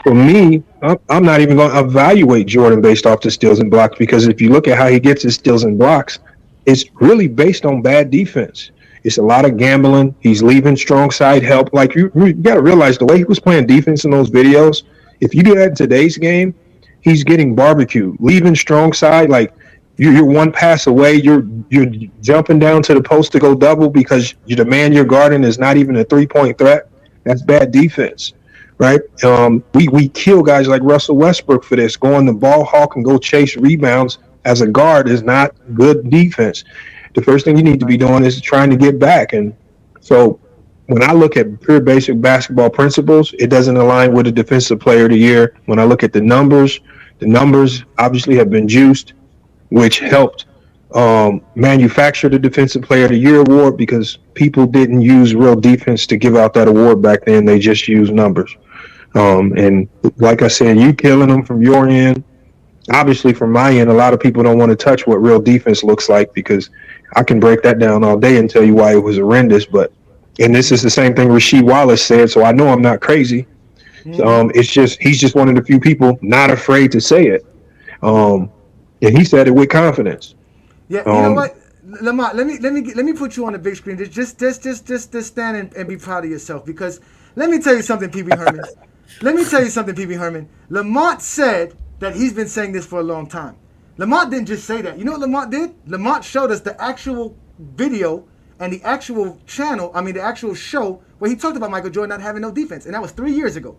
for me, I'm not even going to evaluate Jordan based off the steals and blocks, because if you look at how he gets his steals and blocks, it's really based on bad defense. It's a lot of gambling. He's leaving strong side help. Like you got to realize the way he was playing defense in those videos, if you do that in today's game, he's getting barbecued, leaving strong side. Like you're one pass away. You're jumping down to the post to go double because the man you're guarding is not even a 3-point threat. That's bad defense. Right, we kill guys like Russell Westbrook for this. Going the ball hawk and go chase rebounds as a guard is not good defense. The first thing you need to be doing is trying to get back. And so when I look at pure basic basketball principles, it doesn't align with the defensive player of the year. When I look at the numbers obviously have been juiced, which helped manufacture the defensive player of the year award, because people didn't use real defense to give out that award back then. They just used numbers. And like I said, you killing them from your end. Obviously, from my end, a lot of people don't want to touch what real defense looks like, because I can break that down all day and tell you why it was horrendous. And this is the same thing Rasheed Wallace said, so I know I'm not crazy. It's just he's just one of the few people not afraid to say it. And he said it with confidence. Yeah, you know what, Lamont? Let me put you on the big screen. Just stand and be proud of yourself, because let me tell you something, Pee Wee Herman. Lamont said that he's been saying this for a long time. Lamont didn't just say that. You know what Lamont did? Lamont showed us the actual video and the actual channel. I mean, the actual show where he talked about Michael Jordan not having no defense, and that was 3 years ago.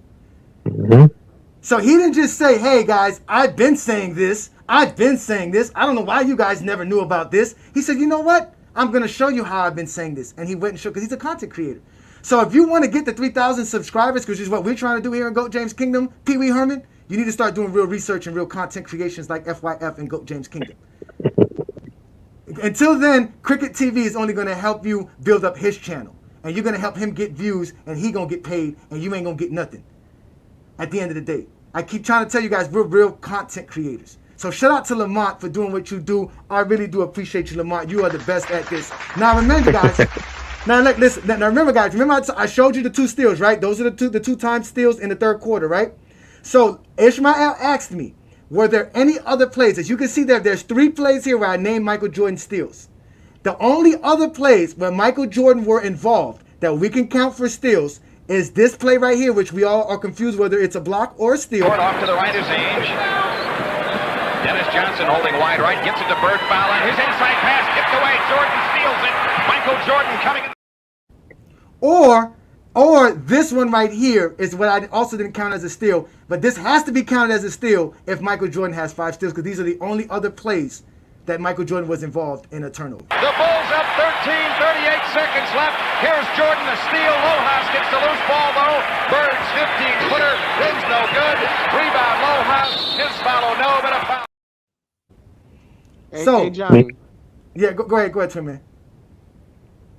So he didn't just say, "Hey guys, I've been saying this. I don't know why you guys never knew about this." He said, "You know what? I'm going to show you how I've been saying this." And he went and showed, because he's a content creator. So if you want to get the 3,000 subscribers, which is what we're trying to do here in GOAT James Kingdom, Pee Wee Herman, you need to start doing real research and real content creations like FYF and GOAT James Kingdom. Until then, Cricket TV is only going to help you build up his channel. And you're going to help him get views, and he going to get paid, and you ain't going to get nothing. At the end of the day, I keep trying to tell you guys, we're real content creators. So shout out to Lamont for doing what you do. I really do appreciate you, Lamont. You are the best at this. Now remember, guys. Remember I showed you the 2 steals, right? Those are the two time steals in the third quarter, right? So Ishmael asked me, were there any other plays? As you can see there's 3 plays here where I named Michael Jordan steals. The only other plays where Michael Jordan were involved that we can count for steals is this play right here, which we all are confused whether it's a block or a steal. Off to the right is Ainge. Dennis Johnson holding wide right, gets it to Bird, foul line. His inside pass tipped away. Jordan steals it. Michael Jordan coming in. Or this one right here is what I also didn't count as a steal, but this has to be counted as a steal if Michael Jordan has 5 steals, because these are the only other plays that Michael Jordan was involved in a turnover. The Bulls up 13, 38 seconds left. Here's Jordan, the steal. Lohaus gets the loose ball, though. Bird's 15-footer. Rim's no good. Rebound, Lohaus. His follow, no, but a foul. Hey, Johnny. Yeah, go ahead, Tim, man.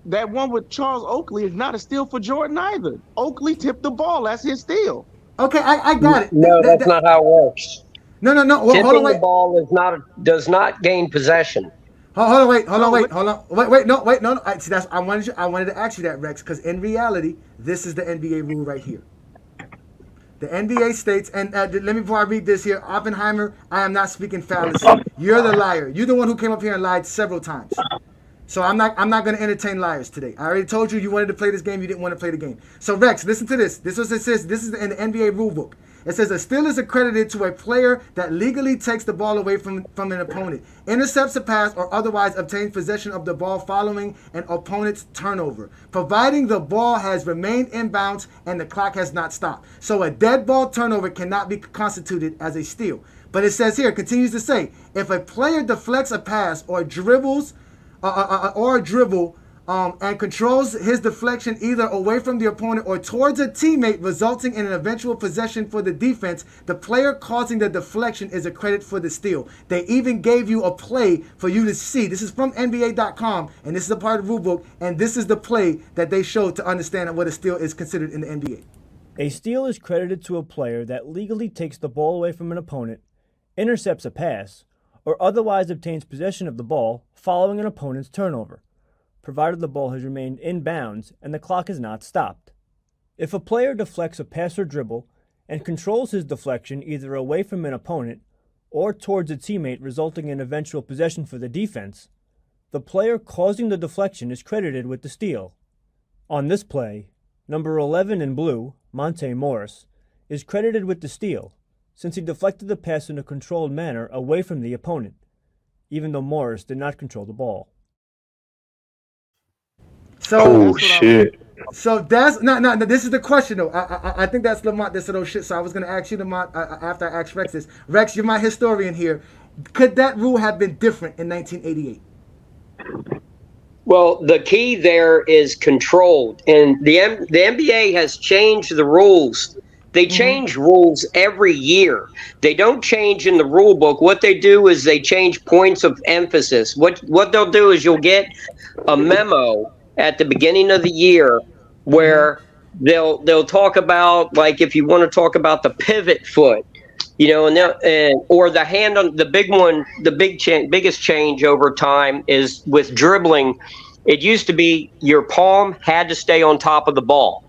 That one with Charles Oakley is not a steal for Jordan either. Oakley tipped the ball. That's his steal. Okay, I got it. No, that's not how it works. No. Tipping Hold on, wait. the ball does not gain possession. Hold on, wait. No. See, I wanted to ask you that, Rex, because in reality, this is the NBA rule right here. The NBA states, and let me, before I read this here, Oppenheimer, I am not speaking fallacy. You're the liar. You're the one who came up here and lied several times. So I'm not going to entertain liars today. I already told you wanted to play this game. You didn't want to play the game. So Rex, listen to this. This is what it says. This is in the NBA rule book. It says a steal is accredited to a player that legally takes the ball away from an opponent, intercepts a pass, or otherwise obtains possession of the ball following an opponent's turnover, providing the ball has remained inbounds and the clock has not stopped. So a dead ball turnover cannot be constituted as a steal. But it says here, continues to say, if a player deflects a pass or dribbles and controls his deflection either away from the opponent or towards a teammate, resulting in an eventual possession for the defense, the player causing the deflection is a credit for the steal. They even gave you a play for you to see. This is from NBA.com, and this is a part of the rule book, and this is the play that they showed to understand what a steal is considered in the NBA. A steal is credited to a player that legally takes the ball away from an opponent, intercepts a pass, or otherwise obtains possession of the ball following an opponent's turnover, provided the ball has remained in bounds and the clock is not stopped. If a player deflects a pass or dribble and controls his deflection either away from an opponent or towards a teammate, resulting in eventual possession for the defense, the player causing the deflection is credited with the steal. On this play, number 11 in blue, Monte Morris, is credited with the steal, since he deflected the pass in a controlled manner away from the opponent, even though Morris did not control the ball. So, shit. So that's no. This is the question though. I think that's Lamont. This little shit. So I was gonna ask you, Lamont, after I asked Rex this. Rex, you're my historian here. Could that rule have been different in 1988? Well, the key there is controlled, and the NBA has changed the rules. They change rules every year. They don't change in the rule book. What they do is they change points of emphasis. What they'll do is you'll get a memo at the beginning of the year where they'll talk about, like, if you want to talk about the pivot foot, you know, and or the hand on the big one. The biggest change over time is with dribbling. It used to be your palm had to stay on top of the ball.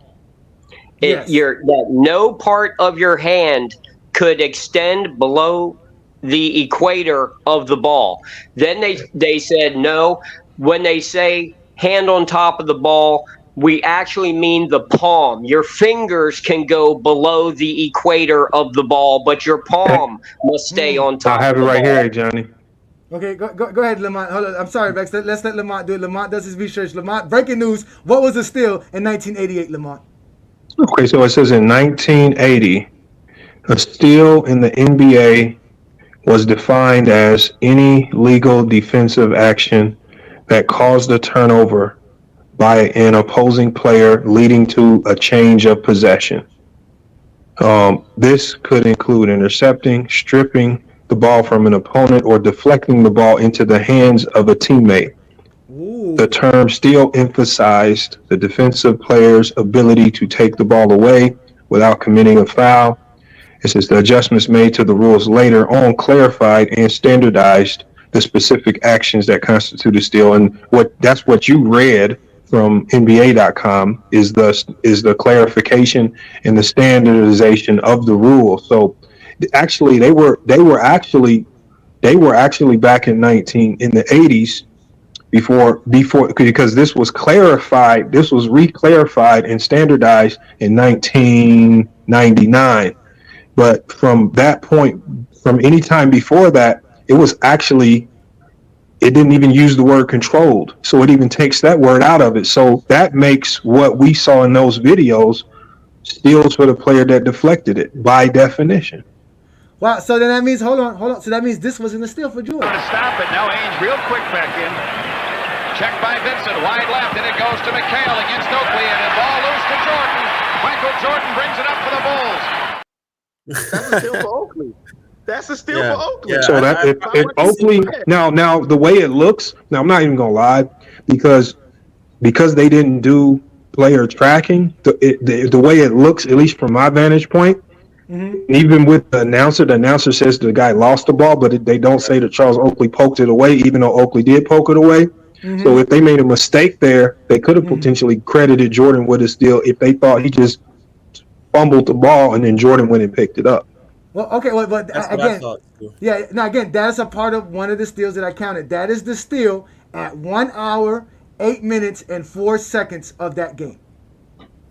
That no part of your hand could extend below the equator of the ball. Then they said no. When they say hand on top of the ball, we actually mean the palm. Your fingers can go below the equator of the ball, but your palm must stay on top. I have it right here, Ajani. Okay, go ahead, Lamont. Hold on. I'm sorry, Rex. Let's let Lamont do it. Lamont does his research. Lamont, breaking news. What was a steal in 1988, Lamont? Okay, so it says in 1980, a steal in the NBA was defined as any legal defensive action that caused a turnover by an opposing player leading to a change of possession. This could include intercepting, stripping the ball from an opponent, or deflecting the ball into the hands of a teammate. Ooh. The term steal emphasized the defensive player's ability to take the ball away without committing a foul. It says the adjustments made to the rules later on clarified and standardized the specific actions that constitute a steal. And that's what you read from NBA.com is the clarification and the standardization of the rule. So actually they were actually back in the 80s before because this was re-clarified and standardized in 1999. But from that point, from any time before that, it didn't even use the word controlled. So it even takes that word out of it. So that makes what we saw in those videos steals for the player that deflected it by definition. Wow, so then that means, hold on. So that means this wasn't a steal for Jordan. To stop it. Now Ainge real quick back in. Checked by Vincent, wide left, and it goes to McHale against Oakley, and the ball loose to Jordan. Michael Jordan brings it up for the Bulls. That's a steal for Oakley. That's a steal for Oakley. So that if Oakley now the way it looks, now I'm not even gonna lie, because they didn't do player tracking, the way it looks, at least from my vantage point, even with the announcer says the guy lost the ball, but they don't say that Charles Oakley poked it away, even though Oakley did poke it away. So if they made a mistake there, they could have potentially credited Jordan with a steal if they thought he just fumbled the ball and then Jordan went and picked it up. Well, okay, but again, that's a part of one of the steals that I counted. That is the steal at 1 hour, 8 minutes, and 4 seconds of that game.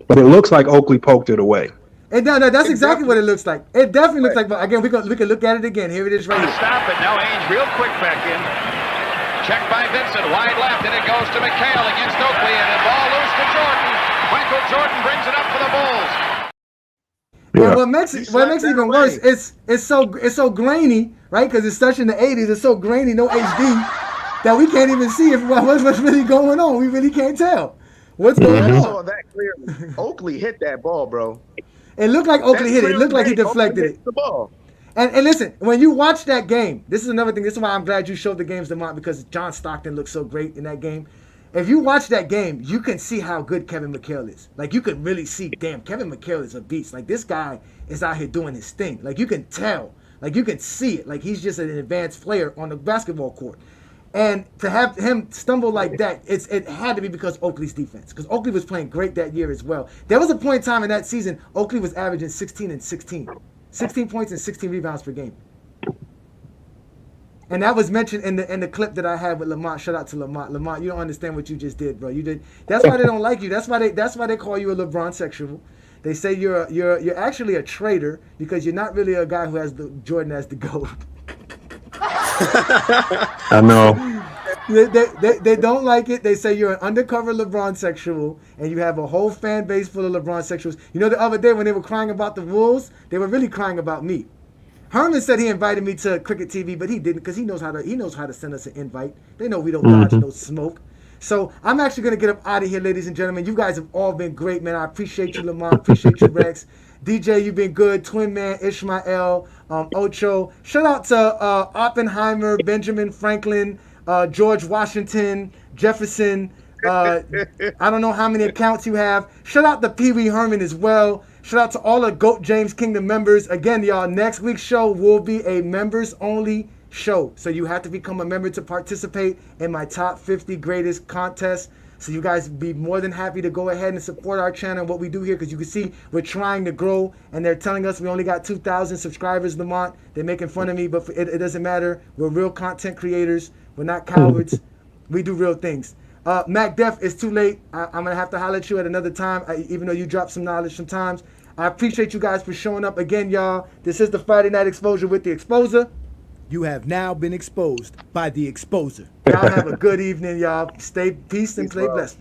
But it looks like Oakley poked it away. And no, that's exactly what it looks like. It definitely looks like. But again, we can look at it again. Here it is, right here. Stop it. Now Ainge real quick back in. Checked by Vincent, wide left, and it goes to McHale against Oakley, and the ball loose to Jordan. Michael Jordan brings it up for the Bulls. And what makes it even worse is it's so grainy, right? Because it's such in the 80s, it's so grainy, no HD, that we can't even see what's really going on. We really can't tell what's going on. I saw that clearly. Oakley hit that ball, bro. It looked like Oakley hit it. It looked like he deflected it. The ball. And listen, when you watch that game, this is another thing. This is why I'm glad you showed the games to Mont, because John Stockton looked so great in that game. If you watch that game, you can see how good Kevin McHale is. Like, you can really see, damn, Kevin McHale is a beast. Like, this guy is out here doing his thing. Like, you can tell. Like, you can see it. Like, he's just an advanced player on the basketball court. And to have him stumble like that, it had to be because Oakley's defense. Because Oakley was playing great that year as well. There was a point in time in that season, Oakley was averaging 16 and 16. 16 points and 16 rebounds per game. And that was mentioned in the clip that I had with Lamont. Shout out to Lamont. Lamont, you don't understand what you just did, bro. You did. That's why they don't like you. That's why they call you a LeBron sexual. They say you're actually a traitor because you're not really a guy who has the Jordan as the GOAT. I know. They don't like it. They say you're an undercover LeBron sexual, and you have a whole fan base full of LeBron sexuals. You know, the other day when they were crying about the Wolves, they were really crying about me. Herman said he invited me to Cricket TV, but he didn't because he knows how to send us an invite. They know we don't dodge no smoke. So I'm actually gonna get up out of here, ladies and gentlemen. You guys have all been great, man. I appreciate you, Lamont. Appreciate you, Rex. DJ, you've been good. Twin Man, Ishmael, Ocho. Shout out to Oppenheimer, Benjamin Franklin, George Washington, Jefferson. I don't know how many accounts you have. Shout out to Pee Wee Herman as well. Shout out to all the GOAT James Kingdom members. Again, y'all, next week's show will be a members-only show. So you have to become a member to participate in my top 50 greatest contest. So you guys be more than happy to go ahead and support our channel and what we do here, because you can see we're trying to grow, and they're telling us we only got 2,000 subscribers, Lamont. They're making fun of me, but it doesn't matter. We're real content creators. We're not cowards. We do real things. Mac Def, it's too late. I'm going to have to holler at you at another time, even though you drop some knowledge sometimes. I appreciate you guys for showing up again, y'all. This is the Friday Night Exposure with the Exposer. You have now been exposed by the Exposer. Y'all have a good evening, y'all. Stay peace and play blessed.